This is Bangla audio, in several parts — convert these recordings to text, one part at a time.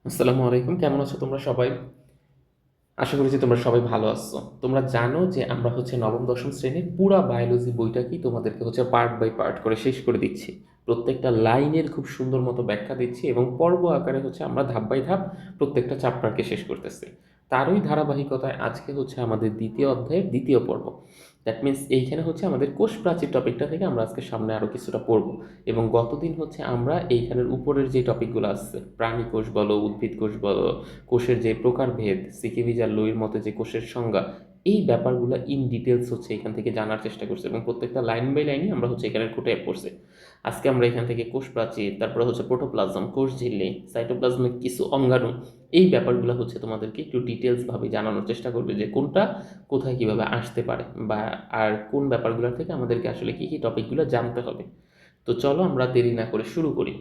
আসসালামু আলাইকুম। কেমন আছো তোমরা সবাই? আশা করি যে তোমরা সবাই ভালো আছো। তোমরা জানো যে আমরা নবম দশম শ্রেণীর পুরা বায়োলজি বইটাকেই তোমাদেরকে পার্ট বাই পার্ট করে শেষ করে দিচ্ছি। প্রত্যেকটা লাইনের খুব সুন্দর মতো ব্যাখ্যা দিচ্ছি এবং পর্ব আকারে আমরা ধাপ বাই ধাপ প্রত্যেকটা চ্যাপ্টারকে শেষ করতেছি। তারই ধারাবাহিকতায় আজকে আমাদের দ্বিতীয় অধ্যায়ের দ্বিতীয় পর্ব। দ্যাট মিন্স এইখানে আমাদের কোষ প্রাচীর টপিকটা থেকে আমরা আজকে সামনে আরও কিছুটা পড়ব। এবং গতদিন আমরা এইখানের উপরের যে টপিকগুলো আসছে, প্রাণী কোষ বলো, উদ্ভিদ কোষ বলো, কোষের যে প্রকারভেদ, সিকিভিজ আর লুইর মতে যে কোষের সংজ্ঞা, এই ব্যাপারগুলো ইন ডিটেলস এখান থেকে জানার চেষ্টা করছি এবং প্রত্যেকটা লাইন বাই লাইনই আমরা এখানে খুঁটে পড়ছি। আজকে আমরা এখান থেকে কোষ প্রাচীর, তারপরে প্রোটোপ্লাজম, কোষ ঝিল্লি, সাইটোপ্লাজমিক কিছু অঙ্গাণু, এই ব্যাপারগুলো তোমাদেরকে একটু ডিটেলসভাবে জানানোর চেষ্টা করবে যে কোনটা কোথায় কিভাবে আসতে পারে বা আর কোন ব্যাপারগুলো থেকে আমাদেরকে আসলে কী কী টপিকগুলো জানতে হবে। তো চলো আমরা দেরি না করে শুরু করি।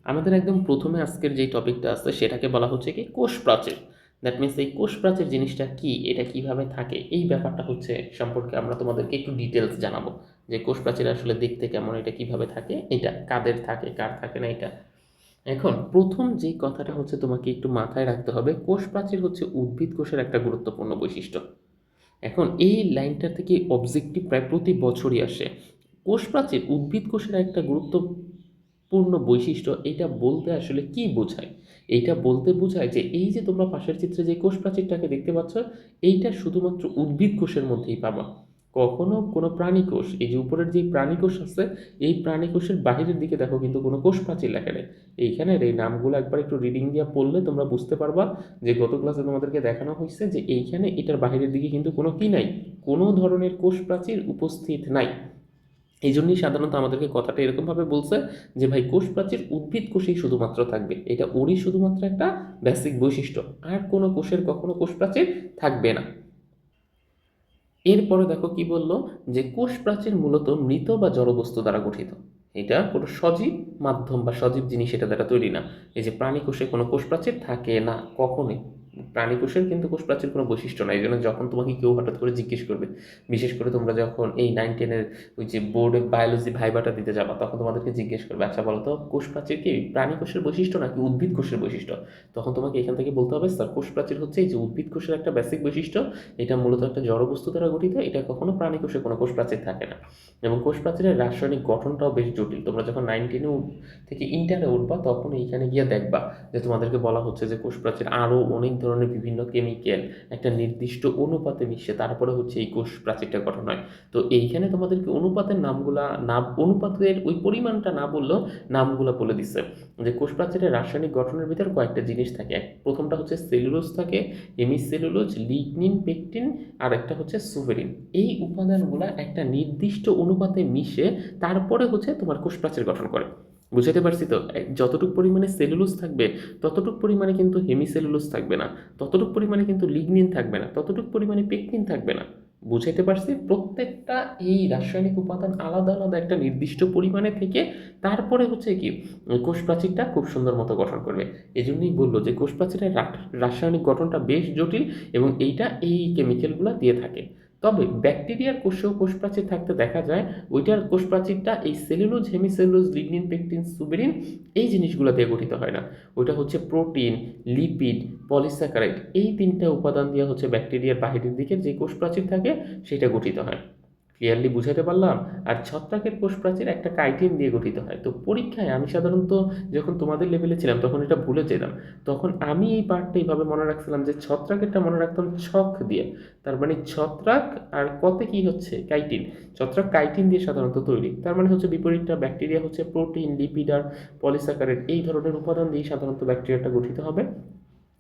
আমাদের একদম প্রথমে আজকের যেই টপিকটা আছে সেটাকে বলা হচ্ছে কি কোষ প্রাচীর। দ্যাট মিন্স এই কোষ প্রাচীর জিনিসটা কি, এটা কিভাবে থাকে, এই ব্যাপারটা সম্পর্কে আমরা তোমাদেরকে একটু ডিটেলস জানাবো যে কোষ প্রাচীর আসলে দেখতে কেমন, এটা কিভাবে থাকে, এটা কাদের থাকে কার থাকে না। এটা এখন প্রথম যেই কথাটা তোমাকে একটু মাথায় রাখতে হবে, কোষ প্রাচীর উদ্ভিদ কোষের একটা গুরুত্বপূর্ণ বৈশিষ্ট্য। এখন এই লাইনটা থেকে অবজেক্টিভ প্রায় প্রতি বছরই আসে। কোষ প্রাচীর উদ্ভিদ কোষের একটা গুরুত্বপূর্ণ বৈশিষ্ট্য, এটা বলতে আসলে কি বোঝায়? এইটা বলতে বোঝায় যে এই যে তোমরা পাশের চিত্রে যে কোষ প্রাচীরটাকে দেখতে পাচ্ছ, এইটা শুধুমাত্র উদ্ভিদ কোষের মধ্যেই পাবা। কখনো কোনো প্রাণী কোষ, এই যে উপরের যে প্রাণী কোষ আছে, এই প্রাণী কোষের বাহিরের দিকে দেখো কিন্তু কোনো কোষ প্রাচীর লেখা নেই। এইখানের এই নামগুলো একবার একটু রিডিং দিয়ে পড়লে তোমরা বুঝতে পারবা যে গত ক্লাসে তোমাদেরকে দেখানো হয়েছে যে এইখানে এটার বাহিরের দিকে কিন্তু কোনো কি নাই, কোনো ধরনের কোষ প্রাচীর উপস্থিত নাই। এই জন্যই সাধারণত আমাদেরকে কথাটা এরকমভাবে বলছে যে ভাই কোষ প্রাচীর উদ্ভিদ কোষেই শুধুমাত্র থাকবে, এটা ওরই শুধুমাত্র একটা বেসিক বৈশিষ্ট্য, আর কোনো কোষের কখনো কোষ প্রাচীর থাকবে না। এরপরে দেখো কি বললো, যে কোষ প্রাচীর মূলত মৃত বা জড়বস্তু দ্বারা গঠিত। এটা কোনো সজীব মাধ্যম বা সজীব জিনিস এটা দ্বারা তৈরি না। এই যে প্রাণী কোষে কোনো কোষ প্রাচীর থাকে না কখনোই। প্রাণী কোষের কিন্তু কোষ প্রাচীর কোনো বৈশিষ্ট্য নাই। এই জন্য যখন তোমাকে কেউ হঠাৎ করে জিজ্ঞেস করবে, বিশেষ করে তোমরা যখন এই 9-10-এর ওই যে বোর্ডে বায়োলজি ভাইবাটা দিতে যাবা, তখন তোমাদেরকে জিজ্ঞেস করবে, আচ্ছা বলো তো কোষ প্রাচীর কি প্রাণী কোষের বৈশিষ্ট্য নাকি উদ্ভিদ কোষের বৈশিষ্ট্য? তখন তোমাকে এখান থেকে বলতে হবে, স্যার কোষ প্রাচীর এই যে উদ্ভিদ কোষের একটা বেসিক বৈশিষ্ট্য, এটা মূলত একটা জড়বস্তু দ্বারা গঠিত, এটা কখনো প্রাণী কোষে কোনো কোষ প্রাচীর থাকে না। এবং কোষ প্রাচীরের রাসায়নিক গঠনটাও বেশ জটিল। তোমরা যখন 9-10 থেকে ইন্টারে উঠবা, তখন এইখানে গিয়ে দেখবা যে তোমাদেরকে বলা হচ্ছে যে কোষ প্রাচীর আরও অনেক ধরনের বিভিন্ন কেমিক্যাল একটা নির্দিষ্ট অনুপাতে মিশে তারপরে এই কোষ প্রাচীরটা গঠন হয়। তো এইখানে তোমাদেরকে অনুপাতের নামগুলা না, অনুপাতের ওই পরিমাণটা না বললেও নামগুলো বলে দিচ্ছে যে কোষ প্রাচীরের রাসায়নিক গঠনের ভিতর কয়েকটা জিনিস থাকে। প্রথমটা সেলুলোজ থাকে, হেমিসেলুলোজ, লিগনিন, পেকটিন, আর একটা সুভেরিন। এই উপাদানগুলা একটা নির্দিষ্ট অনুপাতে মিশে তারপরে তোমার কোষ প্রাচীর গঠন করে। বুঝাতে পারছি তো? যতটুকু পরিমাণে সেলুলোজ থাকবে ততটুকু পরিমাণে কিন্তু হেমিসেলুলোজ থাকবে না, ততটুকু পরিমাণে কিন্তু লিগনিন থাকবে না, ততটুকু পরিমাণে পেকটিন থাকবে না। বুঝাইতে পারছি? প্রত্যেকটা এই রাসায়নিক উপাদান আলাদা আলাদা একটা নির্দিষ্ট পরিমাণে থেকে তারপরে কি কোষ প্রাচীরটা খুব সুন্দর মতো গঠন করবে। এজন্যই বললো যে কোষ প্রাচীরের রাসায়নিক গঠনটা বেশ জটিল এবং এইটা এই কেমিক্যালগুলো দিয়ে থাকে। তবে ব্যাকটেরিয়ার কোষেও কোষ প্রাচীর থাকতে দেখা যায়। ওইটার কোষ প্রাচীরটা এই cellulose, hemicellulose, lignin, pectin, suberin এই জিনিসগুলো দিয়ে গঠিত হয় না। ওইটা প্রোটিন, লিপিড, পলিস্যাকারাইড, এই তিনটা উপাদান দিয়ে ব্যাকটেরিয়ার বাহিরের দিকে যে কোষ প্রাচীর থাকে সেটা গঠিত হয়। ক্লিয়ারলি বুঝাতে পারলাম? আর ছত্রাকের কোষ প্রাচীর একটা কাইটিন দিয়ে গঠিত হয়। তো পরীক্ষায় আমি সাধারণত যখন তোমাদের লেভেলে ছিলাম তখন এটা ভুলে যেতাম। তখন আমি এই পার্টটা এইভাবে মনে রাখছিলাম যে ছত্রাকেরটা মনে রাখতাম ছক দিয়ে। তার মানে ছত্রাক আর কতে কি কাইটিন। ছত্রাক কাইটিন দিয়ে সাধারণত তৈরি। তার মানে বিপরীতটা ব্যাকটেরিয়া প্রোটিন, লিপিড আর পলিস্যাকারাইড এই ধরনের উপাদান দিয়ে সাধারণত ব্যাকটেরিয়াটা গঠিত হবে।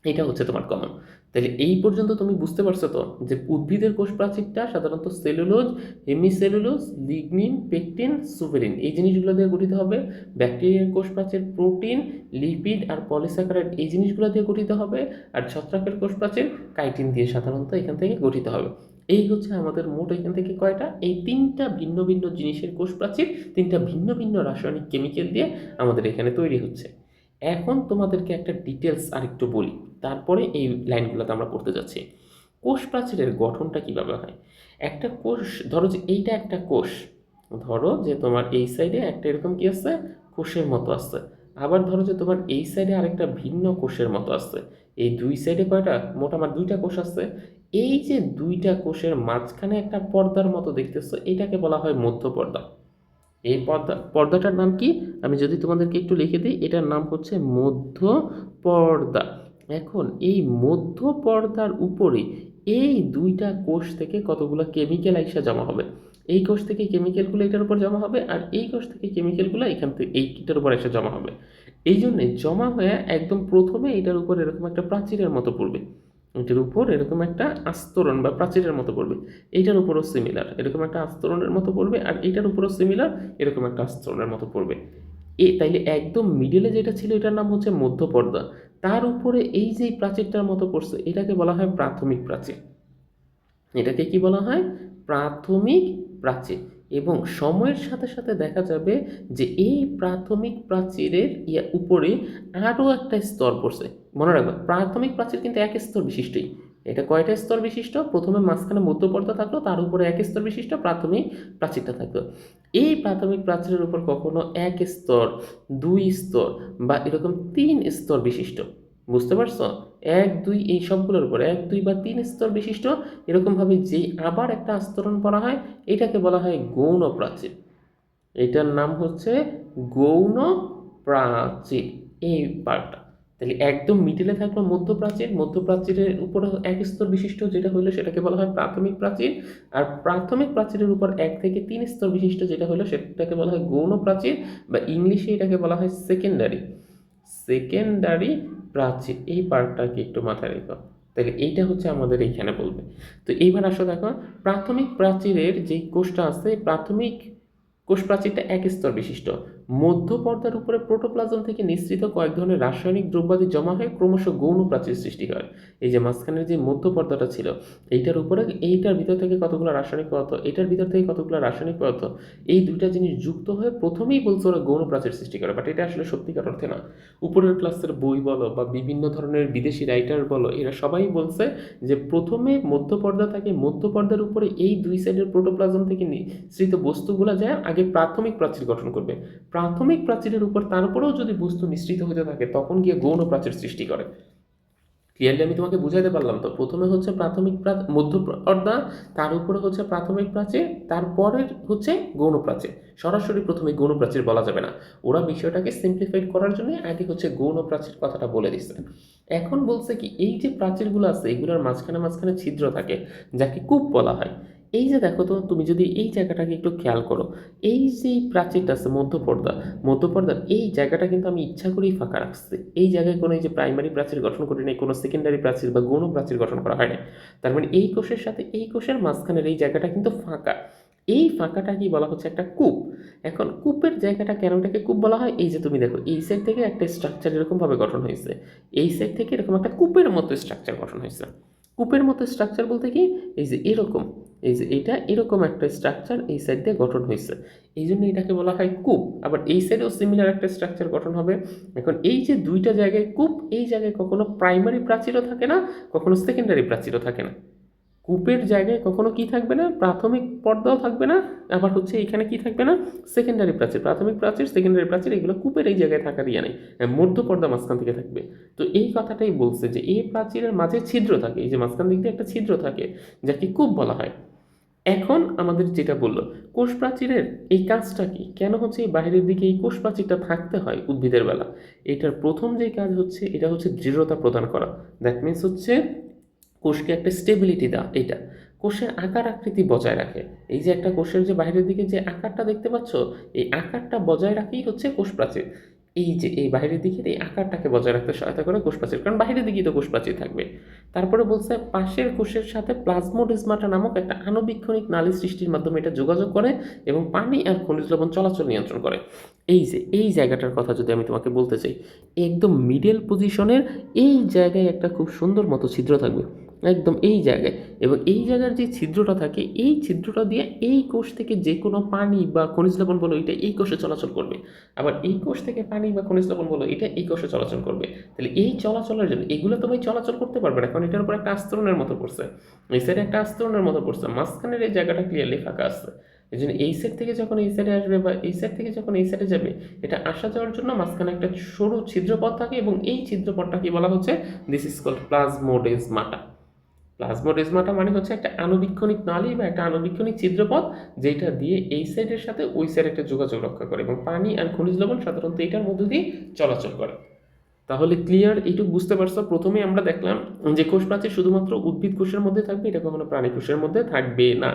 এটা তোমার কমন। তাহলে এই পর্যন্ত তুমি বুঝতে পারছো তো যে উদ্ভিদের কোষ প্রাচীরটা সাধারণত সেলুলোজ, হেমিসেলুলোজ, লিগনিন, পেকটিন, সুভেরিন এই জিনিসগুলো দিয়ে গঠিত হবে। ব্যাকটেরিয়ার কোষ প্রাচীর প্রোটিন, লিপিড আর পলিস্যাকারাইড এই জিনিসগুলো দিয়ে গঠিত হবে। আর ছত্রাকের কোষ প্রাচীর কাইটিন দিয়ে সাধারণত এখান থেকে গঠিত হবে। এই আমাদের মোট এখান থেকে কয়টা, এই তিনটা ভিন্ন ভিন্ন জিনিসের কোষ প্রাচীর তিনটা ভিন্ন ভিন্ন রাসায়নিক কেমিক্যাল দিয়ে আমাদের এখানে তৈরি হচ্ছে। এখন তোমাদেরকে একটা ডিটেলস আরেকটু বলি, তারপরে এই লাইনগুলোতে আমরা পড়তে যাচ্ছি। কোষ প্রাচীরের গঠনটা কিভাবে হয়? একটা কোষ, ধরো যে এইটা একটা কোষ, ধরো যে তোমার এই সাইডে একটা এরকম কি আছে, কোষের মতো আছে। আবার ধরো যে তোমার এই সাইডে আরেকটা ভিন্ন কোষের মতো আছে, এই দুই সাইডে কয়টা, মোট আমার দুইটা কোষ আছে। এই যে দুইটা কোষের মাঝখানে একটা পর্দার মতো দেখতেছো, এটাকে বলা হয় মধ্য পর্দা। এই পর্দাটার নাম কি, আমি যদি তোমাদেরকে একটু লিখে দিই, এটার নাম হচ্ছে মধ্য পর্দা। এখন এই মধ্য পর্দার উপরে এই দুইটা কোষ থেকে কতগুলো কেমিক্যাল আইসা জমা হবে। এই কোষ থেকে কেমিক্যালগুলো এটার উপর জমা হবে, আর এই কোষ থেকে কেমিক্যালগুলো এখান থেকে এইটার উপর এসে জমা হবে। এই জন্যে জমা হয়ে একদম প্রথমে এটার উপর এরকম একটা প্রাচীরের মতো পড়বে, এটার উপর এরকম একটা আস্তরণ বা প্রাচীরের মতো পড়বে। এইটার উপরও সিমিলার এরকম একটা আস্তরণের মতো পড়বে, আর এইটার উপরও সিমিলার এরকম একটা আস্তরণের মতো পড়বে। তাইলে একদম মিডিলে যেটা ছিল এটার নাম হচ্ছে মধ্য পর্দা। তার উপরে এই যে প্রাচীরটার মতো পড়ছে এটাকে বলা হয় প্রাথমিক প্রাচীর। এটাকে কি বলা হয়, প্রাথমিক প্রাচীর। এবং সময়ের সাথে সাথে দেখা যাবে যে এই প্রাথমিক প্রাচীরের উপরে আরও একটা স্তর পড়ছে। মনে রাখবে প্রাথমিক প্রাচীর কিন্তু এক স্তর বিশিষ্টই। এটা কয়টা স্তর বিশিষ্ট, প্রথমে মাঝখানে মধ্যপর্দা থাকলো, তার উপরে এক স্তর বিশিষ্ট প্রাথমিক প্রাচীরটা থাকলো। এই প্রাথমিক প্রাচীরের উপর কখনো এক স্তর, দুই স্তর বা এরকম তিন স্তর বিশিষ্ট, বুঝতে পারছো, এক দুই এই সবগুলোর উপর এক দুই বা তিন স্তর বিশিষ্ট এরকমভাবে যেই আবার একটা আস্তরণ পড়া হয়, এটাকে বলা হয় গৌণ প্রাচীর। এটার নাম হচ্ছে গৌণ প্রাচীর। এই পার্টটা তাহলে একদম মিডিলে থাকলো মধ্যপ্রাচীর, মধ্যপ্রাচীরের উপরে এক স্তর বিশিষ্ট যেটা হলো সেটাকে বলা হয় প্রাথমিক প্রাচীর। আর প্রাথমিক প্রাচীরের উপর এক থেকে তিন স্তর বিশিষ্ট যেটা হলো সেটাকে বলা হয় গৌণ প্রাচীর, বা ইংলিশে এটাকে বলা হয় সেকেন্ডারি সেকেন্ডারি প্রাচীর। এই পার্টটাকে একটু মাথায় রেখো। তাহলে এইটা হচ্ছে আমাদের এইখানে বলবে। তো এইবার আসো দেখো, প্রাথমিক প্রাচীরের যে কোষটা আছে, প্রাথমিক কোষ প্রাচীরটা এক স্তর বিশিষ্ট। মধ্য পর্দার উপরে প্রোটোপ্লাজম থেকে নিঃসৃত কয়েক ধরনের রাসায়নিক দ্রব্যাদি জমা হয়ে ক্রমশ গৌণ প্রাচীর সৃষ্টি হয়। এই যে মাঝখানের যে মধ্য পর্দাটা ছিল, এইটার উপরে এইটার ভিতর থেকে কতগুলো রাসায়নিক পদার্থ, এটার ভিতর থেকে কতগুলো রাসায়নিক পদার্থ, এই দুইটা জিনিস যুক্ত হয়ে প্রথমেই বলছে ওরা গৌণ প্রাচীর সৃষ্টি করে, বাট এটা আসলে সত্যিকার অর্থে না। উপরের ক্লাসের বই বলো বা বিভিন্ন ধরনের বিদেশি রাইটার বলো, এরা সবাই বলছে যে প্রথমে মধ্য পর্দা থাকে, মধ্য পর্দার উপরে এই দুই সাইডের প্রোটোপ্লাজম থেকে নিঃসৃত বস্তুগুলো যায় আগে প্রাথমিক প্রাচীর গঠন করবে। প্রাথমিক প্রাচীরের উপর তারপরেও যদি বস্তু মিশ্রিত হতে থাকে তখন গিয়ে গৌণ প্রাচীর সৃষ্টি করে। ক্লিয়ারলি আমি তোমাকে বুঝাইতে পারলাম তো? প্রথমে হচ্ছে প্রাথমিক মধ্য পর্দা, তার উপরে হচ্ছে প্রাথমিক প্রাচীর, তারপরের হচ্ছে গৌণ প্রাচীর। সরাসরি প্রথমে গৌণ প্রাচীর বলা যাবে না, ওরা বিষয়টাকে সিম্পলিফাইড করার জন্য আগে হচ্ছে গৌণ প্রাচীর কথাটা বলে দিচ্ছে। এখন বলছে কি, এই যে প্রাচীরগুলো আছে এগুলোর মাঝখানে মাঝখানে ছিদ্র থাকে যাকে কূপ বলা হয়। এই যে দেখো তো, তুমি যদি এই জায়গাটাকে একটু খেয়াল করো, এই যে প্রাচীরটা আছে মধ্যপর্দার এই জায়গাটা কিন্তু আমি ইচ্ছা করেই ফাঁকা রাখছি। এই জায়গায় কোনো এই যে প্রাইমারি প্রাচীর গঠন করি নাই, কোনো সেকেন্ডারি প্রাচীর বা গৌণ প্রাচীর গঠন করা হয় না। তার মানে এই কোষের সাথে এই কোষের মাঝখানের এই জায়গাটা কিন্তু ফাঁকা। এই ফাঁকাটা কি বলা হচ্ছে একটা কূপ। এখন কূপের জায়গাটা কেন এটাকে কূপ বলা হয়, এই যে তুমি দেখো এই সাইড থেকে একটা স্ট্রাকচার এরকমভাবে গঠন হয়েছে, এই সাইড থেকে এরকম একটা কূপের মতো স্ট্রাকচার গঠন হয়েছে। কূপের মতো স্ট্রাকচার বলতে কি, এই যে এরকম, এই যে এটা এরকম একটা স্ট্রাকচার এই সাইড দিয়ে গঠন হয়েছে, এই জন্য এটাকে বলা হয় কূপ। আবার এই সাইডেও সিমিলার একটা স্ট্রাকচার গঠন হবে। এখন এই যে দুইটা জায়গায় কূপ, এই জায়গায় কখনো প্রাইমারি প্রাচীরও থাকে না, কখনো সেকেন্ডারি প্রাচীরও থাকে না। কূপের জায়গায় কখনো কি থাকবে না, প্রাথমিক পর্দাও থাকবে না, আবার হচ্ছে এখানে কি থাকবে না, সেকেন্ডারি প্রাচীর। প্রাথমিক প্রাচীর সেকেন্ডারি প্রাচীর এগুলো কূপের এই জায়গায় থাকার ইয়ে নেই, মধ্য পর্দা মাঝখান থেকে থাকবে। তো এই কথাটাই বলছে যে এই প্রাচীরের মাঝে ছিদ্র থাকে, এই যে মাঝখান দিক দিয়ে একটা ছিদ্র থাকে যাকে কূপ বলা হয়। এখন আমাদের যেটা বললো, কোষ প্রাচীরের এই কাজটা কি, কেন হচ্ছে এই বাইরের দিকে এই কোষ প্রাচীরটা থাকতে হয় উদ্ভিদের বেলা। এটার প্রথম যে কাজ হচ্ছে এটা হচ্ছে দৃঢ়তা প্রদান করা। দ্যাট মিনস হচ্ছে কোষকে একটা স্টেবিলিটি দেওয়া। এটা কোষের আকার আকৃতি বজায় রাখে। এই যে একটা কোষের যে বাইরের দিকে যে আকারটা দেখতে পাচ্ছ, এই আকারটা বজায় রাখাই হচ্ছে কোষ প্রাচীর। এই যে এই বাইরের দিকের এই আকারটাকে বজায় রাখতে সহায়তা করে কোষ প্রাচীর, কারণ বাইরের দিকেই তো কোষ প্রাচীর থাকবে। তারপরে বলছে পাশের কোষের সাথে প্লাজমোডেজমাটা নামক একটা আণুবীক্ষণিক নালী সৃষ্টির মাধ্যমে এটা যোগাযোগ করে এবং পানি আর খনিজ লবণ চলাচল নিয়ন্ত্রণ করে। এই যে এই জায়গাটার কথা যদি আমি তোমাকে বলতে চাই, একদম মিডল পজিশনের এই জায়গায় একটা খুব সুন্দর মতো ছিদ্র থাকবে, একদম এই জায়গায়। এবং এই জায়গার যে ছিদ্রটা থাকে, এই ছিদ্রটা দিয়ে এই কোষ থেকে যে কোনো পানি বা খনিজ লবণ বলো এটা এই কোষে চলাচল করবে, আবার এই কোষ থেকে পানি বা খনিজ লবণ বলো এটা এই কোষে চলাচল করবে। তাহলে এই চলাচলের জন্য এগুলো তো ভাই চলাচল করতে পারবে না, কারণ এটার উপর একটা আস্তরণের মতো পড়ছে, এই সাইডে একটা আস্তরণের মতো পড়ছে, মাঝখানের এই জায়গাটা ক্লিয়ারলি ফাঁকা আছে। এই জন্য এই সাইড থেকে যখন এই সাইডে আসবে বা এই সাইড থেকে যখন এই সাইডে যাবে, এটা আসা যাওয়ার জন্য মাঝখানে একটা সরু ছিদ্রপথ থাকে এবং এই ছিদ্রপথটা কি বলা হচ্ছে, দিস ইজ কল্ড প্লাজমোডেজমাটা। প্লাজমোডেজমাটা মানে হচ্ছে একটা আণুবীক্ষণিক নালী বা একটা আণুবীক্ষণিক ছিদ্রপথ, যেটা দিয়ে এই সাইডের সাথে ওই সাইড একটা যোগাযোগ রক্ষা করে এবং পানি আর খনিজ লবণ সাধারণত এটার মধ্য দিয়ে চলাচল করে। তাহলে ক্লিয়ার, এইটুকু বুঝতে পারছো? প্রথমে আমরা দেখলাম যে কোষ প্রাচীর শুধুমাত্র উদ্ভিদ কোষের মধ্যে থাকবে, এটা কখনো প্রাণী কোষের মধ্যে থাকবে না।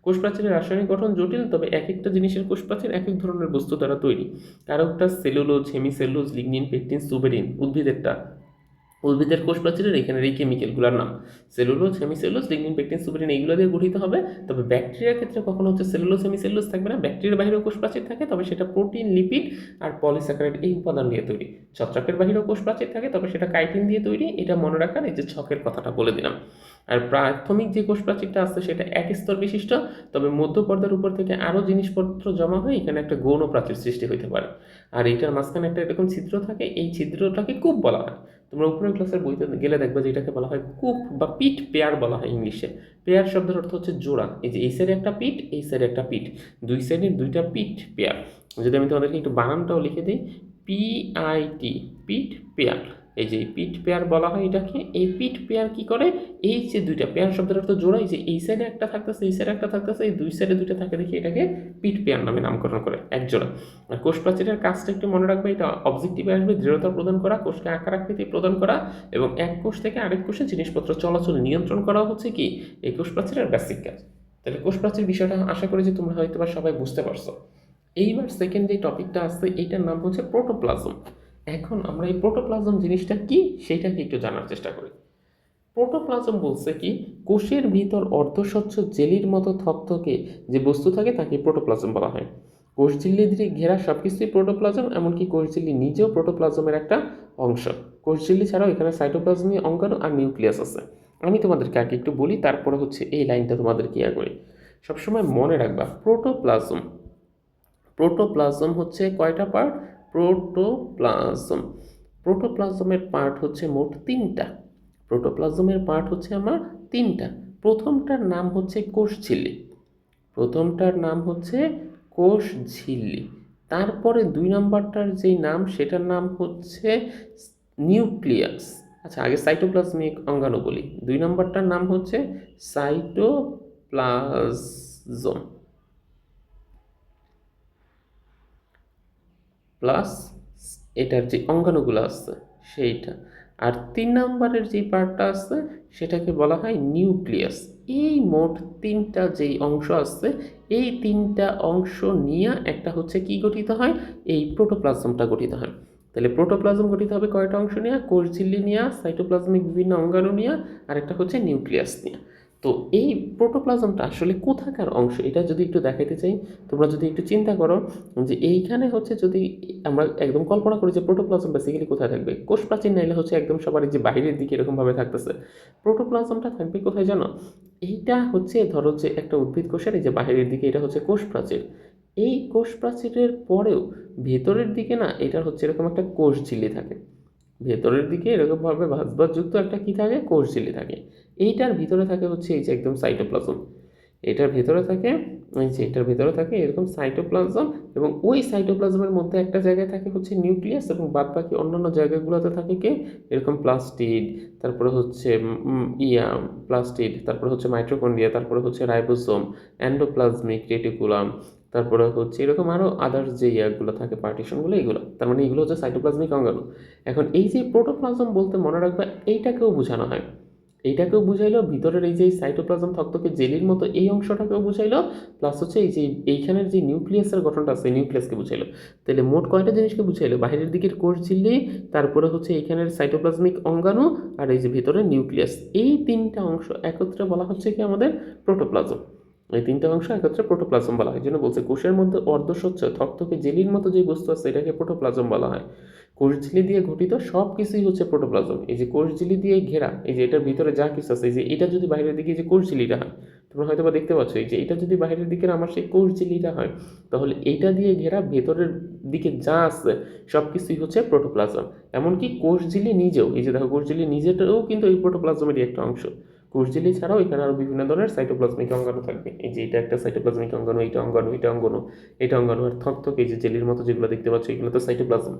কোষ প্রাচীরের রাসায়নিক গঠন জটিল, তবে এক একটা জিনিসের কোষ প্রাচীর এক এক ধরনের বস্তু দ্বারা তৈরি। কারোটা cellulose, hemicellulose, lignin, pectin, suberin. উদ্ভিদের কোষ প্রাচীরের এখানের এই কেমিক্যালগুলোর নাম cellulose, hemicellulose, lignin, pectin, suberin, এইগুলো দিয়ে গঠিত হবে। তবে ব্যাকটেরিয়ার ক্ষেত্রে কখনো হচ্ছে সেলুলোজ, হেমিসেলুলোজ থাকবে না। ব্যাকটেরিয়ার বাহিরেও কোষ প্রাচীর থাকে, তবে সেটা প্রোটিন, লিপিড আর পলিস্যাকারাইড এই উপাদান দিয়ে তৈরি। ছত্রাকের বাহিরেও কোষ প্রাচীর থাকে, তবে সেটা কাইটিন দিয়ে তৈরি। এটা মনে রাখার এই যে ছকের কথাটা বলে দিলাম। আর প্রাথমিক যে কোষ প্রাচীরটা আছে সেটা এক স্তর বিশিষ্ট, তবে মধ্য পর্দার উপর থেকে আরও জিনিসপত্র জমা হয়ে এখানে একটা গৌণ প্রাচীর সৃষ্টি হতে পারে। আর এইটার মাঝখানে একটা এরকম ছিদ্র থাকে, এই ছিদ্রটাকে কূপ বলা হয়। তোমরা উপরের ক্লাসের বইতে গেলে দেখবে যে এটাকে বলা হয় কূপ বা পিট পেয়ার বলা হয় ইংলিশে। পেয়ার শব্দের অর্থ হচ্ছে জোড়া। এই যে এই সাইডে একটা পিট, এই সাইডে একটা পিট, দুই সাইডে দুইটা পিট পেয়ার। যদি আমি তোমাদেরকে একটু বানানটাও লিখে দিই, PIT, পিট পেয়ার। এই যে পিট পেয়ার বলা হয় এটাকে। এই পিট পেয়ার কি করে, এই যে দুইটা পেয়ার শব্দের অর্থ জোড়া, এই যে এই সাইডে একটা থাকতেছে, এই সাইডে একটা থাকতেছে, এই দুই সাইডে দুইটা থাকে দেখি এটাকে পিট পেয়ার নামে নামকরণ করে, এক জোড়া। আর কোষ প্রাচীরের কাজটা একটু মনে রাখবে, এটা অবজেক্টিভে আসবে, দৃঢ়তা প্রদান করা, কোষকে আকার আকৃতি প্রদান করা এবং এক কোষ থেকে আরেক কোষে জিনিসপত্র চলাচল নিয়ন্ত্রণ করা হচ্ছে কি এই কোষ প্রাচীরের বেসিক কাজ। তাহলে কোষ প্রাচীর বিষয়টা আশা করি যে তোমরা হয়তো বা সবাই বুঝতে পারছো। এইবার সেকেন্ড যে টপিকটা আসছে এইটার নাম হচ্ছে প্রোটোপ্লাজম। এখন আমরা এই প্রোটোপ্লাজম জিনিসটা কি সেটাকে একটু জানার চেষ্টা করি। প্রোটোপ্লাজম বলছে কি, কোষের ভিতর অর্ধস্বচ্ছ জেলির মতো থকথকে যে বস্তু থাকে তাকে প্রোটোপ্লাজম বলা হয়। কোষ ঝিল্লি দিয়ে ঘেরা সব কিছুই প্রোটোপ্লাজম, এমনকি কোষ ঝিল্লি নিজেও প্রোটোপ্লাজমের একটা অংশ। কোষ ঝিল্লি ছাড়াও এখানে সাইটোপ্লাজমীয় অঙ্গাণু আর নিউক্লিয়াস আছে। আমি তোমাদেরকে আগে একটু বলি, তারপরে হচ্ছে এই লাইনটা তোমাদের কি করি। সবসময় মনে রাখবা প্রোটোপ্লাজম, প্রোটোপ্লাজম হচ্ছে কয়টা পার্ট, প্রোটোপ্লাজম, প্রোটোপ্লাজমের পার্ট হচ্ছে মোট তিনটা। প্রোটোপ্লাজমের পার্ট হচ্ছে আমার তিনটা। প্রথমটার নাম হচ্ছে কোষ ঝিল্লি, প্রথমটার নাম হচ্ছে কোষ ঝিল্লি। তারপরে দুই নম্বরটার যেই নাম সেটার নাম হচ্ছে নিউক্লিয়াস। আচ্ছা, আগে সাইটোপ্লাজমিক অঙ্গাণু বলি। দুই নম্বরটার নাম হচ্ছে সাইটোপ্লাজম প্লাস এটার যে অঙ্গাণুগুলো আছে সেইটা। আর তিন নম্বরের যে পার্টটা আছে সেটাকে বলা হয় নিউক্লিয়াস। এই মোট তিনটা যেই অংশ আছে, এই তিনটা অংশ নিয়ে একটা হচ্ছে কি গঠিত হয়, এই প্রোটোপ্লাজমটা গঠিত হয়। তাহলে প্রোটোপ্লাজম গঠিত হবে কয়টা অংশ নিয়ে, কোষ ঝিল্লি নিয়ে, সাইটোপ্লাজমিক বিভিন্ন অঙ্গাণু নিয়ে, আর একটা হচ্ছে নিউক্লিয়াস নিয়ে। তো এই প্রোটোপ্লাজমটা আসলে কোথাকার অংশ এটা যদি একটু দেখাইতে চাই, তোমরা যদি একটু চিন্তা করো যে এইখানে হচ্ছে, যদি আমরা একদম কল্পনা করি যে প্রোটোপ্লাজম বেসিক্যালি কোথায় থাকবে, কোষ প্রাচীর নাইলে হচ্ছে একদম সবার যে বাইরের দিকে এরকমভাবে থাকতেছে, প্রোটোপ্লাজমটা থাকবে কোথায় জানো, এইটা হচ্ছে ধরো যে একটা উদ্ভিদ কোষের এই যে বাইরের দিকে এটা হচ্ছে কোষ প্রাচীর। এই কোষ প্রাচীরের পরেও ভেতরের দিকে না, এটা হচ্ছে এরকম একটা কোষ ঝিল্লি থাকে। ভেতরের দিকে এরকমভাবে ভাঁজযুক্ত একটা কি থাকে, কোষ ঝিল্লি থাকে। এইটার ভিতরে থাকে হচ্ছে এই যে একদম সাইটোপ্লাজম। এটার ভেতরে থাকে, এই যে এটার ভেতরে থাকে এরকম সাইটোপ্লাজম, এবং ওই সাইটোপ্লাজমের মধ্যে একটা জায়গায় থাকে হচ্ছে নিউক্লিয়াস, এবং বাদ বাকি অন্যান্য জায়গাগুলোতে থাকে কি এরকম প্লাস্টিড, তারপরে হচ্ছে প্লাস্টিড, তারপরে হচ্ছে মাইটোকন্ড্রিয়া, তারপরে হচ্ছে রাইবোসোম, এন্ডোপ্লাজমিক রেটিকুলাম, তারপরে হচ্ছে এরকম আরও আদার্স যে ইয়াগুলো থাকে পার্টিশনগুলো, এগুলো তার মানে এগুলো হচ্ছে সাইটোপ্লাজমিক অঙ্গাণু। এখন এই যে প্রোটোপ্লাজম বলতে মনে রাখবা এইটাকেও বোঝানো হয়, এইটাকেও বুঝাইলো, ভিতরের এই যে সাইটোপ্লাজম থকথকে জেলির মতো এই অংশটাকেও বুঝাইলো, প্লাস হচ্ছে এই যে এইখানের যে নিউক্লিয়াসের গঠনটা আছে নিউক্লিয়াসকে বুঝাইলো। তাহলে মোট কয়টা জিনিসকে বুঝাইলো, বাইরের দিকের কোষ ঝিল্লি, তারপরে হচ্ছে এইখানের সাইটোপ্লাজমিক অঙ্গাণু, আর এই যে ভিতরের নিউক্লিয়াস, এই তিনটা অংশ একত্রে বলা হচ্ছে কি আমাদের প্রোটোপ্লাজম। এই তিনটা অংশ একত্রে প্রোটোপ্লাজম বলা হয়। জন্য বলছে কোষের মধ্যে অর্ধস্বচ্ছ থকথকে জেলির মতো যে বস্তু আছে এটাকে প্রোটোপ্লাজম বলা হয়। কোষঝিল্লি দিয়ে গঠিত সব কিছুই হচ্ছে প্রোটোপ্লাজম। এই যে কোষঝিল্লি দিয়ে ঘেরা, এই যে এটার ভিতরে যা কিছু আছে, এই যে এটা যদি বাইরের দিকে যে কোষঝিল্লিটা হয়, তোমরা হয়তো বা দেখতে পাচ্ছ, এই যে এটা যদি বাইরের দিকে আমার সেই কোষঝিল্লিটা হয়, তাহলে এইটা দিয়ে ঘেরা ভেতরের দিকে যা আছে সব কিছুই হচ্ছে প্রোটোপ্লাজম। এমনকি কোষঝিল্লি নিজেও, এই যে দেখো কোষঝিল্লি নিজেটাও কিন্তু এই প্রোটোপ্লাজমেরই একটা অংশ। কোষঝিল্লি ছাড়াও এখানে আরও বিভিন্ন ধরনের সাইটোপ্লাজমিক অঙ্গাণু থাকবে। এই যে এটা একটা সাইটোপ্লাজমিক অঙ্গাণু, এটা অঙ্গাণু, এটা অঙ্গাণু, এটা অঙ্গাণু, আর থকথক এই যে জেলির মতো যেগুলো দেখতে পাচ্ছ এগুলো তো সাইটোপ্লাজম,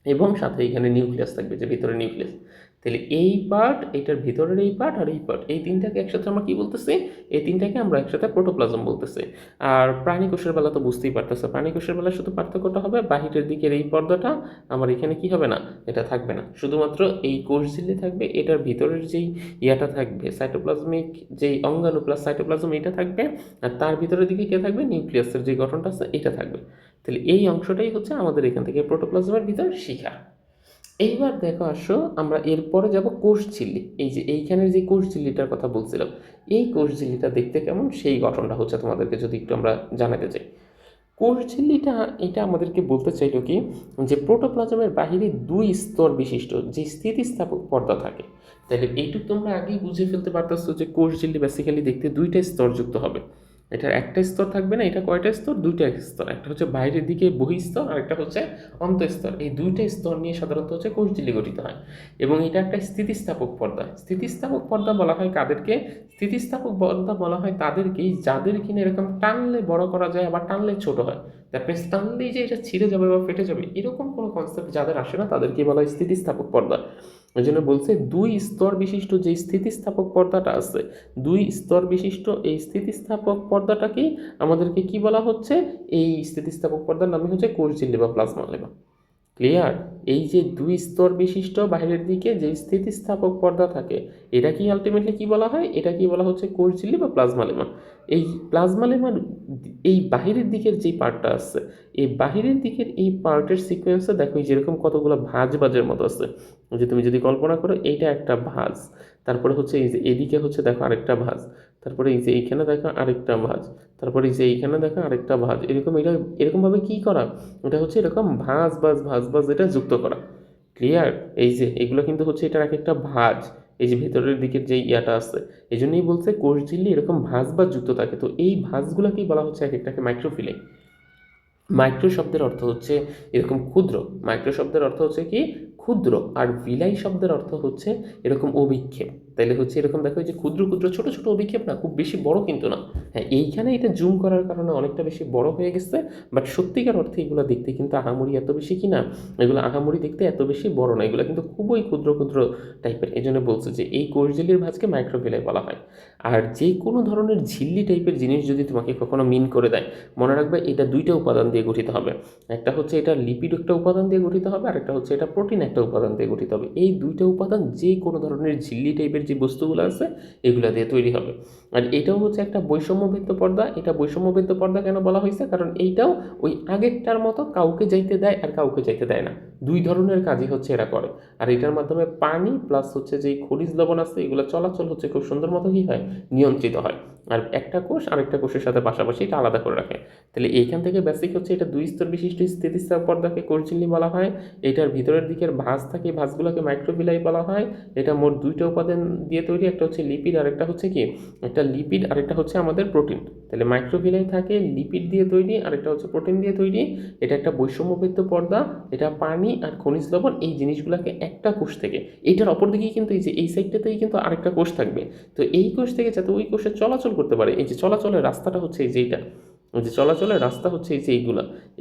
এবং সাথে এখানে নিউক্লিয়াস থাকবে, যে ভিতরে নিউক্লিয়াস। তাহলে এই পার্ট, এটার ভিতরের এই পার্ট আর এই পার্ট, এই তিনটাকে একসাথে আমরা কি বলতেছি? এই তিনটাকে আমরা একসাথে প্রোটোপ্লাজম বলতেছি। আর প্রাণী কোষের বেলা তো বুঝতেই পারতেছে, প্রাণী কোষের বেলা শুধু পার্থক্যটা হবে বাহিরের দিকের এই পর্দাটা আমার এখানে কি হবে না, এটা থাকবে না, শুধুমাত্র এই কোষঝিল্লি থাকবে, এটার ভিতরের যেই ইয়াটা থাকবে সাইটোপ্লাজমিক যেই অঙ্গাণু প্লাস সাইটোপ্লাজম এটা থাকবে, আর তার ভিতরের দিকে কে থাকবে, নিউক্লিয়াসের যে গঠনটা আছে এটা থাকবে। তাহলে এই অংশটাই হচ্ছে আমাদের এখান থেকে প্রোটোপ্লাজমের ভিতর শিখা। এইবার দেখো আসো আমরা এরপরে যাব কোষঝিল্লি। এই যে এইখানের যে কোষঝিল্লিটার কথা বলছিলাম, এই কোষঝিল্লিটা দেখতে কেমন সেই গঠনটা হচ্ছে তোমাদেরকে যদি একটু আমরা জানাতে চাই। কোষঝিল্লিটা এটা আমাদেরকে বলতে চাইলো কি, যে প্রোটোপ্লাজমের বাহিরে দুই স্তর বিশিষ্ট যে স্থিতিস্থাপক পর্দা থাকে। তাহলে এইটুকু তোমরা আগেই বুঝে ফেলতে পারতেছো যে কোষঝিল্লি বেসিক্যালি দেখতে দুইটা স্তরযুক্ত হবে। এটার একটা স্তর থাকবে না, এটা কয়টা স্তর, দুইটা স্তর, একটা হচ্ছে বাইরের দিকে বহিঃস্তর আর একটা হচ্ছে অন্তঃস্তর। এই দুইটা স্তর নিয়ে সাধারণত হচ্ছে কোষঝিল্লি গঠিত হয়, এবং এটা একটা স্থিতিস্থাপক পর্দা। স্থিতিস্থাপক পর্দা বলা হয় কাদেরকে? স্থিতিস্থাপক পর্দা বলা হয় তাদেরকেই যাদের কিনা এরকম টানলে বড় করা যায় আবার টানলে ছোট হয়। দ্যাট মিনস টানলেই যে এটা ছিঁড়ে যাবে বা ফেটে যাবে এরকম কোনো কনসেপ্ট যাদের আসে না তাদেরকে বলা হয় স্থিতিস্থাপক পর্দা। ওই জন্য বলছে দুই স্তর বিশিষ্ট যে স্থিতিস্থাপক পর্দাটা আছে, দুই স্তর বিশিষ্ট এই স্থিতিস্থাপক পর্দাটাকেই আমাদেরকে কি বলা হচ্ছে, এই স্থিতিস্থাপক পর্দার নামই হচ্ছে কোষঝিল্লি বা প্লাজমা লেমা। ক্লিয়ার? এই যে দুই স্তর বিশিষ্ট বাইরের দিকে যে স্থিতিস্থাপক পর্দা থাকে এটা কি আলটিমেটলি কি বলা হয়, এটা কি বলা হচ্ছে কোষঝিল্লি বা প্লাজমা লেমা। এই প্লাজমা লেমার এই বাহিরের দিকের যে পার্টটা আছে, এই বাহিরের দিকের এই পার্টের সিকোয়েন্সে দেখো যেরকম কতগুলো ভাঁজ ভাঁজের মতো আছে, যে তুমি যদি কল্পনা করো এইটা একটা ভাঁজ, তারপরে হচ্ছে এই যে এদিকে হচ্ছে দেখো আরেকটা ভাঁজ, তারপরে এই যে এইখানে দেখো আরেকটা ভাঁজ, তারপরে এই যে এইখানে দেখো আরেকটা ভাঁজ, এরকম এটা এরকমভাবে কি করা, এটা হচ্ছে এরকম ভাঁজ ভাঁজ ভাঁজ ভাঁজ এটা যুক্ত করা। ক্লিয়ার? এই যে এগুলো কিন্তু হচ্ছে এটার এক একটা ভাঁজ, এই যে ভেতরের দিকের যে ইয়াটা আছে, এই জন্যই বলছে কোষঝিল্লি এরকম ভাঁজ ভাঁজ যুক্ত থাকে। তো এই ভাঁজগুলোকেই বলা হচ্ছে এক একটাকে মাইক্রোফিলাই। মাইক্রো শব্দের অর্থ হচ্ছে এরকম ক্ষুদ্র, মাইক্রো শব্দের অর্থ হচ্ছে কি ক্ষুদ্র, আর ভিলাই শব্দের অর্থ হচ্ছে এরকম অভিক্ষেপ। তাইলে হচ্ছে এরকম দেখো যে ক্ষুদ্র ক্ষুদ্র ছোট ছোট অভিক্ষেপ, না খুব বেশি বড় কিন্তু না। হ্যাঁ, এইখানে এটা জুম করার কারণে অনেকটা বেশি বড় হয়ে গেছে, বাট সত্যিকার অর্থে এগুলো দেখতে কিন্তু আহামরি এত বেশি কি না, এগুলো আহামরি দেখতে এত বেশি বড় না, এগুলো কিন্তু খুবই ক্ষুদ্র ক্ষুদ্র টাইপের। এই জন্য বলছে যে এই কোষঝিল্লির ভাঁজকে মাইক্রোভিলাই বলা হয়। আর যে কোনো ধরনের ঝিল্লি টাইপের জিনিস যদি তোমাকে কখনো মিন করে দেয়, মনে রাখবে এটা দুইটা উপাদান দিয়ে গঠিত হবে। একটা হচ্ছে এটা লিপিড একটা উপাদান দিয়ে গঠিত হবে, আর একটা হচ্ছে এটা প্রোটিন একটা উপাদান দিয়ে গঠিত হবে। এই দুইটা উপাদান যে কোনো ধরনের ঝিল্লি টাইপের যে বস্তুগুলো আছে এগুলা দিয়ে তৈরি হবে। আর এটাও হচ্ছে একটা বৈষম্যভিত্ত পর্দা। এটা বৈষম্যভিত্ত পর্দা কেন বলা হয়েছে, কারণ এইটাও ওই আগেরটার মতো কাউকে যাইতে দেয় আর কাউকে যাইতে দেয় না, দুই ধরনের কাজই হচ্ছে এরা করে। আর এটার মাধ্যমে পানি প্লাস হচ্ছে যে খনিজ লবণ আছে এগুলো চলাচল হচ্ছে খুব সুন্দর মতো কি হয়, নিয়ন্ত্রিত হয়। আর একটা কোষ আরেকটা কোষের সাথে পাশাপাশি এটা আলাদা করে রাখে। তাহলে এইখান থেকে বেসিক হচ্ছে এটা দুই স্তর বিশিষ্ট স্থিতিস্থাপক পর্দাকে কোষঝিল্লি বলা হয়। এটার ভিতরের দিকের ভাঁজ থাকে, ভাঁজগুলোকে মাইক্রোভিলাই বলা হয়। এটা মোট দুইটা উপাদান দিয়ে তৈরি, একটা হচ্ছে লিপিড আর একটা হচ্ছে কি, একটা লিপিড আর একটা হচ্ছে আমাদের প্রোটিন। তাহলে মাইক্রোভিলাই থাকে লিপিড দিয়ে তৈরি, আর একটা হচ্ছে প্রোটিন দিয়ে তৈরি। এটা একটা বৈষম্যভিত্ত পর্দা, এটা পানি আর খনিজ লবণ এই জিনিসগুলোকে একটা কোষ থেকে, এইটার অপর দিকেই কিন্তু এই যে এই সাইডটাতেই কিন্তু আরেকটা কোষ থাকবে। তো এই কোষ থেকে যাতে ওই কোষে চলাচল করতে পারে, এই যে চলাচলের রাস্তাটা হচ্ছে এই যে এইটা, ওই যে চলাচলের রাস্তা হচ্ছে এই যে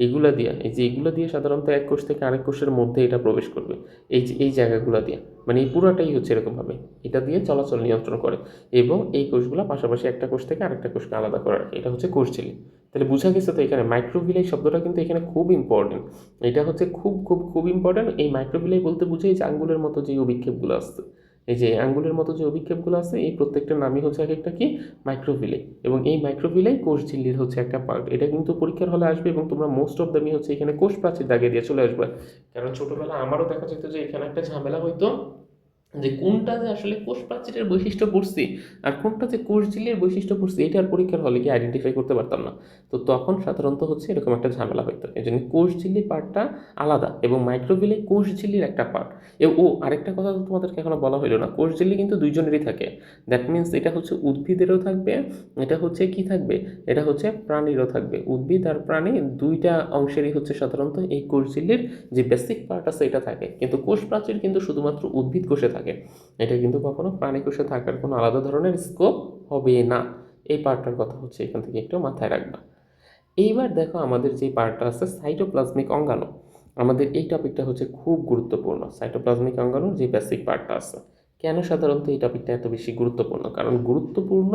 এইগুলা দিয়ে, এই যে এইগুলো দিয়ে সাধারণত এক কোষ থেকে আরেক কোষের মধ্যে এটা প্রবেশ করবে, এই যে এই জায়গাগুলো দিয়ে, মানে এই পুরোটাই হচ্ছে এরকমভাবে এটা দিয়ে চলাচল নিয়ন্ত্রণ করে, এবং এই কোষগুলো পাশাপাশি একটা কোষ থেকে আরেকটা কোষকে আলাদা করে রাখে, এটা হচ্ছে কোষঝিল্লি। তাহলে বোঝা গেছে তো এখানে মাইক্রোভিলাই শব্দটা কিন্তু এখানে খুব ইম্পর্টেন্ট, এটা হচ্ছে খুব খুব খুব ইম্পর্টেন্ট। এই মাইক্রোভিলাই বলতে বুঝে এই যে আঙ্গুলের মতো যে অভিক্ষেপগুলো আসছে, এই যে আঙ্গুলের মতো যে অভিক্ষেপগুলো আছে এই প্রত্যেকটার নামই হচ্ছে এক একটা কি, মাইক্রোভিলাই। এবং এই মাইক্রোভিলাই কোষঝিল্লির হচ্ছে একটা পার্ট। এটা কিন্তু পরীক্ষার হলে আসবে, এবং তোমরা মোস্ট অফ দ্যামই হচ্ছে এখানে কোষ প্রাচীর দাগে দিয়ে চলে আসবে। কারণ ছোটবেলা আমারও দেখা যেত যে এখানে একটা ঝামেলা হইতো যে কোনটা যে আসলে কোষ প্রাচীরের বৈশিষ্ট্য পড়ছি আর কোনটা যে কোষঝিল্লির বৈশিষ্ট্য পড়ছি এটার পরীক্ষার হলে কি আইডেন্টিফাই করতে পারতাম না। তো তখন সাধারণত হচ্ছে এরকম একটা ঝামেলা হইতো, এই জন্য কোষঝিল্লি পার্টটা আলাদা, এবং মাইক্রোভিলাই কোষঝিল্লির একটা পার্ট। আরেকটা কথা তো তোমাদেরকে এখনো বলা হলো না, কোষঝিল্লি কিন্তু দুইজনেরই থাকে। দ্যাট মিনস এটা হচ্ছে উদ্ভিদেরও থাকবে, এটা হচ্ছে কি থাকবে, এটা হচ্ছে প্রাণীরও থাকবে। উদ্ভিদ আর প্রাণী দুইটা অংশেরই হচ্ছে সাধারণত এই কোষঝিল্লির যে বেসিক পার্ট আছে এটা থাকে, কিন্তু কোষ প্রাচীর কিন্তু শুধুমাত্র উদ্ভিদ কোষে থাকে। থাকে। এটা কিন্তু কখনো প্রাণীকোষে থাকার কোনো আলাদা ধরনের স্কোপ হবে না। এই পার্টটার কথা হচ্ছে এখান থেকে একটু মাথায় রাখবা। এইবার দেখো আমাদের যে পার্টটা আছে সাইটোপ্লাজমিক অঙ্গাণু, আমাদের এই টপিকটা হচ্ছে খুব গুরুত্বপূর্ণ। সাইটোপ্লাজমিক অঙ্গাণুর যে বেসিক পার্টটা আছে, কেন সাধারণত এই টপিকটা এত বেশি গুরুত্বপূর্ণ? কারণ গুরুত্বপূর্ণ,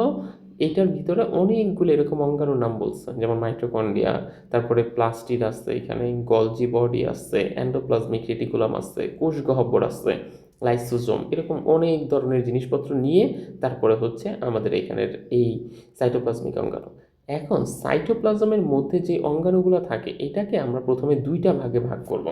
এটার ভিতরে অনেকগুলো এরকম অঙ্গাণুর নাম বলছে, যেমন মাইটোকন্ড্রিয়া, তারপরে প্লাস্টিড আছে, এখানে গলজি বডি আছে, এন্ডোপ্লাজমিক রেটিকুলাম আছে, কোষ গহ্বর আছে, লাইসোজোম, এরকম অনেক ধরনের জিনিসপত্র নিয়ে তারপরে হচ্ছে আমাদের এখানের এই সাইটোপ্লাজমিক অঙ্গাণু। এখন সাইটোপ্লাজমের মধ্যে যে অঙ্গাণুগুলো থাকে এটাকে আমরা প্রথমে দুইটা ভাগে ভাগ করব।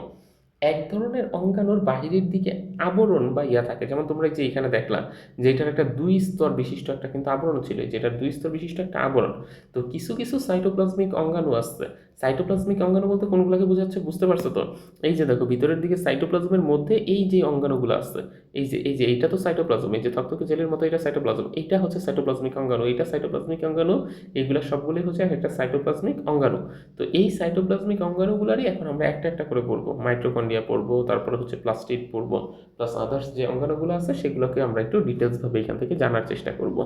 এক ধরনের অঙ্গাণুর বাহিরের দিকে আবরণ বা ইয়া থাকে, যেমন তোমরা যে এখানে দেখলা যে এটার একটা 2 স্তর বিশিষ্ট একটা কিন্তু আবরণ ছিল, যেটার 2 স্তর বিশিষ্ট একটা আবরণ। তো কিছু কিছু সাইটোপ্লাজমিক অঙ্গাণু আছে। সাইটোপ্লাজমিক অঙ্গাণু বলতে কোনগুলোকে বোঝাচ্ছে বুঝতে পারছো তো? এই যে দেখো ভিতরের দিকে সাইটোপ্লাজমের মধ্যে এই যে অঙ্গাণুগুলো আছে, এই যে এইটা তো সাইটোপ্লাজম, এই যে থকথকে জেলের মতো এটা সাইটোপ্লাজম, এইটা হচ্ছে সাইটোপ্লাজমিক অঙ্গাণু, এইটা সাইটোপ্লাজমিক অঙ্গাণু, এইগুলো সবগুলোই হচ্ছে একটা সাইটোপ্লাজমিক অঙ্গাণু। তো এই সাইটোপ্লাজমিক অঙ্গাণুগুলারই এখন আমরা একটা একটা করে পড়বো, মাইটোকন্ড্রিয়া পড়বো, তারপরে হচ্ছে প্লাস্টিড পড়বো, প্লাস আদার্স যে অঙ্গাণুগুলো আছে সেগুলোকে আমরা একটু ডিটেলসভাবে এখান থেকে জানার চেষ্টা করব।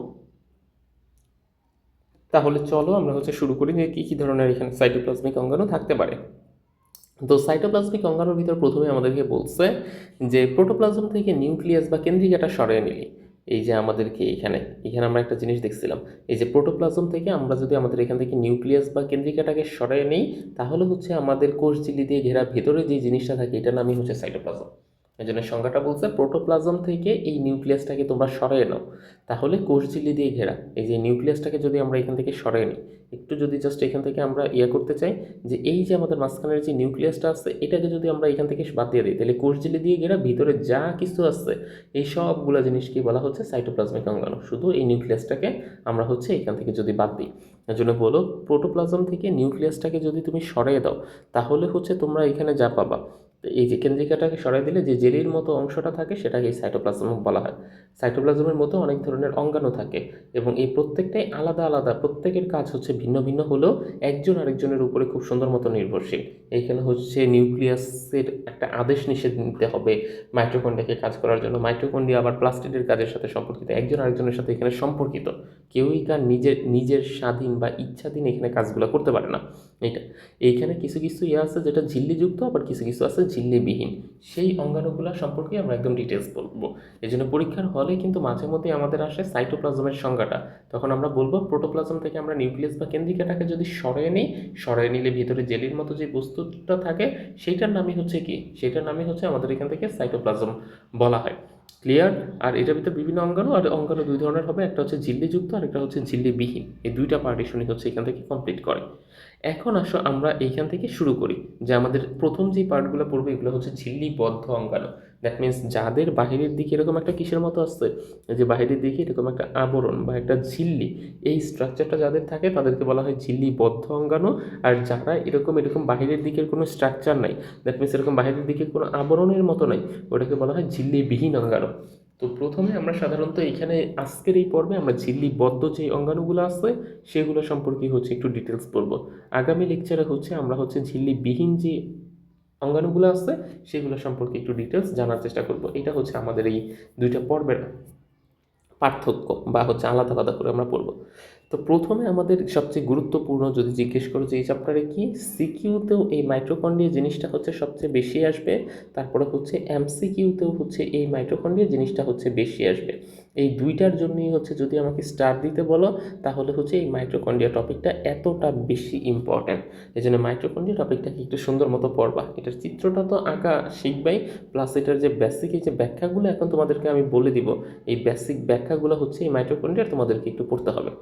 তাহলে চলো আমরা হচ্ছে শুরু করি যে কী কী ধরনের এখানে সাইটোপ্লাজমিক অঙ্গাণু থাকতে পারে। তো সাইটোপ্লাজমিক অঙ্গাণুর ভিতর প্রথমে আমাদেরকে বলছে যে প্রোটোপ্লাজম থেকে নিউক্লিয়াস বা কেন্দ্রিকাটা সরিয়ে নিলি, এই যে আমাদেরকে এখানে এখানে আমরা একটা জিনিস দেখছিলাম, এই যে প্রোটোপ্লাজম থেকে আমরা যদি আমাদের এখান থেকে নিউক্লিয়াস বা কেন্দ্রিকাটাকে সরিয়ে নিই, তাহলে হচ্ছে আমাদের কোষঝিল্লি দিয়ে ঘেরা ভেতরে যে জিনিসটা থাকে এটার নামই হচ্ছে সাইটোপ্লাজম। এই জন্য সংজ্ঞাটা বলছে প্রোটোপ্লাজম থেকে এই নিউক্লিয়াসটাকে তোমরা সরিয়ে নাও, তাহলে কোষঝিল্লি দিয়ে ঘেরা এই যে নিউক্লিয়াসটাকে যদি আমরা এখান থেকে সরিয়ে নিই, একটু যদি জাস্ট এখান থেকে আমরা করতে চাই যে এই যে আমাদের মাঝখানের যে নিউক্লিয়াসটা আছে এটাকে যদি আমরা এখান থেকে বাদ দিয়ে দিই, তাহলে কোষঝিল্লি দিয়ে ঘেরা ভিতরে যা কিছু আছে এই সবগুলো জিনিসকে বলা হচ্ছে সাইটোপ্লাজমিক অঙ্গাণু। শুধু এই নিউক্লিয়াসটাকে আমরা হচ্ছে এখান থেকে যদি বাদ দিই, এর জন্য বলো প্রোটোপ্লাজম থেকে নিউক্লিয়াসটাকে যদি তুমি সরিয়ে দাও, তাহলে হচ্ছে তোমরা এখানে যা পাবা, এই যে কেন্দ্রিকাটাকে সরাই দিলে যে জেলির মতো অংশটা থাকে সেটাকে সাইটোপ্লাজম বলা হয়। সাইটোপ্লাজমের মতো অনেক ধরনের অঙ্গাণু থাকে এবং এই প্রত্যেকটাই আলাদা আলাদা, প্রত্যেকের কাজ হচ্ছে ভিন্ন ভিন্ন হলেও একজন আরেকজনের উপরে খুব সুন্দর মতো নির্ভরশীল। এইখানে হচ্ছে নিউক্লিয়াসের একটা আদেশ নিষেধ নিতে হবে মাইটোকন্ড্রিয়াকে কাজ করার জন্য, মাইটোকন্ড্রিয়া আবার প্লাস্টিডের কাজের সাথে সম্পর্কিত, একজন আরেকজনের সাথে এখানে সম্পর্কিত, কেউই কার নিজের নিজের স্বাধীন বা ইচ্ছাধীন এখানে কাজগুলো করতে পারে না। এইটা এইখানে কিছু কিছু আছে যেটা ঝিল্লিযুক্ত, আবার কিছু কিছু আছে ঝিল্লিবিহীন, সেই অঙ্গাণুগুলো সম্পর্কে আমরা একদম ডিটেলস বলবো। এই জন্য পরীক্ষার হলে কিন্তু মাঝে মধ্যে আমাদের আসে সাইটোপ্লাজমের সংজ্ঞাটা, তখন আমরা বলবো প্রোটোপ্লাজম থেকে আমরা নিউক্লিয়াস বা কেন্দ্রিকাটাকে যদি সরিয়ে নিই, সরিয়ে নিলে ভিতরে জেলির মতো যে বস্তুটা থাকে সেইটার নামই হচ্ছে কি, সেটার নামই হচ্ছে আমাদের এখান থেকে সাইটোপ্লাজম বলা হয়। ক্লিয়ার? আর এটার ভিতরে বিভিন্ন অঙ্গাণু, আর অঙ্গাণু দুই ধরনের হবে, একটা হচ্ছে ঝিল্লিযুক্ত আর একটা হচ্ছে ঝিল্লিবিহীন, এই দুইটা পার্টিশনই হচ্ছে এখান থেকে কমপ্লিট করে। এখন আসো আমরা এইখান থেকে শুরু করি যে আমাদের প্রথম যে পার্টগুলো পড়বে এগুলো হচ্ছে ঝিল্লিবদ্ধ অঙ্গাণু। দ্যাট মিনস যাদের বাহিরের দিকে এরকম একটা কিসের মতো আসছে, যে বাহিরের দিকে এরকম একটা আবরণ বা একটা ঝিল্লি, এই স্ট্রাকচারটা যাদের থাকে তাদেরকে বলা হয় ঝিল্লিবদ্ধ অঙ্গাণু। আর যারা এরকম এরকম বাহিরের দিকের কোনো স্ট্রাকচার নাই, দ্যাট মিনস এরকম বাহিরের দিকে কোনো আবরণের মতো নাই, ওটাকে বলা হয় ঝিল্লিবিহীন অঙ্গাণু। তো প্রথমে আমরা সাধারণত এখানে আজকের এই পর্বে আমরা ঝিল্লিবদ্ধ যে অঙ্গাণুগুলো আছে সেগুলো সম্পর্কে হচ্ছে একটু ডিটেলস পড়বো। আগামী লেকচারে হচ্ছে আমরা হচ্ছে ঝিল্লিবিহীন যে অঙ্গাণুগুলো আছে সেগুলো সম্পর্কে একটু ডিটেলস জানার চেষ্টা করব। এটা হচ্ছে আমাদের এই দুইটা পর্বের পার্থক্য বা হচ্ছে আলাদা আলাদা করে আমরা পড়ব। তো প্রথমে আমাদের সবচেয়ে গুরুত্বপূর্ণ যদি জিজ্ঞেস করো যে এই চ্যাপ্টারে কি, সিকিউতেও এই মাইটোকন্ড্রিয়া জিনিসটা হচ্ছে সবচেয়ে বেশি আসবে, তারপরে হচ্ছে এমসিকিউতেও হচ্ছে এই মাইটোকন্ড্রিয়া জিনিসটা হচ্ছে বেশি আসবে। এই দুইটার জন্যই হচ্ছে যদি আমাকে স্টার দিতে বলো তাহলে হচ্ছে এই মাইটোকন্ড্রিয়া টপিকটা এতটা বেশি ইম্পর্ট্যান্ট। এই জন্য মাইটোকন্ড্রিয়া টপিকটাকে একটু সুন্দর মতো পড়বা, এটার চিত্রটা তো আঁকা শিখবাই, প্লাস এটার যে বেসিক এই যে ব্যাখ্যাগুলো এখন তোমাদেরকে আমি বলে দিব, এই বেসিক ব্যাখ্যাগুলো হচ্ছে এই মাইটোকন্ড্রিয়ার তোমাদেরকে একটু পড়তে হবে।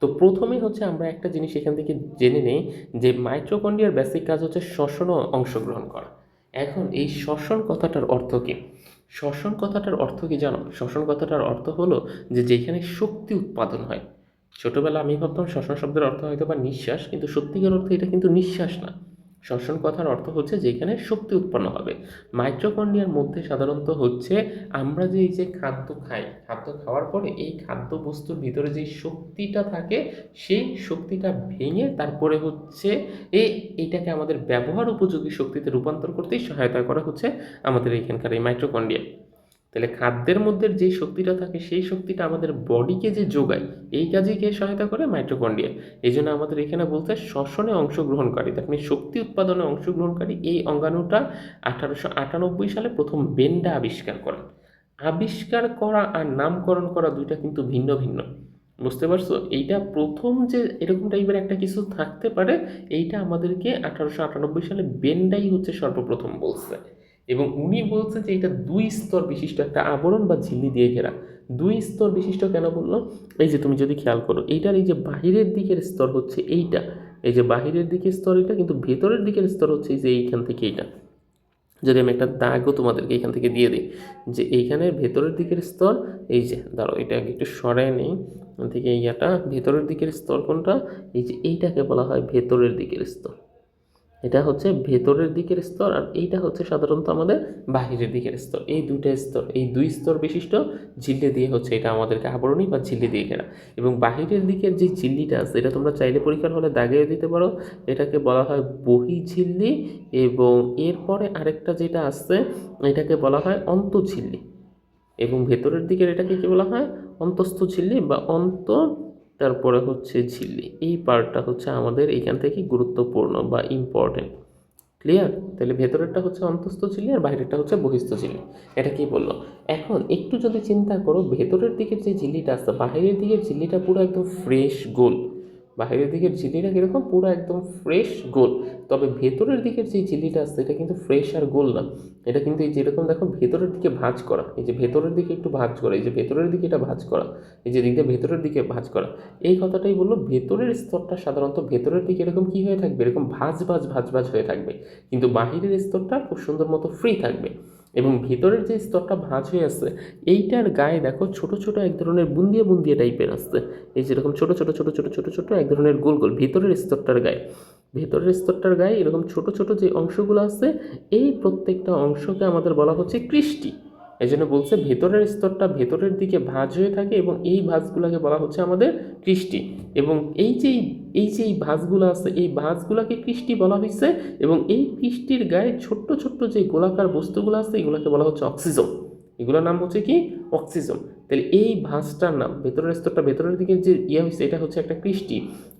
তো প্রথমেই হচ্ছে আমরা একটা জিনিস এখান থেকে জেনে নেই যে মাইটোকন্ড্রিয়ার বেসিক কাজ হচ্ছে শ্বসনও অংশগ্রহণ করা। এখন এই শ্বসন কথাটার অর্থ কী? শ্বসন কথাটার অর্থ কি জানো? শ্বসন কথাটার অর্থ হলো যে যেখানে শক্তি উৎপাদন হয়। ছোটবেলা আমি ভাবতাম শ্বসন শব্দের অর্থ হয়তো বা নিঃশ্বাস, কিন্তু সত্যিকার অর্থে এটা কিন্তু নিঃশ্বাস না। শ্বসন কথার অর্থ হচ্ছে যেখানে শক্তি উৎপন্ন হবে। মাইটোকন্ড্রিয়ার মধ্যে সাধারণত হচ্ছে আমরা যে এই যে খাদ্য খাই, খাদ্য খাওয়ার পরে এই খাদ্য বস্তুর ভিতরে যে শক্তিটা থাকে সেই শক্তিটা ভেঙে তারপরে হচ্ছে এইটাকে আমাদের ব্যবহার উপযোগী শক্তিতে রূপান্তর করতেই সহায়তা করা হচ্ছে আমাদের এখানকার এই মাইটোকন্ড্রিয়া। তাহলে খাদ্যের মধ্যে যে শক্তিটা থাকে সেই শক্তিটা আমাদের বডিকে যে যোগায়, এই কাজে কে সহায়তা করে? মাইটোকন্ড্রিয়া। এই জন্য আমাদের এখানে বলতে শ্বসনে অংশগ্রহণকারী, তার মানে শক্তি উৎপাদনে অংশগ্রহণকারী এই অঙ্গাণুটা 1898 সালে প্রথম বেন্ডা আবিষ্কার করেন। আবিষ্কার করা আর নামকরণ করা দুইটা কিন্তু ভিন্ন ভিন্ন, বুঝতে পারছো? এইটা প্রথম যে এরকম টাইপের একটা কিছু থাকতে পারে, এইটা আমাদেরকে 1898 সালে বেন্ডাই হচ্ছে সর্বপ্রথম বলছে। এবং উনি বলছে যে এটা 2 স্তর বিশিষ্ট একটা আবরণ বা ঝিল্লি দিয়ে ঘেরা। 2 স্তর বিশিষ্ট কেন বললো? এই যে তুমি যদি খেয়াল করো, এইটার এই যে বাহিরের দিকের স্তর হচ্ছে এইটা, এই যে বাহিরের দিকের স্তর এটা, কিন্তু ভেতরের দিকের স্তর হচ্ছে এই যে এইখান থেকে এইটা। যদি আমি একটা দাগও তোমাদেরকে এখান থেকে দিয়ে দিই, যে এইখানে ভেতরের দিকের স্তর, এই যে ধরো এটা একটু সরায় নেই থেকে, এইটা ভেতরের দিকের স্তর কোনটা? এই যে এইটাকে বলা হয় ভেতরের দিকের স্তর। এটা হচ্ছে ভেতরের দিকের স্তর, আর এইটা হচ্ছে সাধারণত আমাদের বাহিরের দিকের স্তর। এই দুইটা স্তর, এই 2 স্তর বিশিষ্ট ঝিল্লি দিয়ে হচ্ছে এটা আমাদেরকে আবরণী বা ঝিল্লি দিয়ে ঘেরা। এবং বাহিরের দিকের যে ঝিল্লিটা আছে, এটা তোমরা চাইলে পরীক্ষার হলে দাগিয়ে দিতে পারো, এটাকে বলা হয় বহিঃঝিল্লি। এবং এরপরে আরেকটা যেটা আসছে, এটাকে বলা হয় অন্তঃঝিল্লি। এবং ভেতরের দিকের এটাকে কি বলা হয়? অন্তঃস্থ ঝিল্লি বা তারপরে হচ্ছে ঝিল্লি। এই পার্টটা হচ্ছে আমাদের এইখান থেকে গুরুত্বপূর্ণ বা ইম্পর্টেন্ট। ক্লিয়ার? তাহলে ভেতরেরটা হচ্ছে অন্তঃস্থ ঝিল্লি আর বাইরেরটা হচ্ছে বহিঃস্থ ঝিল্লি। এটা কি বললো? এখন একটু যদি চিন্তা করো, ভেতরের দিকের যে ঝিল্লিটা আসছে, বাহিরের দিকের ঝিল্লিটা পুরো একদম ফ্রেশ গোল। বাহিরের দিকের ঝিল্লিটা কীরকম? পুরো একদম ফ্রেশ গোল। তবে ভেতরের দিকের যে ঝিল্লিটা আসছে, এটা কিন্তু ফ্রেশ আর গোল না। এটা কিন্তু এই যেরকম দেখো ভেতরের দিকে ভাঁজ করা, এই যে ভেতরের দিকে একটু ভাঁজ করা, এই যে ভেতরের দিকে এটা ভাঁজ করা, এই যে দিকটা ভেতরের দিকে ভাঁজ করা। এই কথাটাই বললো, ভেতরের স্তরটা সাধারণত ভেতরের দিকে এরকম কী হয়ে থাকবে? এরকম ভাঁজ হয়ে থাকবে। কিন্তু বাহিরের স্তরটা খুব সুন্দর মতো ফ্রি থাকবে। এবং ভিতরের যে স্তরটা ভাঁজ হয়ে আসছে, এইটার গায়ে দেখো ছোট ছোট এক ধরনের বুন্দিয়া বুন্দিয়া টাইপের আসছে। এই যেরকম ছোট ছোট ছোট ছোট ছোট ছোট এক ধরনের গোল গোল ভিতরের স্তরটার গায়ে, ভেতরের স্তরটার গায়ে এরকম ছোট ছোট যে অংশগুলো আছে, এই প্রত্যেকটা অংশকে আমাদের বলা হচ্ছে কৃষ্টি। এই জন্য বলছে ভেতরের স্তরটা ভেতরের দিকে ভাঁজ হয়ে থাকে, এবং এই ভাঁজগুলোকে বলা হচ্ছে আমাদের কৃষ্টি। এবং এই ভাঁজগুলো আছে, এই ভাঁজগুলোকে কৃষ্টি বলা হয়েছে। এবং এই কৃষ্টির গায়ে ছোট্ট ছোট্ট যে গোলাকার বস্তুগুলো আছে, এগুলোকে বলা হচ্ছে অক্সিজম। এগুলোর নাম হচ্ছে কি? অক্সিজম। তাহলে এই ভাঁজটার নাম, ভেতরের স্তরটা ভেতরের দিকে যে হয়েছে, এটা হচ্ছে একটা কৃষ্টি।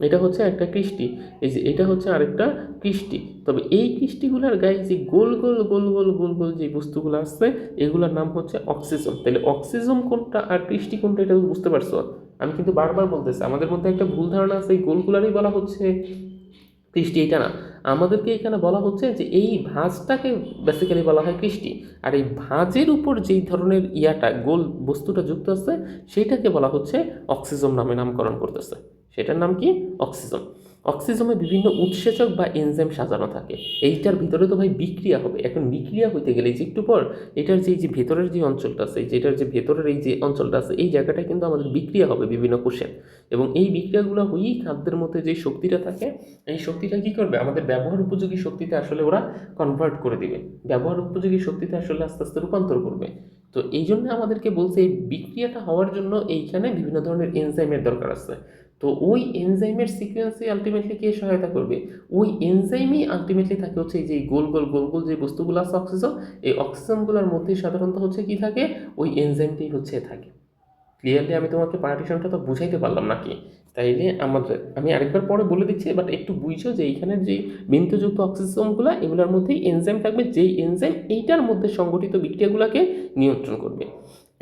এটা হচ্ছে একটা কৃষ্টি। এই যে এটা হচ্ছে আরেকটা কৃষ্টি। তবে এই কৃষ্টিগুলোর গায়ে যে গোল গোল গোল গোল গোল গোল যে বস্তুগুলো আসছে, এগুলোর নাম হচ্ছে অক্সিজম। তাহলে অক্সিজম কোনটা আর কৃষ্টি কোনটা, এটা বুঝতে পারছো? আমি কিন্তু বারবার বলতেছি, আমাদের মধ্যে একটা ভুল ধারণা আছে, এই গোলগুলারই বলা হচ্ছে কৃষ্টি, এটা না। আমাদেরকে এখানে বলা হচ্ছে যে এই ভাঁজটাকে বেসিক্যালি বলা হয় কৃষ্টি। আর এই ভাঁজের উপর যেই ধরনের গোল বস্তুটা যুক্ত আছে, সেইটাকে বলা হচ্ছে অক্সিজম নামে নামকরণ করতেছে। সেটার নাম কি? অক্সিজম। অক্সিজমে বিভিন্ন উৎসেচক বা এনজাইম সাজানো থাকে। এইটার ভিতরে তো ভাই বিক্রিয়া হবে। এখন বিক্রিয়া হইতে গেলে যে একটু পর এটার যে ভেতরের যে অঞ্চলটা আছে, যেটার যে ভেতরের এই যে অঞ্চলটা আছে, এই জায়গাটায় কিন্তু আমাদের বিক্রিয়া হবে বিভিন্ন কোষে। এবং এই বিক্রিয়াগুলো হয়েই খাদ্যের মধ্যে যে শক্তিটা থাকে, এই শক্তিটা কী করবে? আমাদের ব্যবহার উপযোগী শক্তিতে আসলে ওরা কনভার্ট করে দিবে, ব্যবহার উপযোগী শক্তিতে আসলে আস্তে আস্তে রূপান্তর করবে। তো এই জন্য আমাদেরকে বলছে এই বিক্রিয়াটা হওয়ার জন্য এইখানে বিভিন্ন ধরনের এনজাইমের দরকার আছে। তো ওই এনজাইমের সিকোয়েন্সে আলটিমেটলি কে সহায়তা করবে? ওই এনজাইমই আলটিমেটলি থাকে হচ্ছে এই যে গোল গোল গোল গোল যে বস্তুগুলো আছে অক্সিজেন, এই অক্সিজেনগুলোর মধ্যে সাধারণত হচ্ছে কি থাকে? ওই এনজাইমটাই হচ্ছে থাকে। ক্লিয়ারলি আমি তোমাকে পার্টিশনটা তো বুঝাইতে পারলাম নাকি? তাইলে আমি আরেকবার পরে বলে দিচ্ছি, বাট একটু বুঝছো যে এইখানে যে বিন্দুযুক্ত অক্সিজেনগুলো, এগুলোর মধ্যেই এনজাইম থাকবে, যেই এনজাইম এইটার মধ্যে সংগঠিত বিক্রিয়াগুলোকে নিয়ন্ত্রণ করবে।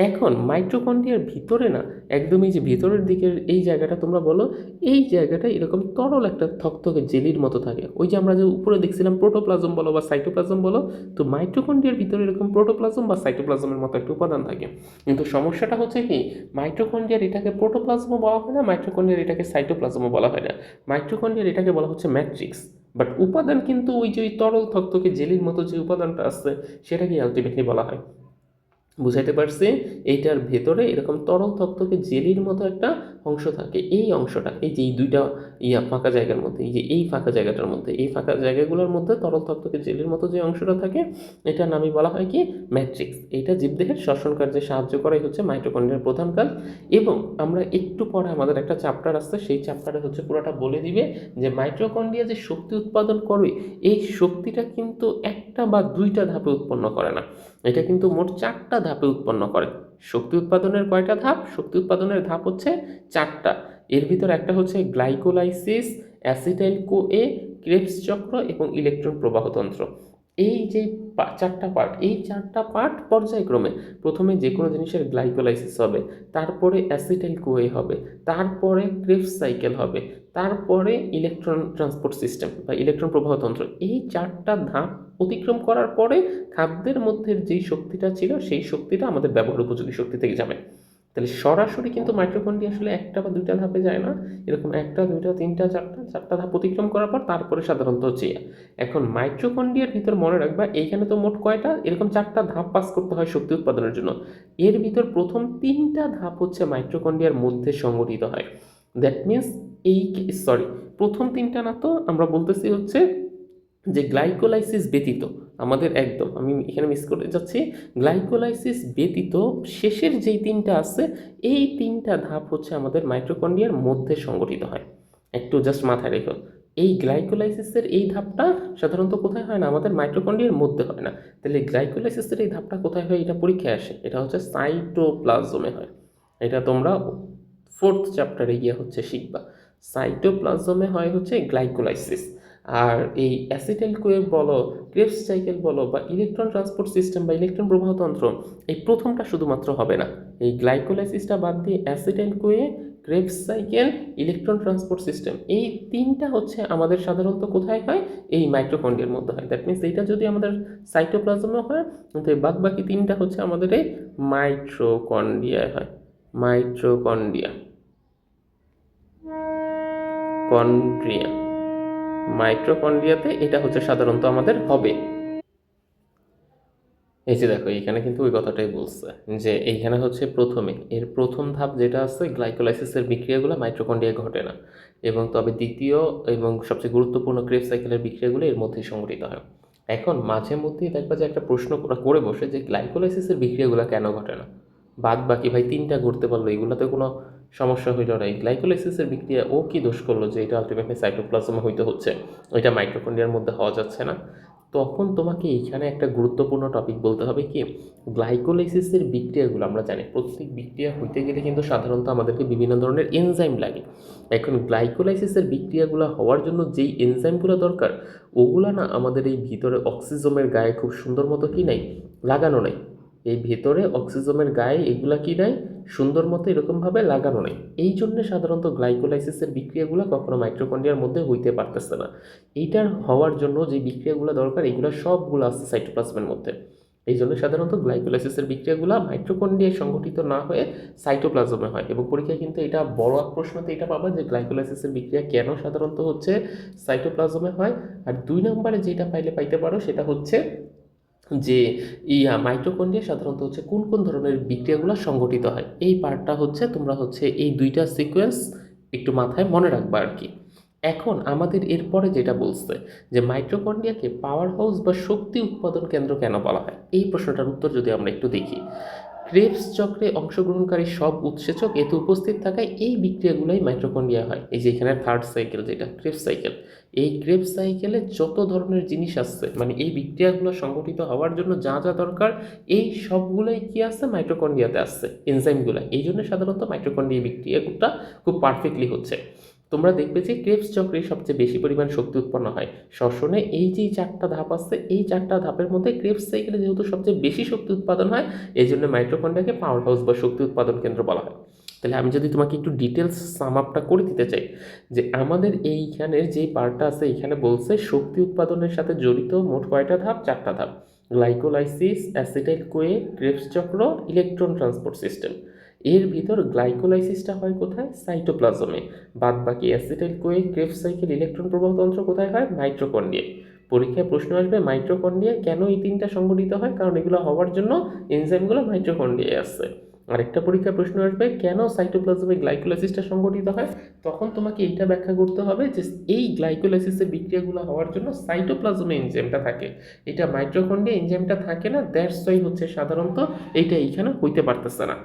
এখন মাইটোকন্ড্রিয়ার ভিতরে না, একদম এই যে ভিতরের দিকের এই জায়গাটা তোমরা বলো, এই জায়গাটা এরকম তরল একটা থকথকে জেলির মতো থাকে। ওই যে আমরা যে উপরে দেখছিলাম প্রোটোপ্লাজম বলো বা সাইটোপ্লাজম বলো, তো মাইটোকন্ড্রিয়ার ভিতরে এরকম প্রোটোপ্লাজম বা সাইটোপ্লাজমের মতো একটা উপাদান থাকে। কিন্তু সমস্যাটা হচ্ছে কি, মাইটোকন্ড্রিয়ার এটাকে প্রোটোপ্লাজমও বলা হয় না, মাইটোকন্ড্রিয়ার এটাকে সাইটোপ্লাজমও বলা হয় না। মাইটোকন্ড্রিয়ার এটাকে বলা হচ্ছে ম্যাট্রিক্স। বাট উপাদান কিন্তু ওই যে ওই তরল থকথকে জেলির মতো যে উপাদানটা আছে, সেটাকে আলটিমেটলি বলা হয়। বুঝাইতে পারছি? এইটার ভেতরে এরকম তরল থকথকে জেলির মতো একটা অংশ থাকে। এই অংশটা, এই যে এই দুইটা ফাঁকা জায়গার মধ্যে, এই যে এই ফাঁকা জায়গাটার মধ্যে, এই ফাঁকা জায়গাগুলোর মধ্যে তরল থকথকে জেলির মতো যে অংশটা থাকে, এটার নামই বলা হয় কি? ম্যাট্রিক্স। এইটা জীবদেহের শ্বসন কার্যে সাহায্য করাই হচ্ছে মাইটোকন্ড্রিয়ার প্রধান কাজ। এবং আমরা একটু পরে আমাদের একটা চ্যাপ্টার আসছে, সেই চ্যাপ্টারে হচ্ছে পুরোটা বলে দিবে যে মাইটোকন্ড্রিয়া যে শক্তি উৎপাদন করে, এই শক্তিটা কিন্তু একটা বা দুইটা ধাপে উৎপন্ন করে না। এটা কিন্তু মোট 4টা ধাপে উৎপন্ন করে। শক্তি উৎপাদনের কয়টা ধাপ? শক্তি উৎপাদনের ধাপ হচ্ছে 4টা। এর ভিতর একটা হচ্ছে গ্লাইকোলাইসিস, অ্যাসিটাইল কোএ, ক্রেবস চক্র এবং ইলেকট্রন প্রবাহতন্ত্র। এই যে 4টা পার্ট, এই 4টা পার্ট পর্যায়ক্রমে প্রথমে যে কোনো জিনিসের গ্লাইকোলাইসিস হবে, তারপরে অ্যাসিটাইল কোএ হবে, তারপরে ক্রেবস সাইকেল হবে, তারপরে ইলেকট্রন ট্রান্সপোর্ট সিস্টেম বা ইলেকট্রন প্রবাহতন্ত্র। এই 4টা ধাপ অতিক্রম করার পরে খাদ্যের মধ্যে যেই শক্তিটা ছিল সেই শক্তিটা আমাদের ব্যবহার উপযোগী শক্তি থেকে যাবে। তাহলে সরাসরি কিন্তু মাইটোকন্ড্রিয়া আসলে একটা বা দুইটা ধাপে যায় না, এরকম একটা দুইটা তিনটা চারটা ধাপ অতিক্রম করার পর তারপরে সাধারণত হচ্ছে ইয়া। এখন মাইটোকন্ড্রিয়ার ভিতর মনে রাখবা এইখানে তো মোট কয়টা, এরকম 4টা ধাপ পাস করতে হয় শক্তি উৎপাদনের জন্য। এর ভিতর প্রথম 3টা ধাপ হচ্ছে মাইটোকন্ড্রিয়ার মধ্যে সংগঠিত হয়। দ্যাট মিন্স এই সরি, প্রথম 3টা না, তো আমরা বলতেছি হচ্ছে যে গ্লাইকোলাইসিস ব্যতীত আমাদের একদম, আমি এখানে মিস করে যাচ্ছি, গ্লাইকোলাইসিস ব্যতীত শেষের যেই 3টা আছে এই 3টা ধাপ হচ্ছে আমাদের মাইটোকন্ড্রিয়ার মধ্যে সংগঠিত হয়। একটু জাস্ট মাথায় রেখো, এই গ্লাইকোলাইসিসের এই ধাপটা সাধারণত কোথায় হয় না, আমাদের মাইটোকন্ড্রিয়ার মধ্যে হয় না। তাহলে গ্লাইকোলাইসিসের এই ধাপটা কোথায় হয়, এটা পরীক্ষায় আসে, এটা হচ্ছে সাইটোপ্লাজমে হয়। এটা তোমরা 4th চ্যাপ্টারে গিয়ে হচ্ছে শিখবা। সাইটোপ্লাজমে হয় হচ্ছে গ্লাইকোলাইসিস। আর এই অ্যাসিটাইল কোয়ে বলো, ক্রেবস সাইকেল বলো, বা ইলেকট্রন ট্রান্সপোর্ট সিস্টেম বা ইলেকট্রন প্রবাহতন্ত্র, এই প্রথমটা শুধুমাত্র হবে না। এই গ্লাইকোলাইসিসটা বাদ দিয়ে acetyl CoA, Krebs cycle, electron transport system, এই 3টা হচ্ছে আমাদের সাধারণত কোথায় হয়, এই মাইটোকন্ড্রিয়ার মধ্যে হয়। দ্যাট মিনস এইটা যদি আমাদের সাইটোপ্লাজমে হয়, কিন্তু বাদ বাকি 3টা হচ্ছে আমাদের এই মাইটোকন্ড্রিয়ায় হয়। মাইটোকন্ড্রিয়া, কন্ড্রিয়া, মাইটোকন্ড্রিয়াতে এটা হচ্ছে সাধারণত আমাদের হবে। এই যে দেখো এইখানে কিন্তু ওই কথাটাই বলছে যে এইখানে হচ্ছে প্রথমে এর প্রথম ধাপ যেটা আছে গ্লাইকোলাইসিসের বিক্রিয়াগুলো মাইটোকন্ড্রিয়ায় ঘটে না, এবং তবে দ্বিতীয় এবং সবচেয়ে গুরুত্বপূর্ণ ক্রেবস সাইকেলের বিক্রিয়াগুলো এর মধ্যেই সংঘটিত হয়। এখন মাঝে মধ্যেই দেখবা যে একটা প্রশ্ন ওরা করে বসে যে গ্লাইকোলাইসিসের বিক্রিয়াগুলো কেন ঘটে না, বাদ বাকি ভাই 3টা ঘটতে পারলো, এগুলোতে কোনো সমস্যা হইল না, এই গ্লাইকোলাইসিসের বিক্রিয়া ও কি দোষ করলো যে এটা আলটিমেটলি সাইটোপ্লাজমে হইতে হচ্ছে, ওইটা মাইটোকন্ড্রিয়ার মধ্যে হওয়া যাচ্ছে না। তখন তোমাকে এইখানে একটা গুরুত্বপূর্ণ টপিক বলতে হবে কি, গ্লাইকোলাইসিসের বিক্রিয়াগুলো আমরা জানি প্রত্যেক বিক্রিয়া হইতে গেলে কিন্তু সাধারণত আমাদেরকে বিভিন্ন ধরনের এনজাইম লাগে। এখন গ্লাইকোলাইসিসের বিক্রিয়াগুলো হওয়ার জন্য যেই এনজাইমগুলো দরকার ওগুলা না আমাদের এই ভিতরে অক্সিজমের গায়ে খুব সুন্দর মতো কি নাই, লাগানো নাই। এই ভেতরে অক্সিজমের গায়ে এগুলা কি নাই, সুন্দর মতো এরকমভাবে লাগানো নেই। এই জন্য সাধারণত গ্লাইকোলাইসিসের বিক্রিয়াগুলো কখনো মাইটোকন্ড্রিয়ার মধ্যে হইতে পারতেছে না। এইটার হওয়ার জন্য যে বিক্রিয়াগুলো দরকার এগুলো সবগুলো আছে সাইটোপ্লাজমের মধ্যে। এই জন্য সাধারণত গ্লাইকোলাইসিসের বিক্রিয়াগুলো মাইটোকন্ড্রিয়ায় সংগঠিত না হয়ে সাইটোপ্লাজমে হয়। এবং পরীক্ষায় কিন্তু এটা বড় প্রশ্নতে এটা পাবা যে গ্লাইকোলাইসিসের বিক্রিয়া কেন সাধারণত হচ্ছে সাইটোপ্লাজমে হয়। আর 2 নম্বরে যেটা পাইতে পারো সেটা হচ্ছে যে মাইটোকন্ড্রিয়া সাধারণত হচ্ছে কোন কোন ধরনের বিক্রিয়াগুলো সংগঠিত হয়। এই পার্টটা হচ্ছে তোমরা হচ্ছে এই 2টা সিকোয়েন্স একটু মাথায় মনে রাখবা আর কি। এখন আমাদের এরপরে যেটা বলছে যে মাইটোকন্ড্রিয়াকে পাওয়ার হাউস বা শক্তি উৎপাদন কেন্দ্র কেন বলা হয়, এই প্রশ্নটার উত্তর যদি আমরা একটু দেখি, ক্রেবস চক্রে অংশগ্রহণকারী সব উৎসেচক এতে উপস্থিত থাকায় এই বিক্রিয়াগুলোই মাইটোকন্ড্রিয়া হয়। এই যে এখানে 3rd সাইকেল যেটা ক্রেবস সাইকেল, এই ক্রেবস সাইকেলে যত ধরনের জিনিস আসছে মানে এই বিক্রিয়াগুলো সংগঠিত হওয়ার জন্য যা যা দরকার এই সবগুলোই কি আছে মাইটোকন্ড্রিয়াতে আসছে এনজাইমগুলো। এই জন্য সাধারণত মাইটোকন্ড্রিয়া বিক্রিয়াটা খুব পারফেক্টলি হচ্ছে। তোমরা দেখবে যে ক্রেবস চক্রে সবচেয়ে বেশি পরিমাণ শক্তি উৎপন্ন হয় শ্বসনে। এই যে 4টা ধাপ আছে এই 4টা ধাপের মধ্যে ক্রেবস সাইকেলে যেহেতু সবচেয়ে বেশি শক্তি উৎপাদন হয় এই জন্য মাইটোকন্ড্রিয়াকে পাওয়ার হাউস বা শক্তি উৎপাদন কেন্দ্র বলা হয়। তাহলে আমি যদি তোমাকে একটু ডিটেলস সাম আপটা করে দিতে চাই যে আমাদের এইখানের যে পার্টটা আছে এখানে বলছে শক্তি উৎপাদনের সাথে জড়িত মোট কয়টা ধাপ, 4টা ধাপ, গ্লাইকোলাইসিস, অ্যাসিটাইল কোয়ে, ক্রেবস চক্র, ইলেকট্রন ট্রান্সপোর্ট সিস্টেম। এর ভিতর গ্লাইকোলাইসিসটা হয় কোথায়, সাইটোপ্লাজমে। বাদ বাকি acetyl CoA, Krebs cycle, electron প্রবাহতন্ত্র কোথায় হয়, মাইটোকন্ড্রিয়ায়। পরীক্ষায় প্রশ্ন আসবে মাইটোকন্ড্রিয়ায় কেন এই 3টা সংগঠিত হয়, কারণ এগুলো হওয়ার জন্য এনজাইমগুলো মাইটোকন্ড্রিয়ায় আছে। আরেকটা পরীক্ষায় প্রশ্ন আসবে কেন সাইটোপ্লাজমে গ্লাইকোলাইসিসটা সংগঠিত হয়, তখন তোমাকে এইটা ব্যাখ্যা করতে হবে যে এই গ্লাইকোলাইসিসের বিক্রিয়াগুলো হওয়ার জন্য সাইটোপ্লাজমে এনজাইমটা থাকে, এটা মাইটোকন্ড্রিয়া এনজাইমটা থাকে না, দ্যাটস ওয়াই হচ্ছে সাধারণত এইটা এইখানে হইতে পারতেছে না।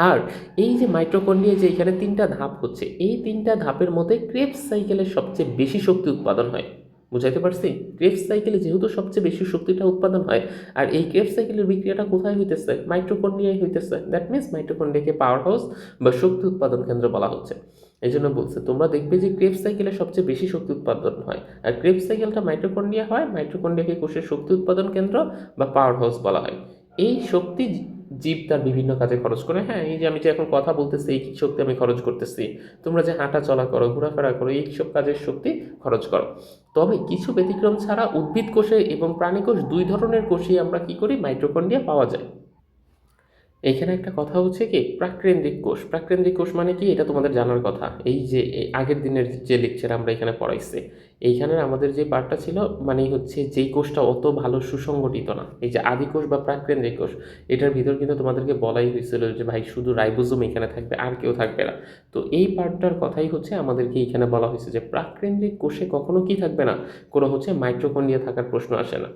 আর এই যে মাইটোকন্ড্রিয়া যে এখানে 3টা ধাপ হচ্ছে এই 3টা ধাপের মধ্যে ক্রেবস সাইকেলের সবচেয়ে বেশি শক্তি উৎপাদন হয়। বুঝাইতে পারছি? ক্রেবস সাইকেলে যেহেতু সবচেয়ে বেশি শক্তিটা উৎপাদন হয়, আর এই ক্রেবস সাইকেলের বিক্রিয়াটা কোথায় হইতেছে? মাইটোকন্ড্রিয়ায় হইতেছে। দ্যাট মিনস মাইটোকন্ড্রিয়াকে পাওয়ার হাউস বা শক্তি উৎপাদন কেন্দ্র বলা হচ্ছে। এই জন্য বলছে তোমরা দেখবে যে ক্রেবস সাইকেলে সবচেয়ে বেশি শক্তি উৎপাদন হয়, আর ক্রেবস সাইকেলটা মাইটোকন্ড্রিয়া হয়, মাইটোকন্ড্রিয়াকে কোষের শক্তি উৎপাদন কেন্দ্র বা পাওয়ার হাউস বলা হয়। এই শক্তি জীব তার বিভিন্ন কাজে খরচ করে। হ্যাঁ, এই যে আমি যে এখন কথা বলতেছি, এই শক্তি আমি খরচ করতেছি, তোমরা যে হাঁটা চলা করো, ঘোরাফেরা করো, এই সব কাজের শক্তি খরচ করো। তবে কিছু ব্যতিক্রম ছাড়া উদ্ভিদ কোষে এবং প্রাণী কোষ দুই ধরনের কোষই আমরা কি করি, মাইটোকন্ড্রিয়া পাওয়া যায়। এইখানে একটা কথা হচ্ছে কি, প্রাককেন্দ্রিক কোষ। প্রাককেন্দ্রিক কোষ মানে কি, এটা তোমাদের জানার কথা। এই যে আগের দিনের যে লেকচার আমরা এখানে পড়াইছি, এইখানে আমাদের যে পার্টটা ছিল, মানে হচ্ছে যেই কোষটা অত ভালো সুসংগঠিত না, এই যে আদি কোষ বা প্রাককেন্দ্রিক কোষ, এটার ভিতর কিন্তু তোমাদেরকে বলাই হয়েছিল যে ভাই শুধু রাইবোজোম এখানে থাকবে, আর কেউ থাকবে না। তো এই পার্টটার কথাই হচ্ছে আমাদেরকে এখানে বলা হয়েছে যে প্রাককেন্দ্রিক কোষে কখনো কি থাকবে না, কোনো হচ্ছে মাইটোকন্ড্রিয়া থাকার প্রশ্ন আসে না।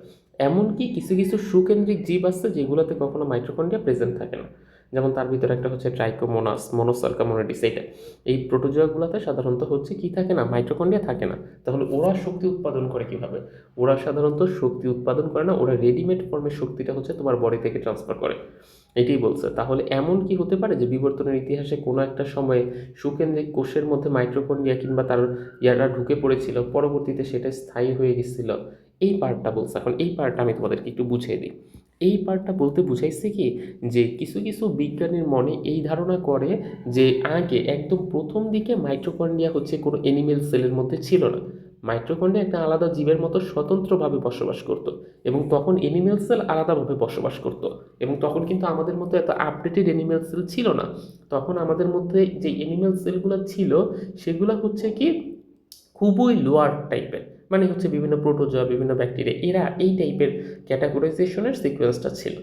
এমনকি কিছু কিছু সুকেন্দ্রিক জীব আছে যেগুলোতে কখনো মাইটোকন্ড্রিয়া প্রেজেন্ট থাকে না। যেমন তার ভিতরে একটা হচ্ছে ট্রাইকোমোনাস, মনোসার্কা মনোডিস, এইটা। এই প্রোটোজোয়াগুলোতে সাধারণত হচ্ছে কি থাকে না, মাইটোকন্ড্রিয়া থাকে না। তাহলে ওরা শক্তি উৎপাদন করে কিভাবে? ওরা সাধারণত শক্তি উৎপাদন করে না, ওরা রেডিমেড ফর্মের শক্তিটা হচ্ছে তোমার বডি থেকে ট্রান্সফার করে। এটাই বলছে। তাহলে এমন কি হতে পারে যে বিবর্তনের ইতিহাসে কোনো একটা সময়ে সুকেন্দ্রিক কোষের মধ্যে মাইটোকন্ড্রিয়া কিংবা তার ইয়ারা ঢুকে পড়েছিল, পরবর্তীতে সেটা স্থায়ী হয়ে গেছিল? এই পার্টটা বলছে। এখন এই পার্টটা আমি তোমাদেরকে একটু বুঝিয়ে দিই। এই পার্টটা বলতে বুঝাইছে কি, যে কিছু কিছু বিজ্ঞানীর মনে এই ধারণা করে যে আগে একদম প্রথম দিকে মাইটোকন্ড্রিয়া হচ্ছে কোনো অ্যানিমেল সেলের মধ্যে ছিল না। মাইটোকন্ড্রিয়া একটা আলাদা জীবের মতো স্বতন্ত্রভাবে বসবাস করত, এবং তখন অ্যানিমেল সেল আলাদাভাবে বসবাস করত। এবং তখন কিন্তু আমাদের মতো এত আপডেটেড অ্যানিমেল সেল ছিল না। তখন আমাদের মধ্যে যে অ্যানিমেল সেলগুলো ছিল, সেগুলো হচ্ছে কি খুবই লোয়ার টাইপের, মানে হচ্ছে বিভিন্ন প্রোটোজোয়া, বিভিন্ন ব্যাকটেরিয়া, এরা এই টাইপের ক্যাটাগরাইজেশনের সিকোয়েন্সটা ছিল।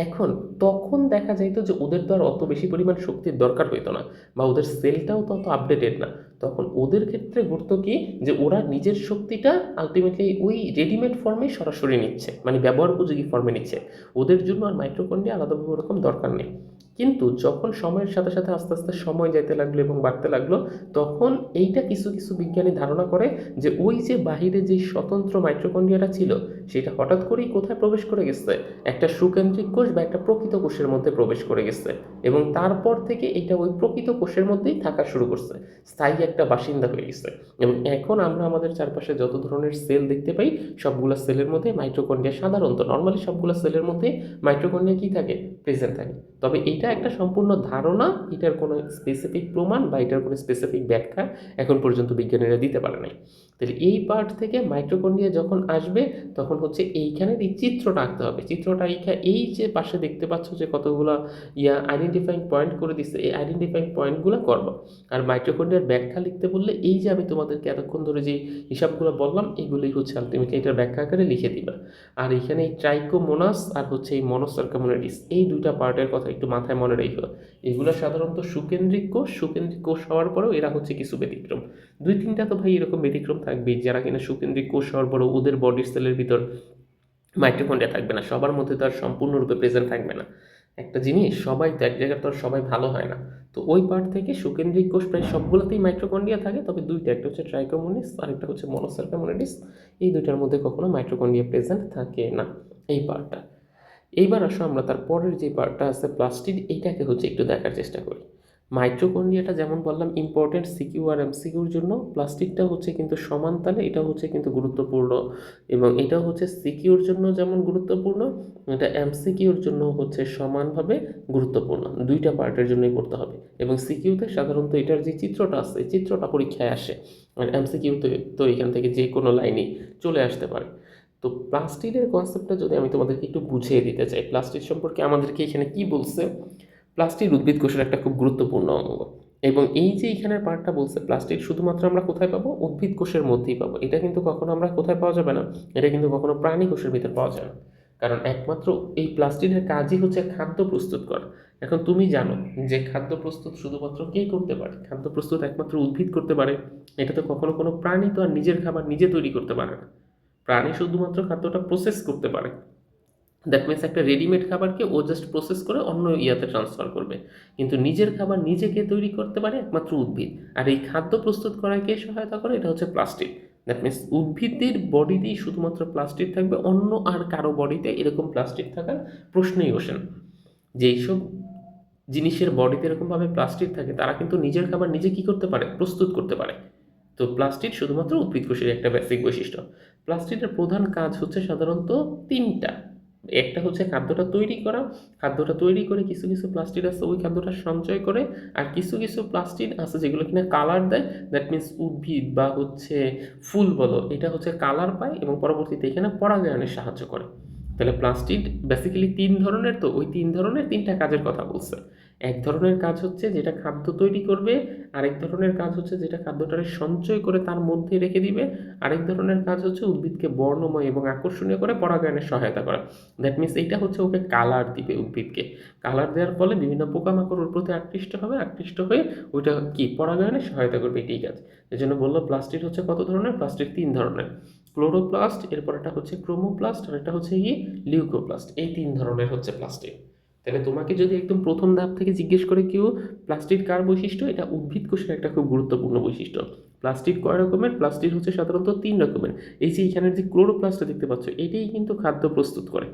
এখন তখন দেখা যাইতো যে ওদের তো আর অত বেশি পরিমাণ শক্তির দরকার হইতো না, বা ওদের সেলটাও তো অত আপডেটেড না। তখন ওদের ক্ষেত্রে ঘটতো কি, যে ওরা নিজের শক্তিটা আলটিমেটলি ওই রেডিমেড ফর্মে সরাসরি নিচ্ছে, মানে ব্যবহার উপযোগী ফর্মে নিচ্ছে। ওদের জন্য আর মাইটোকন্ড্রিয়া আলাদাভাবে ওরকম দরকার নেই। কিন্তু যখন সময়ের সাথে সাথে আস্তে আস্তে সময় যেতে লাগলো এবং বাড়তে লাগলো, তখন এইটা কিছু কিছু বিজ্ঞানী ধারণা করে যে ওই যে বাহিরে যে স্বতন্ত্র মাইটোকন্ড্রিয়াটা ছিল, সেটা হঠাৎ করেই কোথায় প্রবেশ করে গেছে, একটা সুকেন্দ্রিক কোষ বা একটা প্রকৃত কোষের মধ্যে প্রবেশ করে গেছে। এবং তারপর থেকে এটা ওই প্রকৃত কোষের মধ্যেই থাকা শুরু করছে, স্থায়ী একটা বাসিন্দা হয়ে গেছে। এবং এখন আমরা আমাদের চারপাশে যত ধরনের সেল দেখতে পাই, সবগুলো সেলের মধ্যে মাইটোকন্ড্রিয়া, সাধারণত নর্মালি সবগুলো সেলের মধ্যে মাইটোকন্ড্রিয়া কি থাকে, প্রেজেন্ট থাকে। তবে এটা একটা সম্পূর্ণ ধারণা, এটার কোনো স্পেসিফিক প্রমাণ বা এটার কোনো স্পেসিফিক ব্যাখ্যা এখন পর্যন্ত বিজ্ঞানীরা দিতে পারে নাই। তাহলে এই পার্ট থেকে মাইটোকন্ড্রিয়া যখন আসবে, তখন হচ্ছে এইখানের এই চিত্রটা আঁকতে হবে। চিত্রটা এই যে পাশে দেখতে পাচ্ছ যে কতগুলো আইডেন্টিফাইং পয়েন্ট করে দিচ্ছে, এই আইডেন্টিফাইং পয়েন্টগুলো করবো। আর মাইটোকন্ড্রিয়ার ব্যাখ্যা লিখতে বললে এই যে আমি তোমাদেরকে এতক্ষণ ধরে যে হিসাবগুলো বললাম, এগুলোই হচ্ছে আলটিমেটলি এটার ব্যাখ্যা আকারে লিখে দিবা। আর এখানে এই ট্রাইকোমোনাস আর হচ্ছে এই মনোসার্কা মনোডিস, এই দুইটা পার্টের কথা একটু মাথায় মনে রেখো। এগুলো সাধারণত সুকেন্দ্রিক কোষ। সুকেন্দ্রিক কোষ হওয়ার পরেও এরা হচ্ছে কিছু ব্যতিক্রম। দুই তিনটা তো ভাই এরকম ব্যতিক্রম থাকবেই, যারা কিনা সুকেন্দ্রিক কোষ হওয়ার পরেও ওদের বডির সেলের ভিতর মাইটোকন্ড্রিয়া থাকবে না, সবার মধ্যে তো আর সম্পূর্ণরূপে প্রেজেন্ট থাকবে না। একটা জিনিস, সবাই তো এক জায়গায় তো আর সবাই ভালো হয় না। তো ওই পার্ট থেকে সুকেন্দ্রিক কোষ প্রায় সবগুলোতেই মাইটোকন্ড্রিয়া থাকে, তবে দুইটা, একটা হচ্ছে ট্রাইকোমোনিস আর একটা হচ্ছে মনোসার্কা মনোডিস। এই দুইটার মধ্যে কখনো মাইটোকন্ড্রিয়া প্রেজেন্ট থাকে না, এই পার্টটা। এইবার আসো আমরা তার পরের যে পার্টটা আছে প্লাস্টিড, এইটাকে হচ্ছে একটু দেখার চেষ্টা করি। মাইটোকন্ড্রিয়াটা যেমন বললাম ইম্পর্টেন্ট সিকিউ আর এমসিকিউর জন্য, প্লাস্টিকটা হচ্ছে কিন্তু সমান তালে এটা হচ্ছে কিন্তু গুরুত্বপূর্ণ। এবং এটা হচ্ছে সিকিউর জন্য যেমন গুরুত্বপূর্ণ, এটা এমসিকিউর জন্য হচ্ছে সমানভাবে গুরুত্বপূর্ণ। দুইটা পার্টের জন্যই পড়তে হবে। এবং সিকিউতে সাধারণত এটার যে চিত্রটা আছে, এই চিত্রটা পরীক্ষায় আসে। আর এমসিকিউতে তো এখান থেকে যে কোনো লাইনই চলে আসতে পারে। তো প্লাস্টিডের কনসেপ্টটা যদি আমি তোমাদেরকে একটু বুঝিয়ে দিতে চাই, প্লাস্টিড সম্পর্কে আমাদেরকে এখানে কি বলছে। প্লাস্টিড উদ্ভিদ কোষের একটা খুব গুরুত্বপূর্ণ অঙ্গ। এবং এই যে এখানের পার্টটা বলছে প্লাস্টিড শুধুমাত্র আমরা কোথায় পাবো, উদ্ভিদ কোষের মধ্যেই পাবো। এটা কিন্তু কখনো আমরা কোথায় পাওয়া যাবে না, এটা কিন্তু কখনো প্রাণী কোষের ভিতর পাওয়া যায় না। কারণ একমাত্র এই প্লাস্টিডের কাজই হচ্ছে খাদ্য প্রস্তুত করা। এখন তুমি জানো যে খাদ্য প্রস্তুত শুধুমাত্র কে করতে পারে, খাদ্য প্রস্তুত একমাত্র উদ্ভিদ করতে পারে। এটা তো কখনো কোনো প্রাণী তো আর নিজের খাবার নিজে তৈরি করতে পারে না। প্রাণী শুধুমাত্র খাদ্যটা প্রসেস করতে পারে। দ্যাট মিনস একটা রেডিমেড খাবারকে ও জাস্ট প্রসেস করে অন্য ইয়াতে ট্রান্সফার করবে। কিন্তু নিজের খাবার নিজেকে তৈরি করতে পারে একমাত্র উদ্ভিদ। আর এই খাদ্য প্রস্তুত করায় কে সহায়তা করে, এটা হচ্ছে প্লাস্টিক। দ্যাট মিনস উদ্ভিদের বডিতেই শুধুমাত্র প্লাস্টিক থাকবে, অন্য আর কারো বডিতে এরকম প্লাস্টিক থাকার প্রশ্নই ওঠে না। যেইসব জিনিসের বডিতে এরকমভাবে প্লাস্টিক থাকে তারা কিন্তু নিজের খাবার নিজে কী করতে পারে, প্রস্তুত করতে পারে। তো প্লাস্টিক শুধুমাত্র উদ্ভিদ কোষের একটা বেসিক বৈশিষ্ট্য। প্লাস্টিকের প্রধান কাজ হচ্ছে সাধারণত তিনটা। একটা হচ্ছে খাদ্যটা তৈরি করা, খাদ্যটা তৈরি করে কিছু কিছু প্লাস্টিক আছে ওই খাদ্যটা সঞ্চয় করে, আর কিছু কিছু প্লাস্টিক আছে যেগুলো কিনা কালার দেয়। দ্যাট মিনস উদ্ভিদ বা হচ্ছে ফুল বলো, এটা হচ্ছে কালার পায় এবং পরবর্তীতে এখানে পরাগায়নে সাহায্য করে। তাহলে প্লাস্টিক বেসিক্যালি তিন ধরনের, তো ওই তিন ধরনের তিনটা কাজের কথা বলছে। এক ধরনের কাজ হচ্ছে যেটা খাদ্য তৈরি করবে, আরেক ধরনের কাজ হচ্ছে যেটা খাদ্যটারে সঞ্চয় করে তার মধ্যে রেখে দিবে, আরেক ধরনের কাজ হচ্ছে উদ্ভিদকে বর্ণময় এবং আকর্ষণীয় করে পরাগায়নে সহায়তা করা। দ্যাট মিনস এইটা হচ্ছে ওকে কালার দিবে উদ্ভিদকে। কালার দেওয়ার ফলে বিভিন্ন পোকামাকড় ওর প্রতি আকৃষ্ট হবে, আকৃষ্ট হয়ে ওইটা কি পরাগায়নে সহায়তা করবে, এটাই কাজ। এই জন্য বললো প্লাস্টিক হচ্ছে কত ধরনের, প্লাস্টিক তিন ধরনের। ক্লোরোপ্লাস্ট, এরপর একটা হচ্ছে ক্রোমোপ্লাস্ট, আর একটা হচ্ছে কি লিউকোপ্লাস্ট। এই তিন ধরনের হচ্ছে প্লাস্টিক। তাহলে তোমাকে যদি একদম প্রথম ধাপ থেকে জিজ্ঞেস করে কেউ প্লাস্টিক কার বৈশিষ্ট্য, এটা উদ্ভিদ কোষের একটা খুব গুরুত্বপূর্ণ বৈশিষ্ট্য। প্লাস্টিক কয় রকমের, প্লাস্টিক হচ্ছে সাধারণত তিন রকমের। এই যে এখানের যে ক্লোরোপ্লাস্ট দেখতে পাচ্ছ, এটাই কিন্তু খাদ্য প্রস্তুত করে,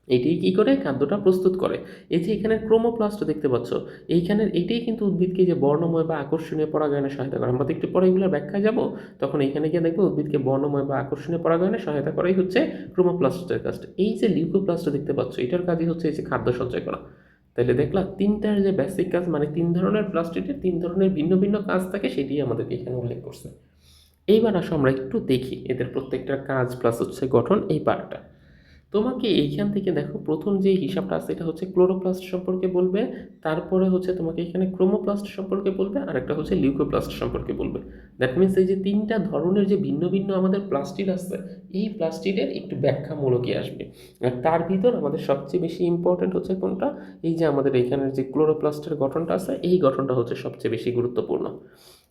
এটাই কী করে খাদ্যটা প্রস্তুত করে। এই যে এখানে ক্রোমোপ্লাস্ট দেখতে পাচ্ছ, এইখানের এটাই কিন্তু উদ্ভিদকে যে বর্ণময় বা আকর্ষণীয় পরাগায়নে সহায়তা করে। আমরা তো একটু পরে এগুলোর ব্যাখ্যায় যাব, তখন এখানে গিয়ে দেখবো উদ্ভিদকে বর্ণময় বা আকর্ষণীয় পরাগায়নে সহায়তা করাই হচ্ছে ক্রোমোপ্লাস্টের কাজ। এই যে লিউকোপ্লাস্ট দেখতে পাচ্ছ, এটার কাজই হচ্ছে এই যে খাদ্য সঞ্চয় করা। তাহলে দেখলাম তিনটার যে বেসিক কাজ, মানে তিন ধরনের প্লাস্টিকের তিন ধরনের ভিন্ন ভিন্ন কাজ থাকে, সেটি আমাদেরকে এখানে উল্লেখ করছে। এইবার আসো আমরা একটু দেখি এদের প্রত্যেকটার কাজ প্লাস হচ্ছে গঠন, এই পার্টটা। তোমাকে এইখান থেকে দেখো প্রথম যে হিসাবটা আছে এটা হচ্ছে ক্লোরোপ্লাস্ট সম্পর্কে বলবে, তারপরে হচ্ছে তোমাকে এখানে ক্রোমোপ্লাস্ট সম্পর্কে বলবে, আর একটা হচ্ছে লিউকোপ্লাস্ট সম্পর্কে বলবে। দ্যাট মিনস এই যে তিনটা ধরনের যে ভিন্ন ভিন্ন আমাদের প্লাস্টিড আছে, এই প্লাস্টিডের একটু ব্যাখ্যামূলকই আসবে। আর তার ভিতর আমাদের সবচেয়ে বেশি ইম্পর্টেন্ট হচ্ছে কোনটা, এই যে আমাদের এইখানের যে ক্লোরোপ্লাস্টের গঠনটা আছে, এই গঠনটা হচ্ছে সবচেয়ে বেশি গুরুত্বপূর্ণ।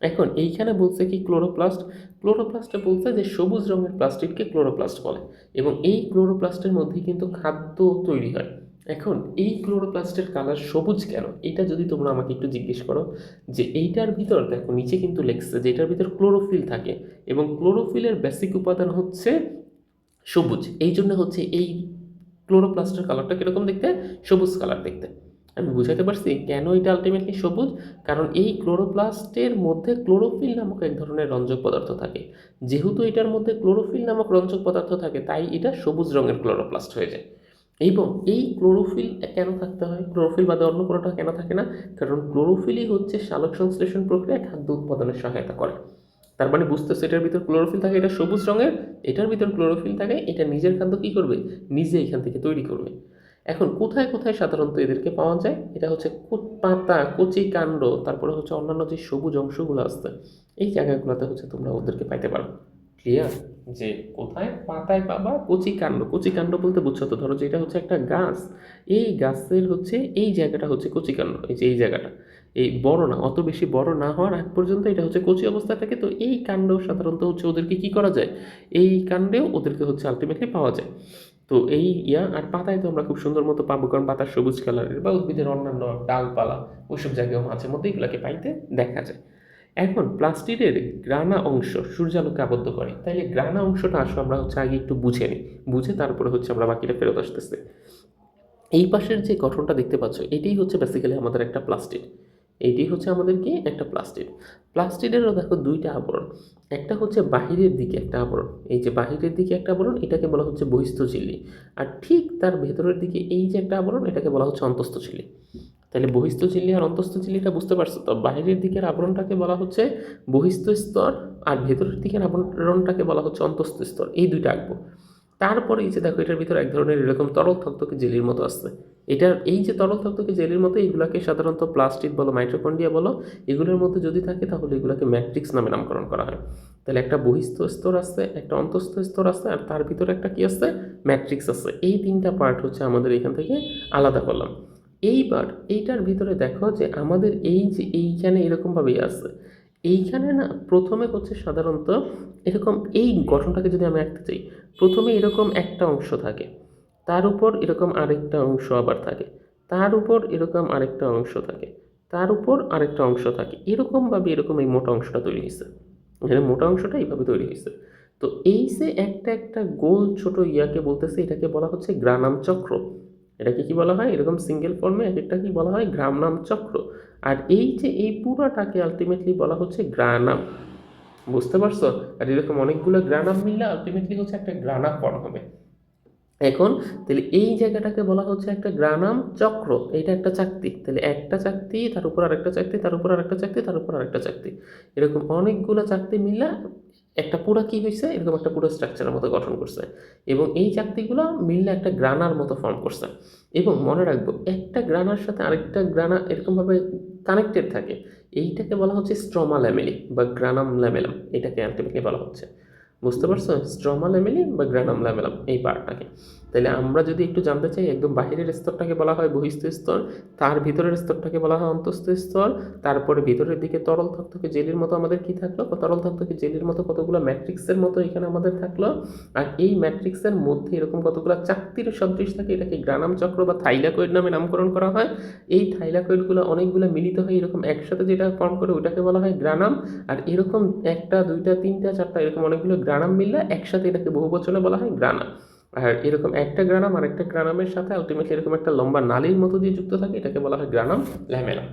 এখন এইখানে বলছে কি ক্লোরোপ্লাস্ট, ক্লোরোপ্লাস্টে বলছে যে সবুজ রঙের প্লাস্টিককে ক্লোরোপ্লাস্ট বলে, এবং এই ক্লোরোপ্লাস্টের মধ্যে কিন্তু খাদ্য তৈরি হয়। এখন এই ক্লোরোপ্লাস্টের কালার সবুজ কেন, এটা যদি তোমরা আমাকে একটু জিজ্ঞেস করো, যে এইটার ভিতর দেখো নিচে কিন্তু লেখছে যে এটার ভিতর ক্লোরোফিল থাকে, এবং ক্লোরোফিলের বেসিক উপাদান হচ্ছে সবুজ। এই জন্য হচ্ছে এই ক্লোরোপ্লাস্টের কালারটা কীরকম দেখতে, সবুজ কালার দেখতে। আমি বুঝাতে পারছি কেন এটা আলটিমেটলি সবুজ, কারণ এই ক্লোরোপ্লাস্টের মধ্যে ক্লোরোফিল নামক এক ধরনের রঞ্জক পদার্থ থাকে। যেহেতু এটার মধ্যে ক্লোরোফিল নামক রঞ্জক পদার্থ থাকে, তাই এটা সবুজ রঙের ক্লোরোপ্লাস্ট হয়ে যায়। এবং এই ক্লোরোফিল কেন থাকতে হয়, ক্লোরোফিল বাদে অন্য কোনোটা কেন থাকে না, কারণ ক্লোরোফিলই হচ্ছে সালোক সংশ্লেষণ প্রক্রিয়ায় খাদ্য উৎপাদনে সহায়তা করে। তার মানে বুঝতেছে এটার ভিতর ক্লোরোফিল থাকে, এটা সবুজ রঙের, এটার ভিতর ক্লোরোফিল থাকে, এটা নিজের খাদ্য কী করবে, নিজে এখান থেকে তৈরি করবে। এখন কোথায় কোথায় সাধারণত এদেরকে পাওয়া যায়, এটা হচ্ছে পাতা, কচি কাণ্ড, তারপরে হচ্ছে অন্যান্য যে সবুজ অংশগুলো আসছে, এই জায়গাগুলোতে হচ্ছে তোমরা ওদেরকে পাইতে পারো। ক্লিয়ার, যে কোথায় পাতায় পাবা, কচি কাণ্ড, কচি কাণ্ড বলতে বুঝছো তো, ধরো যে এটা হচ্ছে একটা গাছ, এই গাছের হচ্ছে এই জায়গাটা হচ্ছে কচি কাণ্ড, এই যে এই জায়গাটা, এই বড় না, অত বেশি বড় না হওয়ার আগ পর্যন্ত এটা হচ্ছে কচি অবস্থায় থাকে। তো এই কাণ্ড সাধারণত হচ্ছে ওদেরকে কি করা যায়, এই কাণ্ডেও ওদেরকে হচ্ছে আলটিমেটলি পাওয়া যায়। তো এই আর পাতায় তো আমরা খুব সুন্দর মতো পাবো, কারণ পাতার সবুজ কালারের বা উদ্ভিদের অন্যান্য ডালপালা ওইসব জায়গায় মাঝে মধ্যে এগুলোকে পাইতে দেখা যায়। এখন প্লাস্টিকের গ্রানা অংশ সূর্যালোকে আবদ্ধ করে, তাইলে গ্রানা অংশটা আসো আমরা হচ্ছে আগে একটু বুঝে নিই, বুঝে তারপরে হচ্ছে আমরা বাকিটা ফেরত আসতেছে। এই পাশের যে গঠনটা দেখতে পাচ্ছ, এটাই হচ্ছে বেসিক্যালি আমাদের একটা প্লাস্টিক, এইটি হচ্ছে আমাদের কি একটা প্লাস্টিক। প্লাস্টিকেরও দেখো দুইটা আবরণ, একটা হচ্ছে বাহিরের দিকে একটা আবরণ, এই যে বাহিরের দিকে একটা আবরণ এটাকে বলা হচ্ছে বহিস্থ ঝিল্লি, আর ঠিক তার ভেতরের দিকে এই যে একটা আবরণ এটাকে বলা হচ্ছে অন্তস্থ ঝিল্লি। তাহলে বহিস্থ ঝিল্লি আর অন্তস্থ ঝিল্লিটা বুঝতে পারছো তো, বাহিরের দিকের আবরণটাকে বলা হচ্ছে বহিস্থ স্তর, আর ভেতরের দিকের আবরণটাকে বলা হচ্ছে অন্তস্থ স্তর, এই দুইটা আঁকবো। তারপরে এই যে দেখো এটার ভিতরে এক ধরনের এরকম তরল থকথকে জেলির মতো আসছে, এটার এই যে তরল থকথকে জেলির মতো এইগুলাকে সাধারণত প্লাস্টিক বলো, মাইটোকন্ড্রিয়া বলো, এগুলোর মধ্যে যদি থাকে তাহলে এগুলোকে ম্যাট্রিক্স নামে নামকরণ করা হয়। তাহলে একটা বহিস্থ স্তর আছে, একটা অন্তস্থ স্তর আছে, আর তার ভিতরে একটা কি আছে, ম্যাট্রিক্স আছে। এই তিনটা পার্ট হচ্ছে আমাদের এখান থেকে আলাদা করলাম। এইবার এইটার ভিতরে দেখো যে আমাদের এই যে এইখানে এরকমভাবেই আছে, এইখানে না প্রথমে হচ্ছে সাধারণত এরকম, এই গঠনটাকে যদি আমি আঁকতে চাই, প্রথমে এরকম একটা অংশ থাকে, তার উপর এরকম আরেকটা অংশ আবার থাকে, তার উপর এরকম আরেকটা অংশ থাকে, তার উপর আরেকটা অংশ থাকে, এরকমভাবে এরকম এই মোটা অংশটা তৈরি হয়েছে। এখানে মোটা অংশটা এইভাবে তৈরি হয়েছে। তো এই যে একটা একটা গোল ছোট ইয়াকে বলতেছে, এটাকে বলা হচ্ছে গ্রানাম চক্র। এটাকে কি বলা হয়, এরকম সিঙ্গেল ফর্মে এক একটা কি বলা হয়, গ্রানাম চক্র। আর এই যে এই পুরাটাকে আলটিমেটলি বলা হচ্ছে গ্রানাম। বুঝতে পারছো? আর এরকম অনেকগুলো গ্রানাম মিললে আলটিমেটলি হচ্ছে একটা গ্রানা ফর্ম হবে। এখন তাহলে এই জায়গাটাকে বলা হচ্ছে একটা গ্রানাম চক্র। এইটা একটা চাকতি, তাহলে একটা চাকতি তার উপর আরেকটা চাকতি, তার উপর আরেকটা চাকতি, তার উপর আরেকটা চাকতি, এরকম অনেকগুলো চাকতি মিলে একটা পুরো কি হয়েছে, এরকম একটা পুরো স্ট্রাকচারের মতো গঠন করছে। এবং এই চাকতিগুলো মিললে একটা গ্রানার মতো ফর্ম করছে। এবং মনে রাখবো, একটা গ্রানার সাথে আরেকটা গ্রানা এরকমভাবে কানেক্টেড থাকে। এইটাকে বলা হচ্ছে স্ট্রমা ল্যামেলি বা গ্রানাম ল্যামেলাম, এটাকে আলটিমেটলি বলা হচ্ছে। বুঝতে পারছো? স্ট্রমা ল্যামেলি বা গ্রানাম ল্যামেলাম এই পার্টটাকে। তাহলে আমরা যদি একটু জানতে চাই, একদম বাহিরের স্তরটাকে বলা হয় বহিস্থ স্তর, তার ভিতরের স্তরটাকে বলা হয় অন্তঃস্থ স্তর। তারপরে ভিতরের দিকে তরল থকথকে জেলির মতো আমাদের কি থাকলো, তরল থকথকে জেলির মতো কতগুলো ম্যাট্রিক্সের মতো এখানে আমাদের থাকলো। আর এই ম্যাট্রিক্সের মধ্যে এরকম কতগুলো চাকতির সদৃশ থাকে, এটাকে গ্রানাম চক্র বা থাইলাকয়েড নামে নামকরণ করা হয়। এই থাইলাকয়েডগুলো অনেকগুলো মিলিত হয়ে এরকম একসাথে যেটা ফর্ম করে ওটাকে বলা হয় গ্রানাম। আর এরকম একটা দুইটা তিনটা চারটা এরকম অনেকগুলো গ্রানাম মিললে একসাথে এটাকে বহুবচনে বলা হয় গ্রানা। আর এরকম একটা গ্রানাম আর একটা গ্রানামের সাথে আলটিমেটলি এরকম একটা লম্বা নালীর মতো দিয়ে যুক্ত থাকে, এটাকে বলা হয় গ্রানাম ল্যামেলা।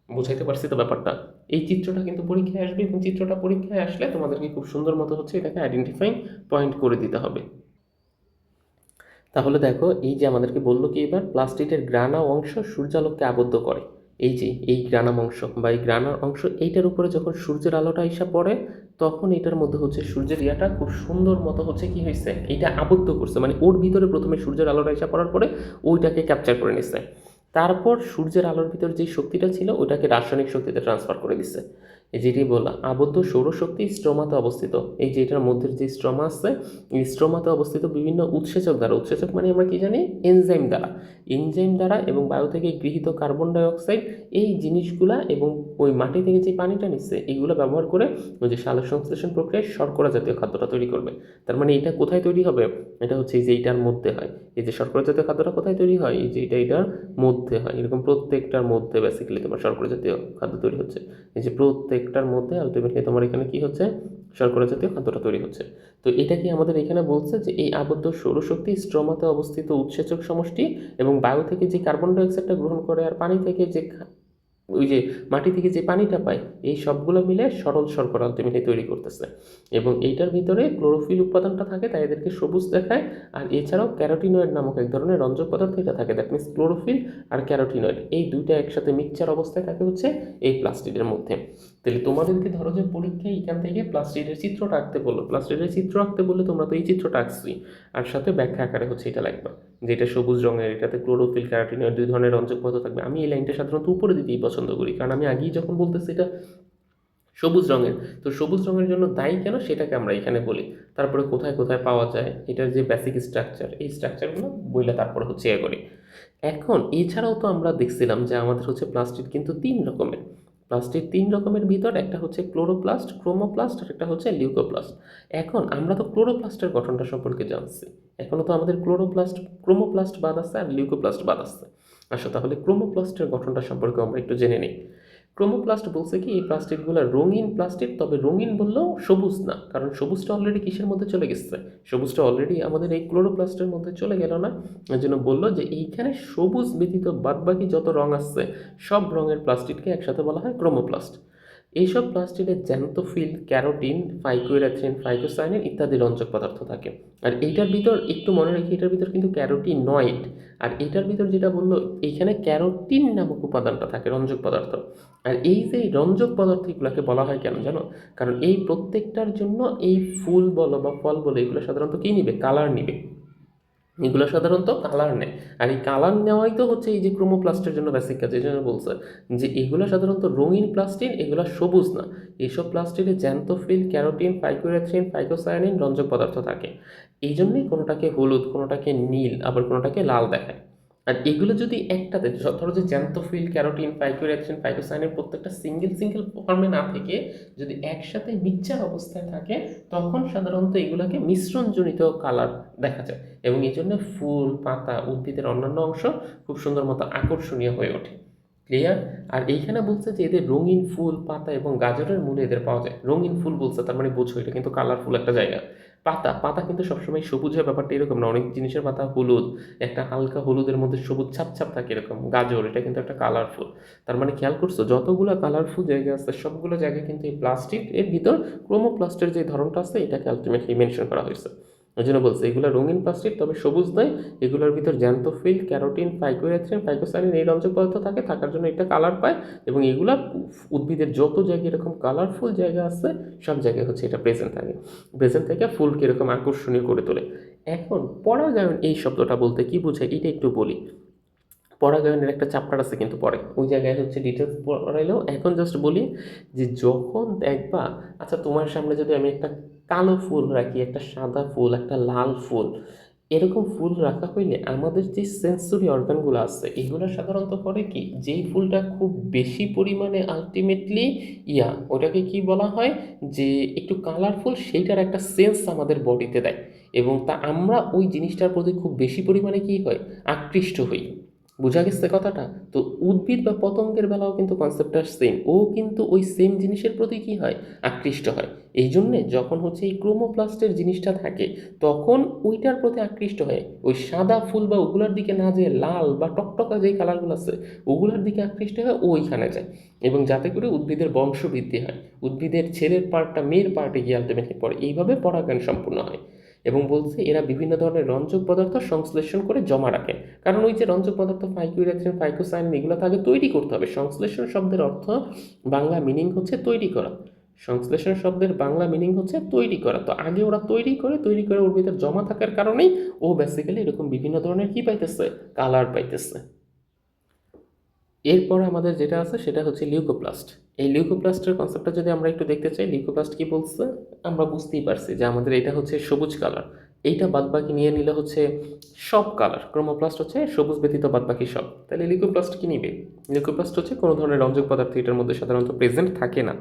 বুঝাইতে পারছি তো ব্যাপারটা? এই চিত্রটা কিন্তু পরীক্ষায় আসবে, এবং চিত্রটা পরীক্ষায় আসলে তোমাদেরকে খুব সুন্দর মতো হচ্ছে এটাকে আইডেন্টিফাইং পয়েন্ট করে দিতে হবে। তাহলে দেখো, এই যে আমাদেরকে বললো কি, এবার প্লাস্টিকের গ্রানা অংশ সূর্যালোককে আবদ্ধ করে। এই যে এই গ্রানাম অংশ বা এই গ্রানার অংশ, এইটার উপরে যখন সূর্যের আলোটা এসে পড়ে, তখন এটার মধ্যে হচ্ছে সূর্যের ইয়াটা খুব সুন্দর মতো হচ্ছে কি হয়েছে, এইটা আবদ্ধ করছে। মানে ওর ভিতরে প্রথমে সূর্যের আলোটা এসে পড়ার পরে ওইটাকে ক্যাপচার করে নিচ্ছে। তারপর সূর্যের আলোর ভিতর যে শক্তিটা ছিল ওইটাকে রাসায়নিক শক্তিতে ট্রান্সফার করে দিচ্ছে। এই যেটি বললাম, আবদ্ধ সৌরশক্তি স্ট্রোমাতে অবস্থিত। এই যে এটার মধ্যে যে স্ট্রোমা আছে, এই স্ট্রোমাতে অবস্থিত বিভিন্ন উৎসেচক দ্বারা, উৎসেচক মানে আমরা কি জানি, এনজাইম দ্বারা, এনজাইম দ্বারা এবং বায়ু থেকে গৃহীত কার্বন ডাই অক্সাইড, এই জিনিসগুলা এবং ওই মাটি থেকে যে পানিটা নিচ্ছে এগুলো ব্যবহার করে ওই যে সালোক সংশ্লেষণ প্রক্রিয়ায় শর্করা জাতীয় খাদ্যটা তৈরি করবে। তার মানে এটা কোথায় তৈরি হবে, এটা হচ্ছে এই যে এইটার মধ্যে হয়। এই যে শর্করা জাতীয় খাদ্যটা কোথায় তৈরি হয়, এই যে এটার মধ্যে হয়। এরকম প্রত্যেকটার মধ্যে বেসিক্যালি তোমার শর্করা জাতীয় খাদ্য তৈরি হচ্ছে। এই যে প্রত্যেকটার মধ্যে আলটিমেটলি তোমার এখানে কি হচ্ছে, শর্করা জাতীয় খাদ্যটা তৈরি হচ্ছে। তো এটা কি আমাদের এখানে বলছে যে এই আবদ্ধ সৌরশক্তি স্ট্রোমাতে অবস্থিত উৎসেচক সমষ্টি এবং বায়ু থেকে যে কার্বন ডাই অক্সাইডটা গ্রহণ করে আর পানি থেকে যে ওই যে মাটি থেকে যে পানিটা পায়, এই সবগুলো মিলে সরল শর্করা আলটিমেটলি তৈরি করতেছে। এবং এইটার ভিতরে ক্লোরোফিল উপাদানটা থাকে, তাই এদেরকে সবুজ দেখায়। আর এছাড়াও ক্যারোটিনয়েড নামক এক ধরনের রঞ্জক পদার্থ এটা থাকে। দ্যাট মিনস ক্লোরোফিল আর ক্যারোটিনয়েড এই দুইটা একসাথে মিক্সচার অবস্থায় থাকে হচ্ছে এই প্লাস্টিডের মধ্যে। তাহলে তোমাদেরকে ধরো যে পরীক্ষায় এখান থেকে প্লাস্টিডের চিত্রটা আঁকতে বললো, প্লাস্টিডের চিত্র আঁকতে বললে তোমরা তো এই চিত্রটা আঁকছি, আর সাথে ব্যাখ্যা আকারে হচ্ছে এটা লাগবে, যেটা সবুজ রঙের, এটাতে ক্লোরোফিল ক্যারোটিনয়েড দুই ধরনের রঞ্জক পদার্থ থাকবে। আমি এই লাইনটা সাধারণত উপরে দিতেই পছন্দ করি, কারণ আমি আগেই যখন বলতেছি এটা সবুজ রঙের, তো সবুজ রঙের জন্য দায়ী কেন সেটাকে আমরা এখানে বলি। তারপরে কোথায় কোথায় পাওয়া যায়, এটার যে বেসিক স্ট্রাকচার, এই স্ট্রাকচারগুলো বইলে তারপরে হচ্ছে এ করি। এখন এছাড়াও তো আমরা দেখছিলাম যে আমাদের হচ্ছে প্লাস্টিক কিন্তু তিন রকমের। প্লাস্টিক তিন রকমের ভিতর একটা হচ্ছে ক্লোরোপ্লাস্ট, ক্রোমোপ্লাস্ট আর একটা হচ্ছে লিউকোপ্লাস্ট। এখন আমরা তো ক্লোরোপ্লাস্টের গঠনটা সম্পর্কে জানছি, এখনও তো আমাদের ক্লোরোপ্লাস্ট, ক্রোমোপ্লাস্ট বাদ আছে আর লিউকোপ্লাস্ট বাদ আছে। আচ্ছা, তাহলে ক্রোমোপ্লাস্টের গঠনটা সম্পর্কে আমরা একটু জেনে নিই। ক্রোমোপ্লাস্ট বলছে কি, এই প্লাস্টিকগুলো রঙিন প্লাস্টিক, তবে রঙিন বললেও সবুজ না, কারণ সবুজটা অলরেডি কিসের মধ্যে চলে গেছে, সবুজটা অলরেডি আমাদের এই ক্লোরোপ্লাস্টের মধ্যে চলে গেল না। এর জন্য বললো যে এইখানে সবুজ ব্যতীত বাদবাকি যত রং আছে সব রঙের প্লাস্টিককে একসাথে বলা হয় ক্রোমোপ্লাস্ট। এইসব প্লাস্টিকের জ্যান্তোফিল, ক্যারোটিন, ফাইকোইরাথ্রিন, ফাইকোসায়ানিন ইত্যাদি রঞ্জক পদার্থ থাকে। আর এইটার ভিতর একটু মনে রাখি, এটার ভিতর কিন্তু ক্যারোটিনয়েড, আর এইটার ভিতর যেটা বললো এইখানে ক্যারোটিন নামক উপাদানটা থাকে, রঞ্জক পদার্থ। আর এই যে রঞ্জক পদার্থগুলোকে বলা হয় কেন জানো, কারণ এই প্রত্যেকটার জন্য এই ফুল বলো বা ফল বলো এগুলো সাধারণত কী নিবে, কালার নিবে, এগুলো সাধারণত কালার নেয়। আর এই কালার নেওয়াই তো হচ্ছে এই যে ক্রোমোপ্লাস্টের জন্য বেসিক কাজ। এই জন্য বলছে যে এগুলো সাধারণত রঙিন প্লাস্টিক, এগুলো সবুজ না। এইসব প্লাস্টিকে জ্যান্তোফিল, ক্যারোটিন, ফাইকোইরাথ্রিন, ফাইকোসায়ানিন রঞ্জক পদার্থ থাকে। এই জন্যই কোনোটাকে হলুদ, কোনোটাকে নীল, আবার কোনোটাকে লাল দেখায়। আর এগুলো যদি একটাতে, ধরো যে জ্যান্তোফিল, ক্যারোটিন, ফাইকোইরাথ্রিন, ফাইকোসায়ানিন প্রত্যেকটা সিঙ্গেল সিঙ্গেল ফর্মে না থেকে যদি একসাথে মিক্সচার অবস্থায় থাকে, তখন সাধারণত এগুলোকে মিশ্রণজনিত কালার দেখা যায়। এবং এই জন্য ফুল, পাতা, উদ্ভিদের অন্যান্য অংশ খুব সুন্দর মতো আকর্ষণীয় হয়ে ওঠে। ক্লিয়ার? আর এইখানে বলছে যে এদের রঙিন ফুল, পাতা এবং গাজরের মূলে এদের পাওয়া যায়। রঙিন ফুল বলছে তার মানে বোঝো এটা কিন্তু কালারফুল একটা জায়গা। পাতা, পাতা কিন্তু সবসময় সবুজ হয় ব্যাপারটা এরকম না। অনেক জিনিসের পাতা হলুদ, একটা হালকা হলুদের মধ্যে সবুজ ছাপ ছাপ থাকে এরকম। গাজর এটা কিন্তু একটা কালারফুল। তার মানে খেয়াল করছো যতগুলো কালারফুল জায়গা আছে সবগুলো জায়গায় কিন্তু এই প্লাস্টিক এর ভিতর ক্রোমোপ্লাস্টের যে ধরনটা আছে এটাকে আলটিমেটলি মেনশন করা হয়েছে। ওই জন্য বলছে এগুলো রঙিন প্লাস্টিক তবে সবুজ নয়। এগুলোর ভিতর জ্যান্থোফিল, ক্যারোটিন, ফাইকোয়াথ্রিন, ফাইকোসাইনিন এই রঞ্জক পদার্থ থাকে, থাকার জন্য এটা কালার পায়। এবং এগুলা উদ্ভিদের যত জায়গায় এরকম কালারফুল জায়গা আছে সব জায়গায় হচ্ছে এটা প্রেজেন্ট থাকে। প্রেজেন্ট থেকে ফুলকে এরকম আকর্ষণীয় করে তোলে। এখন পরাগায়ন এই শব্দটা বলতে কি বোঝায় এটা একটু বলি। পরাগায়নের একটা চ্যাপ্টার আছে কিন্তু পরে, ওই জায়গায় হচ্ছে ডিটেলস পড়াইলেও এখন জাস্ট বলি যে যখন দেখবা, আচ্ছা তোমার সামনে যদি আমি একটা কালো ফুল রাখি, একটা সাদা ফুল, একটা লাল ফুল, এরকম ফুল রাখা হইলে আমাদের যে সেন্সরি অর্গানগুলো আছে এগুলো সাধারণত করে কি, যেই ফুলটা খুব বেশি পরিমাণে আলটিমেটলি ওটাকে কি বলা হয় যে একটু কালারফুল, সেইটার একটা সেন্স আমাদের বডিতে দেয়। এবং তা আমরা ওই জিনিসটার প্রতি খুব বেশি পরিমাণে কি হয়, আকৃষ্ট হই। বোঝা গেছে কথাটা? তো উদ্ভিদ বা পতঙ্গের বেলাও কিন্তু কনসেপ্টটা সেম, ও কিন্তু ওই সেম জিনিসের প্রতি কি হয়, আকৃষ্ট হয়। এই জন্যে যখন হচ্ছে এই ক্রোমোপ্লাস্টের জিনিসটা থাকে তখন ওইটার প্রতি আকৃষ্ট হয়, ওই সাদা ফুল বা ওগুলোর দিকে না যেয়ে লাল বা টকটকা যেই কালারগুলো আছে ওগুলোর দিকে আকৃষ্ট হয়, ওইখানে যায়। এবং যাতে করে উদ্ভিদের বংশবৃদ্ধি হয়, উদ্ভিদের ছেলের পার্টটা মেয়ের পার্টে গিয়ে আলটিমেটলি পড়ে, এইভাবে পরাগায়ন সম্পূর্ণ হয়। এবং বলছে এরা বিভিন্ন ধরনের রঞ্জক পদার্থ সংশ্লেষণ করে জমা রাখে। কারণ ওই যে রঞ্জক পদার্থ ফাইকোইরেথ্রিন, ফাইকোসাইনিন এগুলো তাকে তৈরি করতে হবে। সংশ্লেষণ শব্দের অর্থ বাংলা মিনিং হচ্ছে তৈরি করা। সংশ্লেষণ শব্দের বাংলা মিনিং হচ্ছে তৈরি করা। তো আগে ওরা তৈরি করে ওর ভিতরে জমা থাকার কারণেই ও বেসিক্যালি এরকম বিভিন্ন ধরনের কি পাইতেছে, কালার পাইতেছে। এরপর আমাদের যেটা আছে সেটা হচ্ছে লিউকোপ্লাস্ট। এই লিউকোপ্লাস্টের কনসেপ্টটা যদি আমরা একটু দেখতে চাই, লিউকোপ্লাস্ট কি বলছে আমরা বুঝতেই পারছি যে আমাদের এটা হচ্ছে সবুজ কালার। এইটা বাদবাকি নিয়ে নিলে হচ্ছে সব কালার, ক্রোমোপ্লাস্ট হচ্ছে সবুজ ব্যতীত বাদবাকি সব। তাহলে লিউকোপ্লাস্ট কি নিবে? লিউকোপ্লাস্ট হচ্ছে কোনো ধরনের রঞ্জক পদার্থ এটার মধ্যে সাধারণত প্রেজেন্ট থাকে না,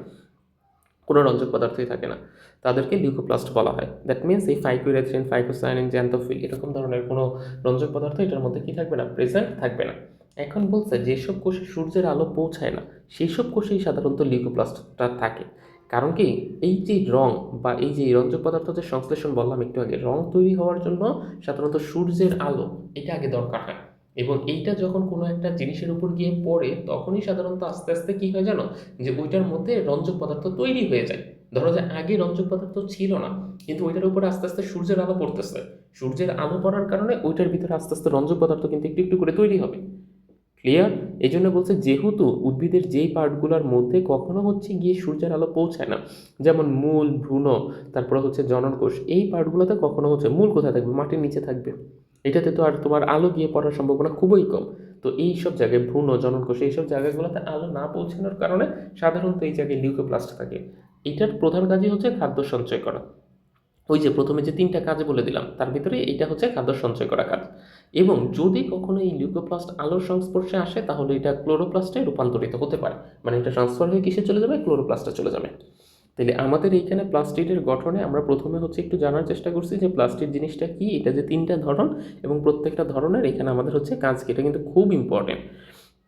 কোনো রঞ্জক পদার্থই থাকে না, তাদেরকে লিউকোপ্লাস্ট বলা হয়। দ্যাট মিনস এই ফাইকোইরেথ্রিন, ফাইকোসাইনিন, জ্যান্থোফিল এরকম ধরনের কোনো রঞ্জক পদার্থ এটার মধ্যে কি থাকবে না, প্রেজেন্ট থাকবে না। এখন বলছে যেসব কোষে সূর্যের আলো পৌঁছায় না সেই সব কোষেই সাধারণত লিউকোপ্লাস্টটা থাকে। কারণ কি, এই যে রং বা এই যে রঞ্জক পদার্থ যে সংশ্লেষণ বললাম একটু আগে, রং তৈরি হওয়ার জন্য সাধারণত সূর্যের আলো এটা আগে দরকার হয়। এবং এইটা যখন কোনো একটা জিনিসের উপর গিয়ে পড়ে তখনই সাধারণত আস্তে আস্তে কি হয় জানো, যে ওইটার মধ্যে রঞ্জক পদার্থ তৈরি হয়ে যায়। ধরো যে আগে রঞ্জক পদার্থ ছিল না, কিন্তু ওইটার উপরে আস্তে আস্তে সূর্যের আলো পড়তেছে, সূর্যের আলো পড়ার কারণে ওইটার ভিতরে আস্তে আস্তে রঞ্জক পদার্থ কিন্তু একটু একটু করে তৈরি হবে। ক্লিয়ার? এই জন্য বলছে যেহেতু উদ্ভিদের যেই পার্টগুলোর মধ্যে কখনো হচ্ছে গিয়ে সূর্যের আলো পৌঁছায় না, যেমন মূল, ভ্রূণ, তারপরে হচ্ছে জননকোষ, এই পার্টগুলোতে কখনো হচ্ছে, মূল কোথায় থাকবে, মাটির নিচে থাকবে, এটাতে তো আর তোমার আলো গিয়ে পড়ার সম্ভাবনা খুবই কম। তো এই সব জায়গায় ভ্রূণ, জননকোষ এইসব জায়গাগুলোতে আলো না পৌঁছানোর কারণে সাধারণত এই জায়গায় লিউকোপ্লাস্ট থাকে। এটার প্রধান কাজই হচ্ছে খাদ্য সঞ্চয় করা। ওই যে প্রথমে যে তিনটা কাজ বলে দিলাম তার ভিতরে এইটা হচ্ছে খাদ্য সঞ্চয় করা কাজ। এবং যদি কখনো এই লিউকোপ্লাস্ট আলোর সংস্পর্শে আসে তাহলে এটা ক্লোরোপ্লাস্টে রূপান্তরিত হতে পারে, মানে এটা ট্রান্সফার হয়ে কিসে চলে যাবে, ক্লোরোপ্লাস্টে চলে যাবে। তাহলে আমাদের এইখানে প্লাস্টিডের গঠনে আমরা প্রথমে হচ্ছে একটু জানার চেষ্টা করছি যে প্লাস্টিড জিনিসটা কি, এটা যে তিনটা ধরন এবং প্রত্যেকটা ধরনের এখানে আমাদের হচ্ছে কাজ কি, এটা কিন্তু খুব ইম্পর্টেন্ট।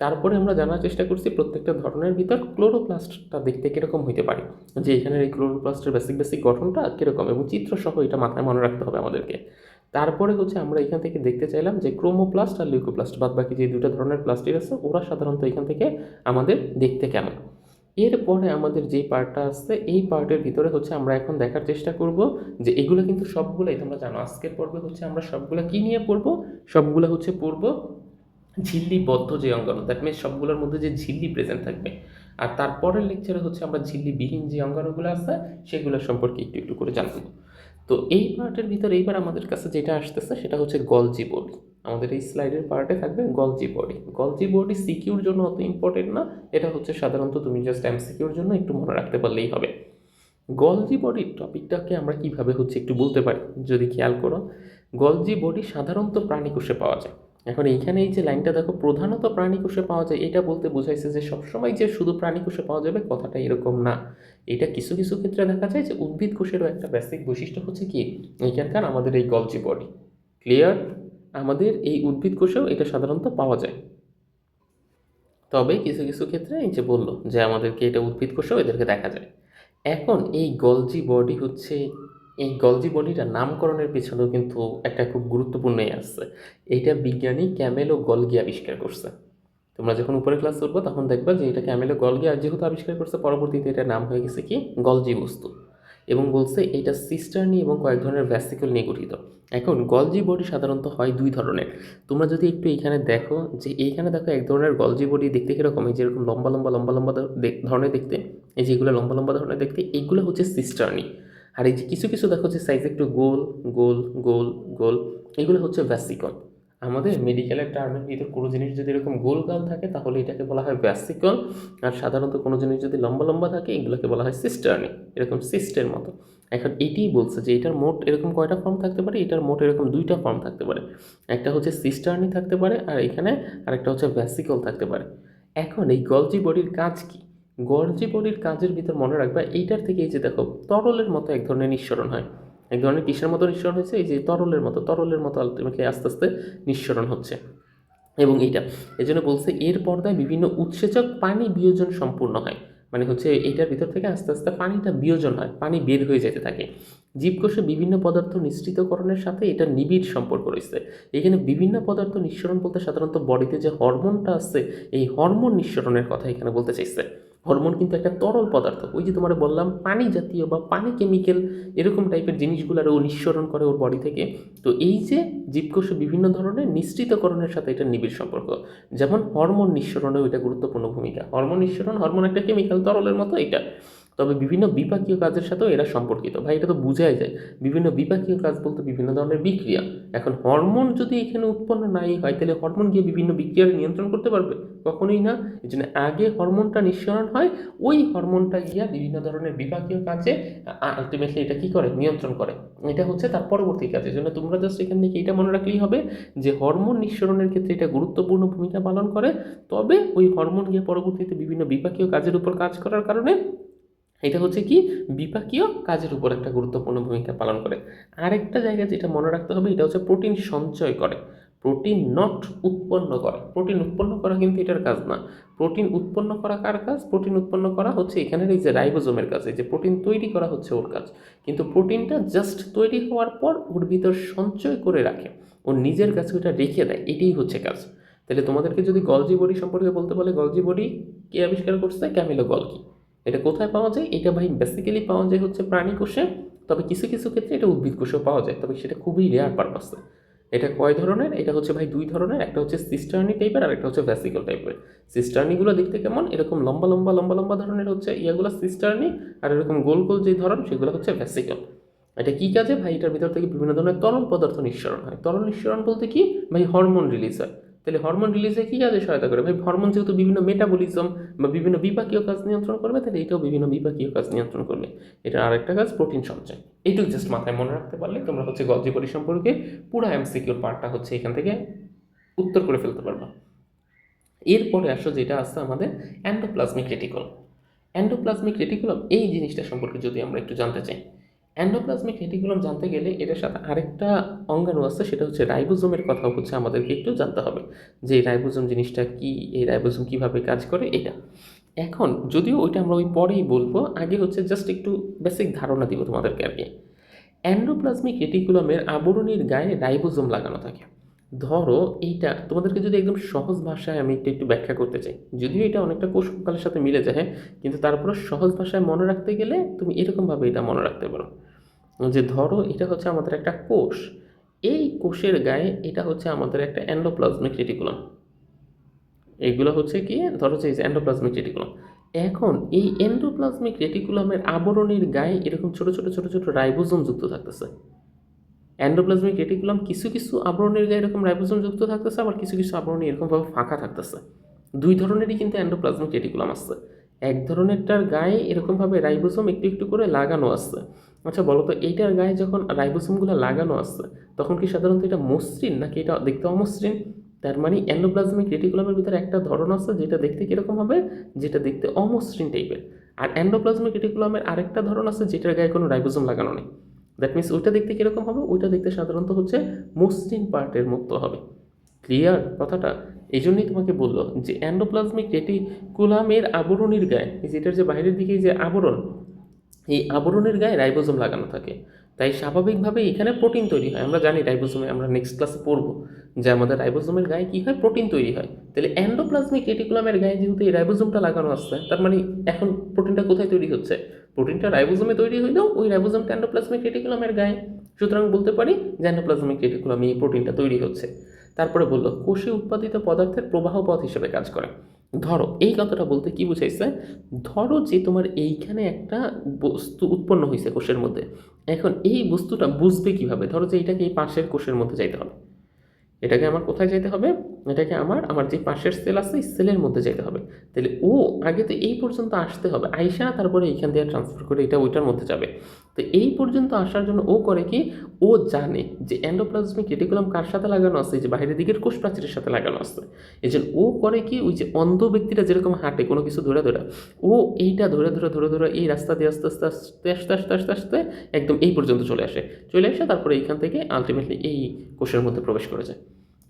তারপরে আমরা জানার চেষ্টা করছি প্রত্যেকটা ধরনের ভিতর ক্লোরোপ্লাস্টটা দেখতে কীরকম হইতে পারে, যে এখানের এই ক্লোরোপ্লাস্টের বেসিক বেসিক গঠনটা কীরকম এবং চিত্রসহ এটা মাথায় মনে রাখতে হবে আমাদেরকে। তারপরে হচ্ছে আমরা এখান থেকে দেখতে চাইলাম যে ক্রোমোপ্লাস্ট আর লিউকোপ্লাস্ট বাদ বাকি যে দুটো ধরনের প্লাস্টিক আছে ওরা সাধারণত এখান থেকে আমাদের দেখতে কেমন। এরপরে আমাদের যেই পার্টটা আসছে এই পার্টের ভিতরে হচ্ছে আমরা এখন দেখার চেষ্টা করব যে এগুলো কিন্তু সবগুলোই তোমরা জানো আজকের পর্বে হচ্ছে আমরা সবগুলো কি নিয়ে পড়বো, সবগুলো হচ্ছে পড়বো ঝিল্লিবদ্ধ যে অঙ্গাণু, দ্যাট মিনস সবগুলোর মধ্যে যে ঝিল্লি প্রেজেন্ট থাকবে। আর তারপরের লেকচারে হচ্ছে আমরা ঝিল্লিবিহীন যে অঙ্গাণুগুলো আছে সেগুলো সম্পর্কে একটু একটু করে জানবো। তো এই পার্টের ভিতরে এইবার আমাদের কাছে যেটা আসতেছে সেটা হচ্ছে গলজি বডি। আমাদের এই স্লাইডের পার্টে থাকবে Golgi body. Golgi body secure জন্য অত ইম্পর্টেন্ট না, এটা হচ্ছে সাধারণত তুমি জাস্ট এমসিকিউর জন্য একটু মনে রাখতে পারলেই হবে। গলজি বডির টপিকটাকে আমরা কিভাবে হচ্ছে একটু বলতে পারি যদি খেয়াল করো, গলজি বডি সাধারণত প্রাণীকোষে পাওয়া যায়। এখন এইখানে এই যে লাইনটা দেখো, প্রধানত প্রাণীকোষে পাওয়া যায়, এটা বলতে বোঝাইছে যে সবসময় যে শুধু প্রাণীকোষে পাওয়া যাবে কথাটা এরকম না। এটা কিছু কিছু ক্ষেত্রে দেখা যায় যে উদ্ভিদ কোষেরও একটা বেসিক বৈশিষ্ট্য হচ্ছে কি এইখানকার আমাদের এই গলজি বডি। ক্লিয়ার? আমাদের এই উদ্ভিদ কোষেও এটা সাধারণত পাওয়া যায়। তো তবে কিছু কিছু ক্ষেত্রে এই যে বললো যে আমাদেরকে এটা উদ্ভিদ কোষেও এদেরকে দেখা যায়। এখন এই গলজি বডি হচ্ছে, এই গলজি বডিটা নামকরণের পেছনেও কিন্তু একটা খুব গুরুত্বপূর্ণই আছে। এইটা বিজ্ঞানী ক্যামেলো গলগি আবিষ্কার করছে। তোমরা যখন উপরে ক্লাস করবো তখন দেখবা যে এটা ক্যামেলো গলগি আর যেহেতু আবিষ্কার করছে, পরবর্তীতে এটার নাম হয়ে গেছে কি গলজি বস্তু। এবং বলছে এটা সিস্টার্নি এবং কয়েক ধরনের ভ্যাসিকল নিয়ে গঠিত। এখন গলজি বডি সাধারণত হয় দুই ধরনের। তোমরা যদি একটু এইখানে দেখো, যে এইখানে দেখো এক ধরনের গলজি বডি দেখতে কীরকম, এই যেরকম লম্বা লম্বা লম্বা লম্বা ধরনের দেখতে, এই যেগুলো লম্বা লম্বা ধরনের দেখতে, এইগুলো হচ্ছে সিস্টার্নি। আর এই যে কিছু কিছু দেখো যে সাইজ একটু গোল গোল গোল গোল, এগুলো হচ্ছে ভ্যাসিকল। আমাদের মেডিকেলের টার্মের ভিতর কোনো জিনিস যদি এরকম গোল গাল থাকে তাহলে এটাকে বলা হয় ভ্যাসিকল, আর সাধারণত কোনো জিনিস যদি লম্বা লম্বা থাকে এগুলোকে বলা হয় সিস্টার্নি, এরকম সিস্টের মতো। এখন এটিই বলছে যে এটার মোট এরকম কয়টা ফর্ম থাকতে পারে, এটার মোট এরকম দুইটা ফর্ম থাকতে পারে। একটা হচ্ছে সিস্টার্নি থাকতে পারে আর এখানে আরেকটা হচ্ছে ভ্যাসিকল থাকতে পারে। এখন এই গলজি বডির কাজ কি? গলজি বডির কাজের ভিতর মনে রাখবা এইটার থেকে এই যে দেখো তরলের মতো এক ধরনের নিঃসরণ হয়। এক ধরনের কিসের মতো নিঃসরণ হচ্ছে, এই যে তরলের মতো আলটিমেটলি আস্তে আস্তে নিঃসরণ হচ্ছে। এবং এইটা এই জন্য বলছে এর পর্দায় বিভিন্ন উৎসেচক পানি বিয়োজন সম্পূর্ণ হয়, মানে হচ্ছে এইটার ভিতর থেকে আস্তে আস্তে পানিটা বিয়োজন হয়, পানি বের হয়ে যেতে থাকে। জীবকোষে বিভিন্ন পদার্থ নিঃসৃতকরণের সাথে এটা নিবিড় সম্পর্ক রয়েছে। এখানে বিভিন্ন পদার্থ নিঃসরণ বলতে সাধারণত বডিতে যে হরমোনটা আছে এই হরমোন নিঃসরণের কথা এখানে বলতে চাইছে। হরমোন কিন্তু একটা তরল পদার্থ, ওই যে তোমার বললাম পানি জাতীয় বা পানি কেমিক্যাল এরকম টাইপের জিনিসগুলো ও নিঃসরণ করে ওর বডি থেকে। তো এই যে জীবকোষে বিভিন্ন ধরনের নিঃসৃতকরণের সাথে এটা নিবিড় সম্পর্ক। যেমন হরমোন নিঃসরণেও এটা গুরুত্বপূর্ণ ভূমিকা। হরমোন নিঃসরণ, হরমোন একটা কেমিক্যাল তরলের মতো এটা। তবে বিভিন্ন বিপাকীয় কাজের সাথেও এরা সম্পর্কিত। ভাই এটা তো বোঝাই যায়, বিভিন্ন বিপাকীয় কাজ বলতে বিভিন্ন ধরনের বিক্রিয়া। এখন হরমোন যদি এখানে উৎপন্ন নাই হয় তাহলে হরমোন গিয়ে বিভিন্ন বিক্রিয়ার নিয়ন্ত্রণ করতে পারবে? কখনোই না। এই জন্য আগে হরমোনটা নিঃসরণ হয়, ওই হরমোনটা গিয়া বিভিন্ন ধরনের বিপাকীয় কাজে আলটিমেটলি এটা কি করে, নিয়ন্ত্রণ করে। এটা হচ্ছে তার পরবর্তী কাজ। এই জন্য তোমরা জাস্ট এখান থেকে এটা মনে রাখলেই হবে যে হরমোন নিঃসরণের ক্ষেত্রে এটা গুরুত্বপূর্ণ ভূমিকা পালন করে। তবে ওই হরমোন গিয়ে পরবর্তীতে বিভিন্ন বিপাকীয় কাজের উপর কাজ করার কারণে এটা হচ্ছে কি বিপাকীয় কাজের উপর একটা গুরুত্বপূর্ণ ভূমিকা পালন করে। আরেকটা জায়গায় যেটা মনে রাখতে হবে এটা হচ্ছে প্রোটিন সঞ্চয় করে, প্রোটিন নট উৎপন্ন করে। প্রোটিন উৎপন্ন করা কিন্তু এটার কাজ না। প্রোটিন উৎপন্ন করা কার কাজ? প্রোটিন উৎপন্ন করা হচ্ছে এখানের এই যে রাইবোজোমের কাজ, এই যে প্রোটিন তৈরি করা হচ্ছে ওর কাজ। কিন্তু প্রোটিনটা জাস্ট তৈরি হওয়ার পর ওর ভিতর সঞ্চয় করে রাখে, ওর নিজের কাছে ওটা রেখে দেয়, এটাই হচ্ছে কাজ। তাহলে তোমাদেরকে যদি গলজি বডি সম্পর্কে বলতে বলে, গলজি বডি কে আবিষ্কার করছে? Camilo Golgi. এটা কোথায় পাওয়া যায়? এটা ভাই বেসিক্যালি পাওয়া যায় হচ্ছে প্রাণী কোষে, তবে কিছু কিছু ক্ষেত্রে এটা উদ্ভিদ কোষেও পাওয়া যায়, তবে সেটা খুবই রেয়ার পারপাসে। এটা কয় ধরনের? এটা হচ্ছে ভাই দুই ধরনের, একটা হচ্ছে সিস্টার্নি টাইপের আর একটা হচ্ছে ভ্যাসিকল টাইপের। সিস্টার্নিগুলো দেখতে কেমন, এরকম লম্বা লম্বা লম্বা লম্বা ধরনের হচ্ছে ইয়াগুলো সিস্টার্নি, আর এরকম গোল গোল যে ধরন সেগুলো হচ্ছে ভ্যাসিকল। এটা কী কাজে? ভাই এটার ভিতর থেকে বিভিন্ন ধরনের তরল পদার্থ নিঃসরণ হয়। তরল নিঃসরণ বলতে কি ভাই, হরমোন রিলিজ হয়। তাহলে হরমোন রিলিজে কী কাজে সহায়তা করে? ভাই হরমোন যেহেতু বিভিন্ন মেটাবলিজম বা বিভিন্ন বিপাকীয় কাজ নিয়ন্ত্রণ করবে, তাহলে এটাও বিভিন্ন বিপাকীয় কাজ নিয়ন্ত্রণ করবে। এটার আরেকটা কাজ প্রোটিন সঞ্চয়। এইটুকু জাস্ট মাথায় মনে রাখতে পারলে তোমরা হচ্ছে গলজি বডি সম্পর্কে পুরো এমসিকিউর পার্টটা হচ্ছে এখান থেকে উত্তর করে ফেলতে পারবা। এরপরে আসো যেটা আছে আমাদের এন্ডোপ্লাজমিক রেটিকুলাম। এন্ডোপ্লাজমিক রেটিকুলাম এই জিনিসটা সম্পর্কে যদি আমরা একটু জানতে চাই, এন্ডোপ্লাজমিক রেটিকুলাম জানতে গেলে এটার সাথে আরেকটা অঙ্গাণু আছে, সেটা হচ্ছে রাইবোজোমের কথা হচ্ছে আমাদেরকে একটু জানতে হবে যে এই রাইবোজোম জিনিসটা কি, এই রাইবোজোম কীভাবে কাজ করে এটা। এখন যদিও ওইটা আমরা ওই পরেই বলবো, আগে হচ্ছে জাস্ট একটু বেসিক ধারণা দিব তোমাদেরকে আর কি। এন্ডোপ্লাজমিক রেটিকুলামের আবরণীর গায়ে রাইবোজোম লাগানো থাকে। ধরো এইটা তোমাদেরকে যদি একদম সহজ ভাষায় আমি একটু একটু ব্যাখ্যা করতে চাই, যদিও এটা অনেকটা কোষ কঙ্কালের সাথে মিলে যায়, হ্যাঁ, কিন্তু তারপরে সহজ ভাষায় মনে রাখতে গেলে তুমি এরকমভাবে এটা মনে রাখতে পারো যে ধরো এটা হচ্ছে আমাদের একটা কোষ, এই কোষের গায়ে এটা হচ্ছে আমাদের একটা এন্ডোপ্লাজমিক রেটিকুলাম। এগুলো হচ্ছে কি, ধরো যে এন্ডোপ্লাজমিক রেটিকুলাম। এখন এই এন্ডোপ্লাজমিক রেটিকুলামের আবরণীর গায়ে এরকম ছোট ছোট ছোট ছোট রাইবোজোম যুক্ত থাকতেছে। এন্ডোপ্লাজমিক রেটিকুলাম কিছু কিছু আবরণীর গায়ে এরকম রাইবোজোম যুক্ত থাকতেছে, আবার কিছু কিছু আবরণী এরকমভাবে ফাঁকা থাকতেছে। দুই ধরনেরই কিন্তু এন্ডোপ্লাজমিক রেটিকুলাম আসছে। এক ধরনেরটার গায়ে এরকমভাবে রাইবোজোম একটু একটু করে লাগানো আসছে। আচ্ছা বলো তো, এইটার গায়ে যখন রাইবোজোমগুলো লাগানো আসছে তখন কি সাধারণত এটা মসৃণ নাকি এটা দেখতে অমসৃণ? তার মানে এন্ডোপ্লাজমিক রেটিকুলামের ভিতরে একটা ধরন আছে যেটা দেখতে কীরকম হবে, যেটা দেখতে অমসৃণ টাইপের। আর এন্ডোপ্লাজমিক রেটিকুলামের আরেকটা ধরন আছে যেটার গায়ে কোনো রাইবোজোম লাগানো নেই। দ্যাট মিনস ওইটা দেখতে কীরকম হবে, ওইটা দেখতে সাধারণত হচ্ছে মসৃণ পার্টের মতো হবে। ক্লিয়ার কথাটা? এই জন্যই তোমাকে বললো যে এন্ডোপ্লাজমিক রেটিকুলামের আবরণীর গায়ে, যেটার যে বাইরের দিকে যে আবরণ, এই আবরণের গায়ে রাইবোজোম লাগানো থাকে। তাই স্বাভাবিকভাবে এখানে প্রোটিন তৈরি হয়। আমরা জানি রাইবোজোমে, আমরা নেক্সট ক্লাসে পড়বো যে আমাদের রাইবোজোমের গায়ে কী হয়, প্রোটিন তৈরি হয়। তাহলে এন্ডোপ্লাজমিক রেটিকুলামের গায়ে যেহেতু এই রাইবোজোমটা লাগানো আসছে, তার মানে এখন প্রোটিনটা কোথায় তৈরি হচ্ছে? প্রোটিনটা রাইবোজোমে তৈরি হইলেও ওই রাইবোজোমটা এন্ডোপ্লাজমিক রেটিকুলামের গায়ে। সুতরাং বলতে পারি যে এন্ডোপ্লাজমিক রেটিকুলামে এই প্রোটিনটা তৈরি হচ্ছে। তারপরে বললো কোষে উৎপাদিত পদার্থের প্রবাহ পথ হিসেবে কাজ করে। ধরো এই কথাটা বলতে কি বুঝাইছে, ধরো যে তোমার এইখানে একটা বস্তু উৎপন্ন হয়েছে কোষের মধ্যে, এখন এই বস্তুটা বুঝবে কিভাবে? ধরো যে এটাকে এই পাশের কোষের মধ্যে যাইতে হবে, এটাকে আমার কোথায় যেতে হবে, এটাকে আমার যে পাশের সেল আছে এই সেলের মধ্যে যেতে হবে। তাহলে ও আগে তো এই পর্যন্ত আসতে হবে, আইসা তারপরে এইখান দিয়ে ট্রান্সফার করে এটা ওইটার মধ্যে যাবে। তো এই পর্যন্ত আসার জন্য ও করে কি, ও জানে যে এন্ডোপ্লাজমিক রেটিকুলাম কার সাথে লাগানো আছে, যে বাইরের দিকের কোষ প্রাচীরের সাথে লাগানো আছে। এই জন্য ও করে কি, ওই যে অন্ধ ব্যক্তিরা যেরকম হাঁটে কোনো কিছু ধরে ধরে, ও এইটা ধরে ধরে ধরে ধরে এই রাস্তা দিয়ে আস্তে আস্তে আস্তে আস্তে আস্তে আস্তে আস্তে একদম এই পর্যন্ত চলে আসে, তারপরে এইখান থেকে আলটিমেটলি এই কোষের মধ্যে প্রবেশ করে যায়।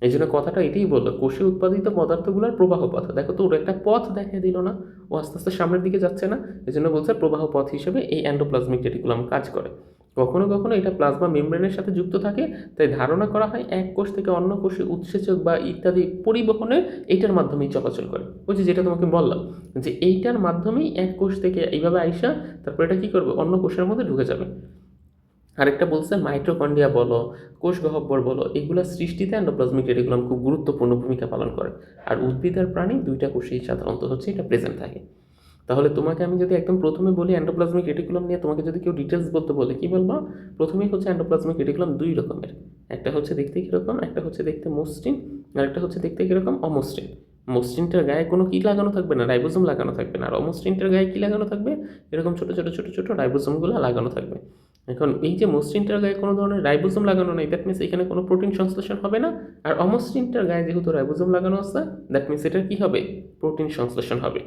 এই জন্য কথাটা এটাই বললো, কোষে উৎপাদিত পদার্থগুলোর প্রবাহ পথ। দেখো তো ওর একটা পথ দেখা দিল না, ও আস্তে আস্তে সামনের দিকে যাচ্ছে না, এই জন্য বলছে প্রবাহ পথ হিসেবে এই এন্ডোপ্লাজমিক রেটিকুলাম কাজ করে। কখনো কখনো এটা প্লাজমা মেমব্রেনের সাথে যুক্ত থাকে, তাই ধারণা করা হয় এক কোষ থেকে অন্য কোষে উৎসেচক বা ইত্যাদি পরিবহনে এইটার মাধ্যমেই চলাচল করে। বুঝছি, যেটা তোমাকে বললাম যে এইটার মাধ্যমেই এক কোষ থেকে এইভাবে আইসা তারপর এটা কী করবে, অন্য কোষের মধ্যে ঢুকে যাবে। আরেকটা বলছে মাইটোকন্ড্রিয়া বলো, কোষ গহ্বর বলো, এগুলো সৃষ্টিতে এন্ডোপ্লাজমিক রেটিকুলাম খুব গুরুত্বপূর্ণ ভূমিকা পালন করে। আর উদ্ভিদ আর প্রাণী দুইটা কোষেই সাধারণত হচ্ছে এটা প্রেজেন্ট থাকে। তাহলে তোমাকে আমি যদি একদম প্রথমে বলি এন্ডোপ্লাজমিক রেটিকুলাম নিয়ে, তোমাকে যদি কেউ ডিটেলস বলতে বলে কি বলবো? প্রথমেই হচ্ছে এন্ডোপ্লাজমিক রেটিকুলাম দুই রকমের, একটা হচ্ছে দেখতে কীরকম, একটা হচ্ছে দেখতে মসৃণ, আর একটা হচ্ছে দেখতে কীরকম, অমসৃণ। মসৃণটার গায়ে কোনো কী লাগানো থাকবে না, রাইবোজোম লাগানো থাকবে না। আর অমসৃণটার গায়ে কী লাগানো থাকবে, এরকম ছোটো ছোটো ছোটো ছোটো রাইবোজোমগুলো লাগানো থাকবে। এখন এই যে মসৃণটার গায়ে কোনো ধরনের রাইবোজোম লাগানো নেই, দ্যাট মিনস এখানে কোনো প্রোটিন সংশ্লেষণ হবে না। আর অমসৃণটার গায়ে যেহেতু রাইবোজোম লাগানো আছে, দ্যাট মিনস এটার কী হবে, প্রোটিন সংশ্লেষণ হবে।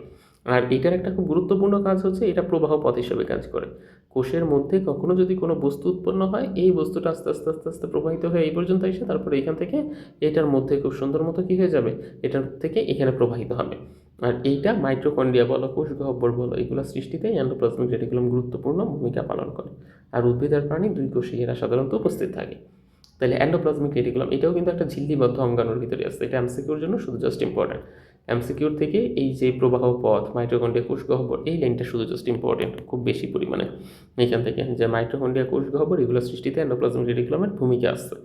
আর এটার একটা খুব গুরুত্বপূর্ণ কাজ হচ্ছে এটা প্রবাহ পথ হিসেবে কাজ করে। কোষের মধ্যে কখনো যদি কোনো বস্তু উৎপন্ন হয়, এই বস্তুটা আস্তে আস্তে আস্তে আস্তে প্রবাহিত হয়ে এই পর্যন্ত এসে তারপরে এখান থেকে এটার মধ্যে খুব সুন্দর মতো কী হয়ে যাবে, এটার থেকে এখানে প্রবাহিত হবে। আর এইটা মাইটোকন্ড্রিয়া বলো, কোষ গহ্বর বলো, এগুলো সৃষ্টিতে এন্ডোপ্লাজমিক রেটিকুলাম গুরুত্বপূর্ণ ভূমিকা পালন করে। আর উদ্ভিদ আর প্রাণী দুই কোষেই এরা সাধারণত উপস্থিত থাকে। তাহলে এন্ডোপ্লাজমিক রেটিকুলাম এটাও কিন্তু একটা ঝিল্লিবদ্ধ অঙ্গাণুর ভিতরে আছে। এটা এমসিকিউর জন্য শুধু জাস্ট ইম্পর্টেন্ট। এমসিকিউর থেকে এই যে প্রবাহ পথ, মাইটোকন্ড্রিয়া, কোষ গহ্বর, এই লাইনটা শুধু জাস্ট ইম্পর্টেন্ট খুব বেশি পরিমাণে। এইখান থেকে যে মাইটোকন্ড্রিয়া, কোষ গহ্বর, এগুলো সৃষ্টিতে এন্ডোপ্লাজমিক রেটিকুলামের ভূমিকা আছে।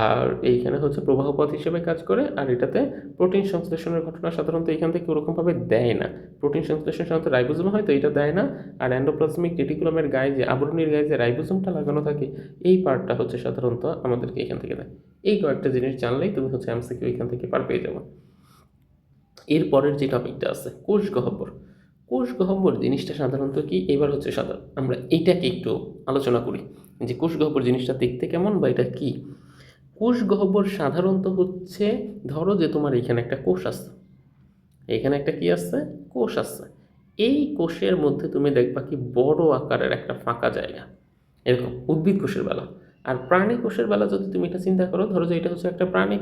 আর এইখানে হচ্ছে প্রবাহ পথ হিসেবে কাজ করে। আর এটাতে প্রোটিন সংশ্লেষণের ঘটনা সাধারণত এখান থেকে ওরকমভাবে দেয় না। প্রোটিন সংশ্লেষণ সাধারণত রাইবোজোম হয়, তো এটা দেয় না। আর এন্ডোপ্লাজমিক রেটিকুলামের গায়ে যে আবরণীর গায়ে যে রাইবোজোমটা লাগানো থাকে, এই পার্টটা হচ্ছে সাধারণত আমাদেরকে এখান থেকে দেয়। এই কয়েকটা জিনিস জানলেই তুমি হচ্ছে এমসিকিউ এখান থেকে পার পেয়ে যাবো। এরপরের যে টপিকটা আছে কোষ গহ্বর। কোষ গহ্বর জিনিসটা সাধারণত কি, এবার হচ্ছে আমরা এইটাকে একটু আলোচনা করি যে কোষ গহ্বর জিনিসটা দেখতে কেমন বা এটা কি। কোষ গহ্বর সাধারণত হচ্ছে, ধরো যে তোমার এখানে একটা কোষ আছে, এখানে একটা কি আছে, কোষ আছে। এই কোষের মধ্যে তুমি দেখবা কি বড় আকারের একটা ফাঁকা জায়গা, এরকম উদ্ভিদ কোষের বেলা। আর প্রাণী কোষের বেলা যদি তুমি এটা চিন্তা করো, ধরো যে এটা হচ্ছে একটা প্রাণী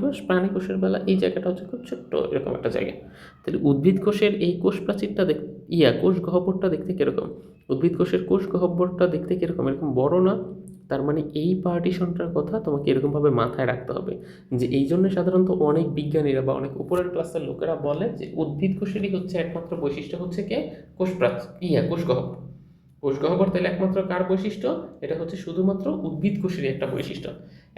কোষের বেলা এই জায়গাটা হচ্ছে খুব ছোট্ট এরকম একটা জায়গা। তাহলে উদ্ভিদ কোষের এই কোষ প্রাচীরটা কোষ গহ্বরটা দেখতে কীরকম, উদ্ভিদ কোষের কোষ গহ্বরটা দেখতে কীরকম, এরকম বড় না? তার মানে এই পার্টিশনটার কথা তোমাকে এরকমভাবে মাথায় রাখতে হবে। যে এই জন্য সাধারণত অনেক বিজ্ঞানীরা বা অনেক উপরের ক্লাসের লোকেরা বলে যে উদ্ভিদ কোষেরই হচ্ছে একমাত্র বৈশিষ্ট্য হচ্ছে কোষ প্রাচীর, কোষ গহ্বর। কোষ গহ্বর তাহলে একমাত্র কার বৈশিষ্ট্য, এটা হচ্ছে শুধুমাত্র উদ্ভিদ কোষেরই একটা বৈশিষ্ট্য।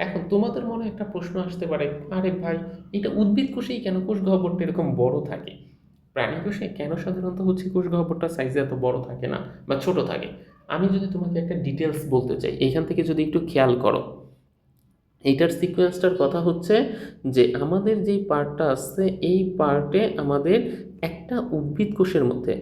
এখন তোমাদের মনে একটা প্রশ্ন আসতে পারে, আরে ভাই এটা উদ্ভিদ কোষেই কেন কোষ গহ্বরটা এরকম বড় থাকে, প্রাণী কোষে কেন সাধারণত হচ্ছে কোষ গহ্বরটা সাইজে এত বড় থাকে না বা ছোট থাকে? আমি যদি তোমাকে একটা ডিটেলস বলতে চাই, এইখান থেকে যদি একটু খেয়াল করো, এইটার সিকোয়েন্সটার কথা হচ্ছে যে আমাদের যেই পার্টটা আছে এই পার্টে আমাদের একটা উদ্ভিদ কোষের মধ্যে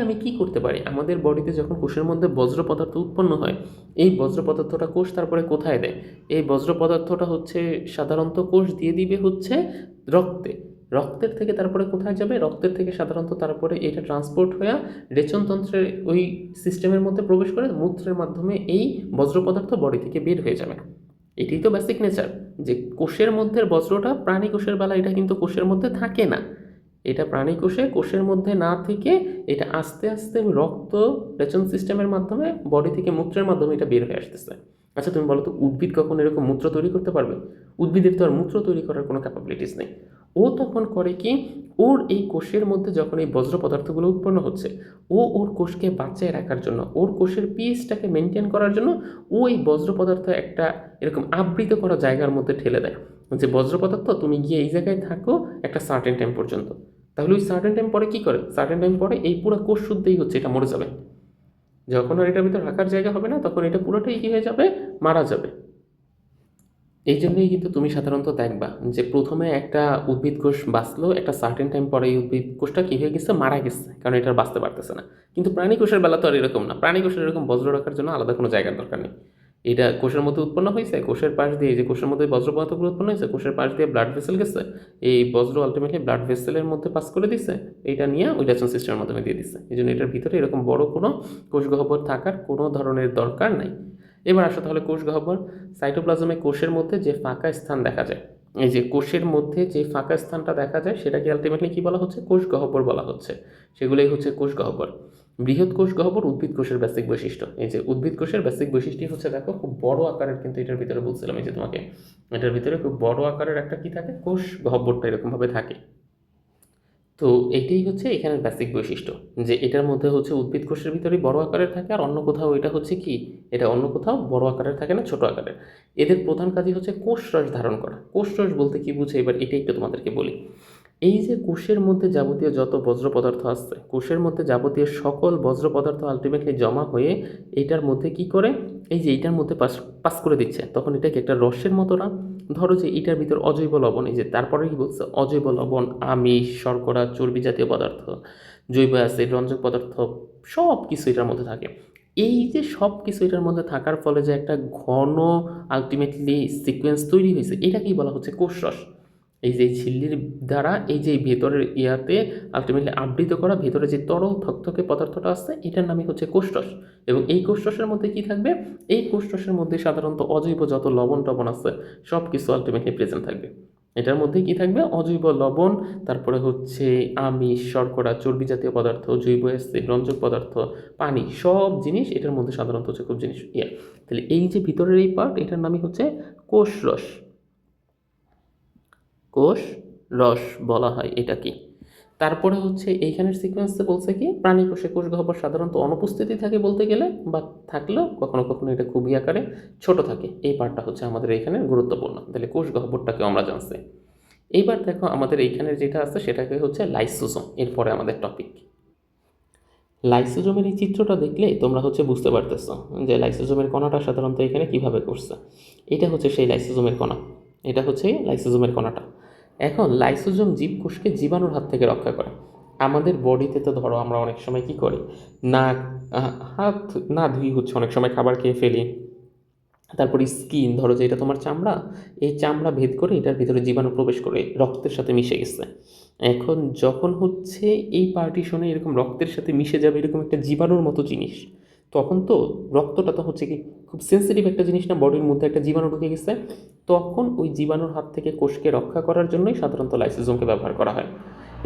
আমি কি করতে পারি, আমাদের বডিতে যখন কোষের মধ্যে বজ্র পদার্থ উৎপন্ন হয়, এই বজ্র পদার্থটা কোষ তারপরে কোথায় দেয়, এই বজ্র পদার্থটা হচ্ছে সাধারণত কোষ দিয়ে দিবে হচ্ছে রক্তে, রক্তের থেকে তারপরে কোথায় যাবে, রক্তের থেকে সাধারণত তারপরে এটা ট্রান্সপোর্ট হয়ে রেচনতন্ত্রের ওই সিস্টেমের মধ্যে প্রবেশ করে মূত্রের মাধ্যমে এই বজ্র পদার্থ বডি থেকে বের হয়ে যাবে। এটাই তো বেসিক নেচার, যে কোষের মধ্যে বজ্রটা প্রাণী কোষের বেলা এটা কিন্তু কোষের মধ্যে থাকে না, এটা প্রাণী কোষের মধ্যে না থেকে এটা আস্তে আস্তে রক্ত রেচন সিস্টেমের মাধ্যমে বডি থেকে মূত্রের মাধ্যমে এটা বের হয়ে আসতেছে। আচ্ছা তুমি বলো তো, উদ্ভিদ কখন এরকম মূত্র তৈরি করতে পারবে? উদ্ভিদের তো আর মূত্র তৈরি করার কোনো ক্যাপাবিলিটিস নেই। ও তখন করে কি, ওর এই কোষের মধ্যে যখন এই বজ্র পদার্থগুলো উৎপন্ন হচ্ছে, ও ওর কোষকে বাঁচিয়ে রাখার জন্য, ওর কোষের পিএইচটাকে মেনটেন করার জন্য ও এই বজ্র পদার্থ একটা এরকম আবৃত করা জায়গার মধ্যে ঠেলে দেয়, যে বজ্র পদার্থ তুমি গিয়ে এই জায়গায় থাকো একটা সার্টেন টাইম পর্যন্ত। তাহলে ওই সার্টেন টাইম পরে কি করে, সার্টেন টাইম পরে এই পুরো কোষ শুদ্ধই হচ্ছে এটা মরে যাবে, যখন আর এটার ভিতরে রাখার জায়গা হবে না তখন এটা পুরোটাই কী হয়ে যাবে, মারা যাবে। এই জন্যই কিন্তু তুমি সাধারণত দেখবা যে প্রথমে একটা উদ্ভিদ কোষ বাঁচলো, একটা সার্টেন টাইম পরে এই উদ্ভিদ কোষটা কী হয়ে গেছে, মারা গেছে, কারণ এটা আর বাঁচতে পারতেছে না। কিন্তু প্রাণী কোষের বেলা তো আর এরকম না, প্রাণী কোষের এরকম বজ্র রাখার জন্য আলাদা কোনো জায়গার দরকার নেই। এটা কোষের মধ্যে উৎপন্ন হয়েছে, কোষের পাশ দিয়ে, যে কোষের মধ্যে বজ্র পদার্থগুলো উৎপন্ন হয়েছে, কোষের পাশ দিয়ে ব্লাড ভেসেল গেছে, এই বজ্র আলটিমেটলি ব্লাড ভেসেলের মধ্যে পাস করে দিচ্ছে, এটা নিয়ে ওই রেচন সিস্টেমের মাধ্যমে দিয়ে দিচ্ছে। এই জন্য এটার ভিতরে এরকম বড় কোনো কোষ গহ্বর থাকার কোনো ধরনের দরকার নাই। এবার আসো তাহলে কোষ গহ্বর। সাইটোপ্লাজমে কোষের মধ্যে যে ফাঁকা স্থান দেখা যায়, এই যে কোষের মধ্যে যে ফাঁকা স্থানটা দেখা যায় সেটাকে আলটিমেটলি কী বলা হচ্ছে, কোষ গহ্বর বলা হচ্ছে। সেগুলোই হচ্ছে কোষ গহ্বর। বৃহৎ কোষ গহ্বর উদ্ভিদ কোষের বেসিক বৈশিষ্ট্য। এই যে উদ্ভিদ কোষের বেসিক বৈশিষ্ট্য হচ্ছে, দেখো খুব বড় আকারের, কিন্তু এটার ভিতরে বলছিলাম এই যে তোমাকে, এটার ভিতরে খুব বড় আকারের একটা কি থাকে, কোষ গহ্বরটা এরকমভাবে থাকে। তো এটাই হচ্ছে এখানের বেসিক বৈশিষ্ট্য, যে এটার মধ্যে হচ্ছে উদ্ভিদ কোষের ভিতরেই বড় আকারের থাকে, আর অন্য কোথাও এটা হচ্ছে কি, এটা অন্য কোথাও বড় আকারের থাকে না, ছোট আকারের। এদের প্রধান কাজই হচ্ছে কোষ রস ধারণ করা। কোষ রস বলতে কি বুঝে, এবার এটাই একটু তোমাদেরকে বলি। এই যে কোষের মধ্যে যাবতীয় যত বজ্র পদার্থ আছে, কোষের মধ্যে যাবতীয় সকল বজ্র পদার্থ আলটিমেটলি জমা হয়ে এইটার মধ্যে কি করে, এই যে এইটার মধ্যে পাস পাস করে দিচ্ছে, তখন এটাকে একটা রসের মতো না, ধরো যে এটার ভিতর অজৈব লবণ, এই যে তারপরে কি বলছে, অজৈব লবণ, আমিষ, শর্করা, চর্বি জাতীয় পদার্থ, জৈব অ্যাসিড, রঞ্জক পদার্থ, সব কিছু এটার মধ্যে থাকে। এই যে সব কিছু এটার মধ্যে থাকার ফলে যে একটা ঘন আলটিমেটলি সিকোয়েন্স তৈরি হয়েছে, এটাকেই বলা হচ্ছে কোষ রস। এই যে ঝিল্লির দ্বারা এই যে ভেতরের ইয়াতে আলটিমেটলি আবৃত করা ভেতরে যে তরল থকথকে পদার্থটা আছে, এটার নামই হচ্ছে কোষরস। এবং এই কোষরসের মধ্যে কি থাকবে, এই কোষরসের মধ্যে সাধারণত অজৈব যত লবণ টবণ আছে সব কিছু আলটিমেটলি প্রেজেন্ট থাকবে। এটার মধ্যে কি থাকবে, অজৈব লবণ, তারপরে হচ্ছে আমিষ, শর্করা, চর্বি জাতীয় পদার্থ, জৈব অ্যাসিড, রঞ্জক পদার্থ, পানি, সব জিনিস এটার মধ্যে সাধারণত হচ্ছে খুব জিনিস তাহলে এই যে ভিতরের এই পার্ট, এটার নামই হচ্ছে কোষরস। কোষ রস বলা হয় এটা কি। তারপরে হচ্ছে এইখানের সিকোয়েন্সে বলছে কি, প্রাণী কোষে কোষ গহ্বর সাধারণত অনুপস্থিতি থাকে বলতে গেলে, বা থাকলেও কখনো কখনো এটা খুবই আকারে ছোট থাকে। এই পার্টটা হচ্ছে আমাদের এইখানে গুরুত্বপূর্ণ। তাহলে কোষ গহ্বরটাকে আমরা জানছি। এইবার দেখো আমাদের এইখানের যেটা আছে সেটাকে হচ্ছে লাইসোজোম। এরপরে আমাদের টপিক লাইসোজোমের এই চিত্রটা দেখলে তোমরা হচ্ছে বুঝতে পারতেছো যে লাইসোজোমের কণাটা সাধারণত এখানে কিভাবে করছে। এটা হচ্ছে সেই লাইসোজোমের কণা, এটা হচ্ছে লাইসোজোমের কণাটা। এখন লাইসোজোম জীবকোষকে জীবাণুর হাত থেকে রক্ষা করে। আমাদের বডিতে তো ধরো আমরা অনেক সময় কি করি, নাক হাত না ধুই হচ্ছে অনেক সময় খাবার খেয়ে ফেলি, তারপরে স্কিন, ধরো যে এটা তোমার চামড়া, এই চামড়া ভেদ করে এটার ভিতরে জীবাণু প্রবেশ করে রক্তের সাথে মিশে গেছে। এখন যখন হচ্ছে এই পার্টিশনে এরকম রক্তের সাথে মিশে যাবে এরকম একটা জীবাণুর মতো জিনিস, তখন তো রক্তটা তো হচ্ছে কি খুব সেন্সিটিভ একটা জিনিস না, বডির মধ্যে একটা জীবাণু ঢুকে গেছে, তখন ওই জীবাণুর হাত থেকে কোষকে রক্ষা করার জন্যই সাধারণত লাইসোজোমকে ব্যবহার করা হয়।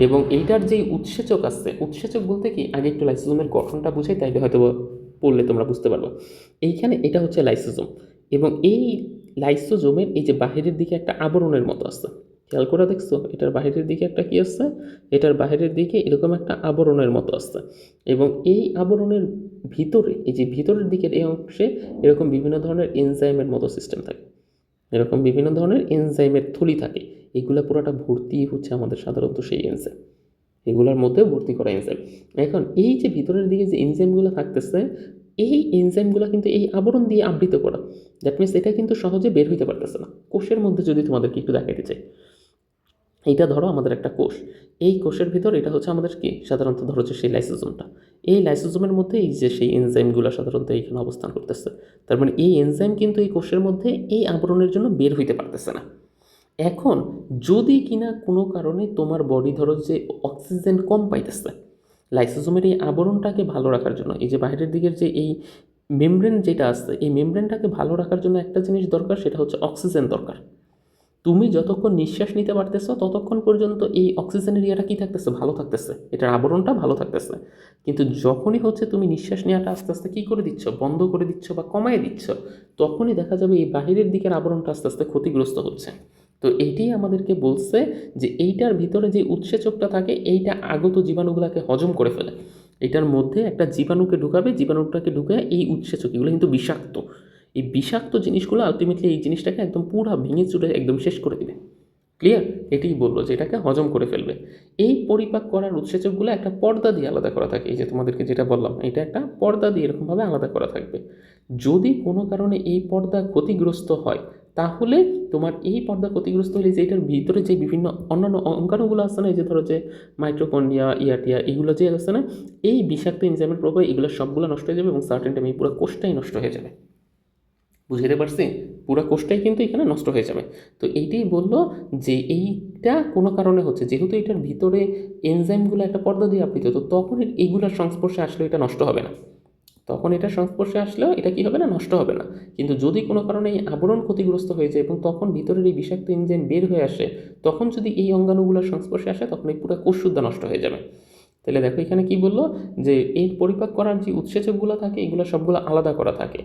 এবং এইটার যেই উৎসেচক আছে, উৎসেচক বলতে কি, আগে একটু লাইসোজোমের গঠনটা বুঝাই, তাইলে হয়তো পড়লে তোমরা বুঝতে পারবে। এইখানে এটা হচ্ছে লাইসোজোম, এবং এই লাইসোজোমের এই যে বাহিরের দিকে একটা আবরণের মতো আছে, খেয়াল করে দেখছো, এটার বাহিরের দিকে একটা কি আছে, এটার বাহিরের দিকে এরকম একটা আবরণের মতো আছে। এবং এই আবরণের ভিতরে, এই যে ভিতরের দিকের এই অংশে এরকম বিভিন্ন ধরনের এনজাইমের মতো সিস্টেম থাকে, এরকম বিভিন্ন ধরনের এনজাইমের থলি থাকে। এগুলো পুরোটা ভর্তি হচ্ছে আমাদের সাধারণত সেই এনজাইম, এগুলোর মধ্যে ভর্তি করা এনজাইম। এখন এই যে ভিতরের দিকে যে এনজাইমগুলো থাকতেছে, এই এনজাইমগুলো কিন্তু এই আবরণ দিয়ে আবৃত করা। দ্যাট মিনস এটা কিন্তু সহজে বের হইতে পারতেছে না। কোষের মধ্যে যদি তোমাদেরকে একটু দেখাইতে চাই, এইটা ধরো আমাদের একটা কোষ, এই কোষের ভিতর এটা হচ্ছে আমাদের কি সাধারণত ধরো যে সেই লাইসোজোমটা, এই লাইসোজোমের মধ্যে এই যে সেই এনজাইমগুলো সাধারণত এইখানে অবস্থান করতেছে। তার মানে এই এনজাইম কিন্তু এই কোষের মধ্যে এই আবরণের জন্য বের হইতে পারতেছে না। এখন যদি কিনা কোনো কারণে তোমার বডি ধরো যে অক্সিজেন কম পাইতেছে, লাইসোজোমের এই আবরণটাকে ভালো রাখার জন্য, এই যে বাইরের দিকের যে এই মেমব্রেন যেটা আছে এই মেমব্রেনটাকে ভালো রাখার জন্য একটা জিনিস দরকার, সেটা হচ্ছে অক্সিজেন দরকার। তুমি যতক্ষণ নিঃশ্বাস নিতে পারতেছো ততক্ষণ পর্যন্ত এই অক্সিজেনের ইয়েটা কী থাকতেছে, ভালো থাকতেছে, এটার আবরণটা ভালো থাকতেছে। কিন্তু যখনই হচ্ছে তুমি নিঃশ্বাস নেওয়াটা আস্তে আস্তে কী করে দিচ্ছ, বন্ধ করে দিচ্ছ বা কমায় দিচ্ছ, তখনই দেখা যাবে এই বাহিরের দিকের আবরণটা আস্তে আস্তে ক্ষতিগ্রস্ত হচ্ছে। তো এইটাই আমাদেরকে বলছে যে এইটার ভিতরে যে উৎসেচকটা থাকে এইটা আগত জীবাণুগুলোকে হজম করে ফেলে। এটার মধ্যে একটা জীবাণুকে ঢুকাবে, জীবাণুটাকে ঢুকে এই উৎসেচক এগুলো কিন্তু বিষাক্ত, এই বিষাক্ত জিনিসগুলো আলটিমেটলি এই জিনিসটাকে একদম পুরো ভেঙে চুরে একদম শেষ করে দিবে। ক্লিয়ার? এটাই বললো যে এটাকে হজম করে ফেলবে। এই পরিপাক করার উৎসেচকগুলো একটা পর্দা দিয়ে আলাদা করা থাকে, এই যে তোমাদেরকে যেটা বললাম এটা একটা পর্দা দিয়ে এরকমভাবে আলাদা করা থাকবে। যদি কোনো কারণে এই পর্দা ক্ষতিগ্রস্ত হয় তাহলে তোমার এই পর্দা ক্ষতিগ্রস্ত হলে যে এটার ভিতরে যে বিভিন্ন অন্যান্য অঙ্গাণুগুলো আছে না, এই যে ধরো যে মাইটোকন্ড্রিয়া ইয়াটিয়া এগুলো যে আছে না, এই বিষাক্ত এনজাইমের প্রভাবে এগুলো সবগুলো নষ্ট হয়ে যাবে এবং সার্টেন টাইমে পুরো কোষটাই নষ্ট হয়ে যাবে। বুঝতে পারছি? পুরো কোষটাই কিন্তু এখানে নষ্ট হয়ে যাবে। তো এইটাই বলল যে এইটা কোনো কারণে হচ্ছে, যেহেতু এটার ভিতরে এনজাইমগুলো একটা পর্দা দিয়ে আবৃত, তো তখন এইগুলোর সংস্পর্শে আসলে এটা নষ্ট হবে না। তখন এটার সংস্পর্শে আসলেও এটা কী হবে না, নষ্ট হবে না। কিন্তু যদি কোনো কারণে এই আবরণ ক্ষতিগ্রস্ত হয়ে যায় এবং তখন ভিতরের এই বিষাক্ত এনজাইম বের হয়ে আসে, তখন যদি এই অঙ্গাণুগুলোর সংস্পর্শে আসে তখন এই পুরো কোষ শুদ্ধ নষ্ট হয়ে যাবে। তাহলে দেখো এখানে কি বললো যে এর পরিপাক করার যে উৎসেচকগুলো থাকে এগুলো সবগুলো আলাদা করা থাকে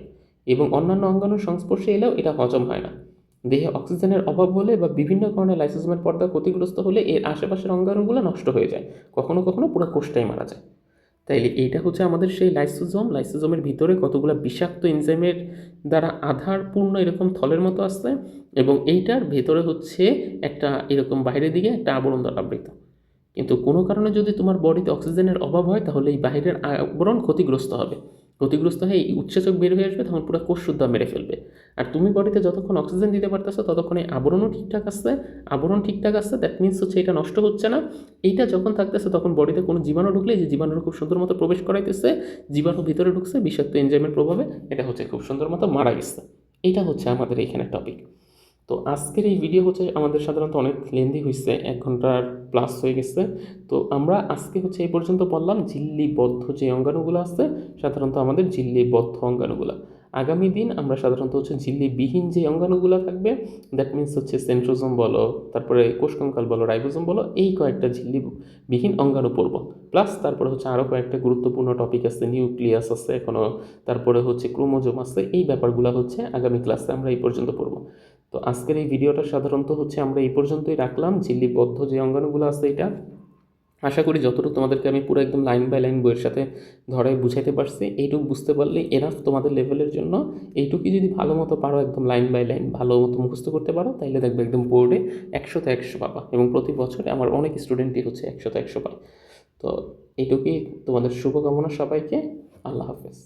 এবং অন্যান্য অঙ্গাণুর সংস্পর্শে এলেও এটা হজম হয় না। দেহে অক্সিজেনের অভাব হলে বা বিভিন্ন কারণে লাইসোসোমের পর্দা ক্ষতিগ্রস্ত হলে এর আশেপাশের অঙ্গাণুগুলো নষ্ট হয়ে যায়, কখনো কখনো পুরো কোষটাই মারা যায়। তাইলে এইটা হচ্ছে আমাদের সেই লাইসোজোম। লাইসোজোমের ভিতরে কতগুলো বিষাক্ত এনজাইমের দ্বারা আধারপূর্ণ এরকম থলের মতো আসছে এবং এইটার ভেতরে হচ্ছে একটা এরকম বাইরের দিকে একটা আবরণ দ্বারা আবৃত। কিন্তু কোনো কারণে যদি তোমার বডিতে অক্সিজেনের অভাব হয় তাহলে এই বাহিরের আবরণ ক্ষতিগ্রস্ত হবে, ক্ষতিগ্রস্ত হয়ে এই উৎসেচক বের হয়ে আসবে, তখন পুরো কোষ শুদ্ধ মেরে ফেলবে। আর তুমি বডিতে যতক্ষণ অক্সিজেন দিতে পারতেছো ততক্ষণ এই আবরণও ঠিকঠাক আসছে, আবরণ ঠিকঠাক আসছে, দ্যাট মিনস হচ্ছে এটা নষ্ট হচ্ছে না। এইটা যখন থাকতেছে তখন বডিতে কোনো জীবাণু ঢুকলে যে জীবাণুর খুব সুন্দর মতো প্রবেশ করাইতেছে, জীবাণু ভিতরে ঢুকছে বিষাক্ত এনজাইমের প্রভাবে, এটা হচ্ছে খুব সুন্দর মতো মারা গেছে। এটা হচ্ছে আমাদের এইখানে টপিক। তো আজকের এই ভিডিও হচ্ছে আমাদের সাধারণত অনেক লেন্দি হয়েছে, 1 ঘন্টার প্লাস হয়ে গেছে। তো আমরা আজকে হচ্ছে এই পর্যন্ত বললাম ঝিল্লিবদ্ধ যে অঙ্গাণুগুলো আছে, সাধারণত আমাদের ঝিল্লিবদ্ধ অঙ্গাণুগুলো। আগামী দিন আমরা সাধারণত হচ্ছে ঝিল্লিবিহীন যে অঙ্গাণুগুলো থাকবে, দ্যাট মিনস হচ্ছে সেন্ট্রোজোম বলো, তারপরে কোষকঙ্কাল বলো, রাইবোজোম বলো, এই কয়েকটা ঝিল্লিবিহীন অঙ্গাণু পড়ব। প্লাস তারপরে হচ্ছে আরও কয়েকটা গুরুত্বপূর্ণ টপিক আছে, নিউক্লিয়াস আছে এখনও, তারপরে হচ্ছে ক্রোমোজোম আছে, এই ব্যাপারগুলো হচ্ছে আগামী ক্লাসে আমরা এই পর্যন্ত পড়ব। তো আজকের এই ভিডিওটা সাধারণত হচ্ছে আমরা এই পর্যন্তই রাখলাম। ঝিল্লিবদ্ধ যে অঙ্গাণুগুলো আছে এটা আশা করি যতটুকু তোমাদেরকে আমি পুরো একদম লাইন বাই লাইন বইয়ের সাথে ধরাই বুঝাইতে পারছি, এইটুকু বুঝতে পারলে এনাফ তোমাদের লেভেলের জন্য। এইটুকুই যদি ভালো মতো পারো, একদম লাইন বাই লাইন ভালো মতো মুখস্থ করতে পারো, তাইলে দেখবে একদম বোর্ডে 100তে 100 পাবা এবং প্রতি বছরে আমার অনেক স্টুডেন্টই হচ্ছে 100তে 100 পায়। তো এইটুকুই, তোমাদের শুভকামনা সবাইকে। আল্লাহ হাফেজ।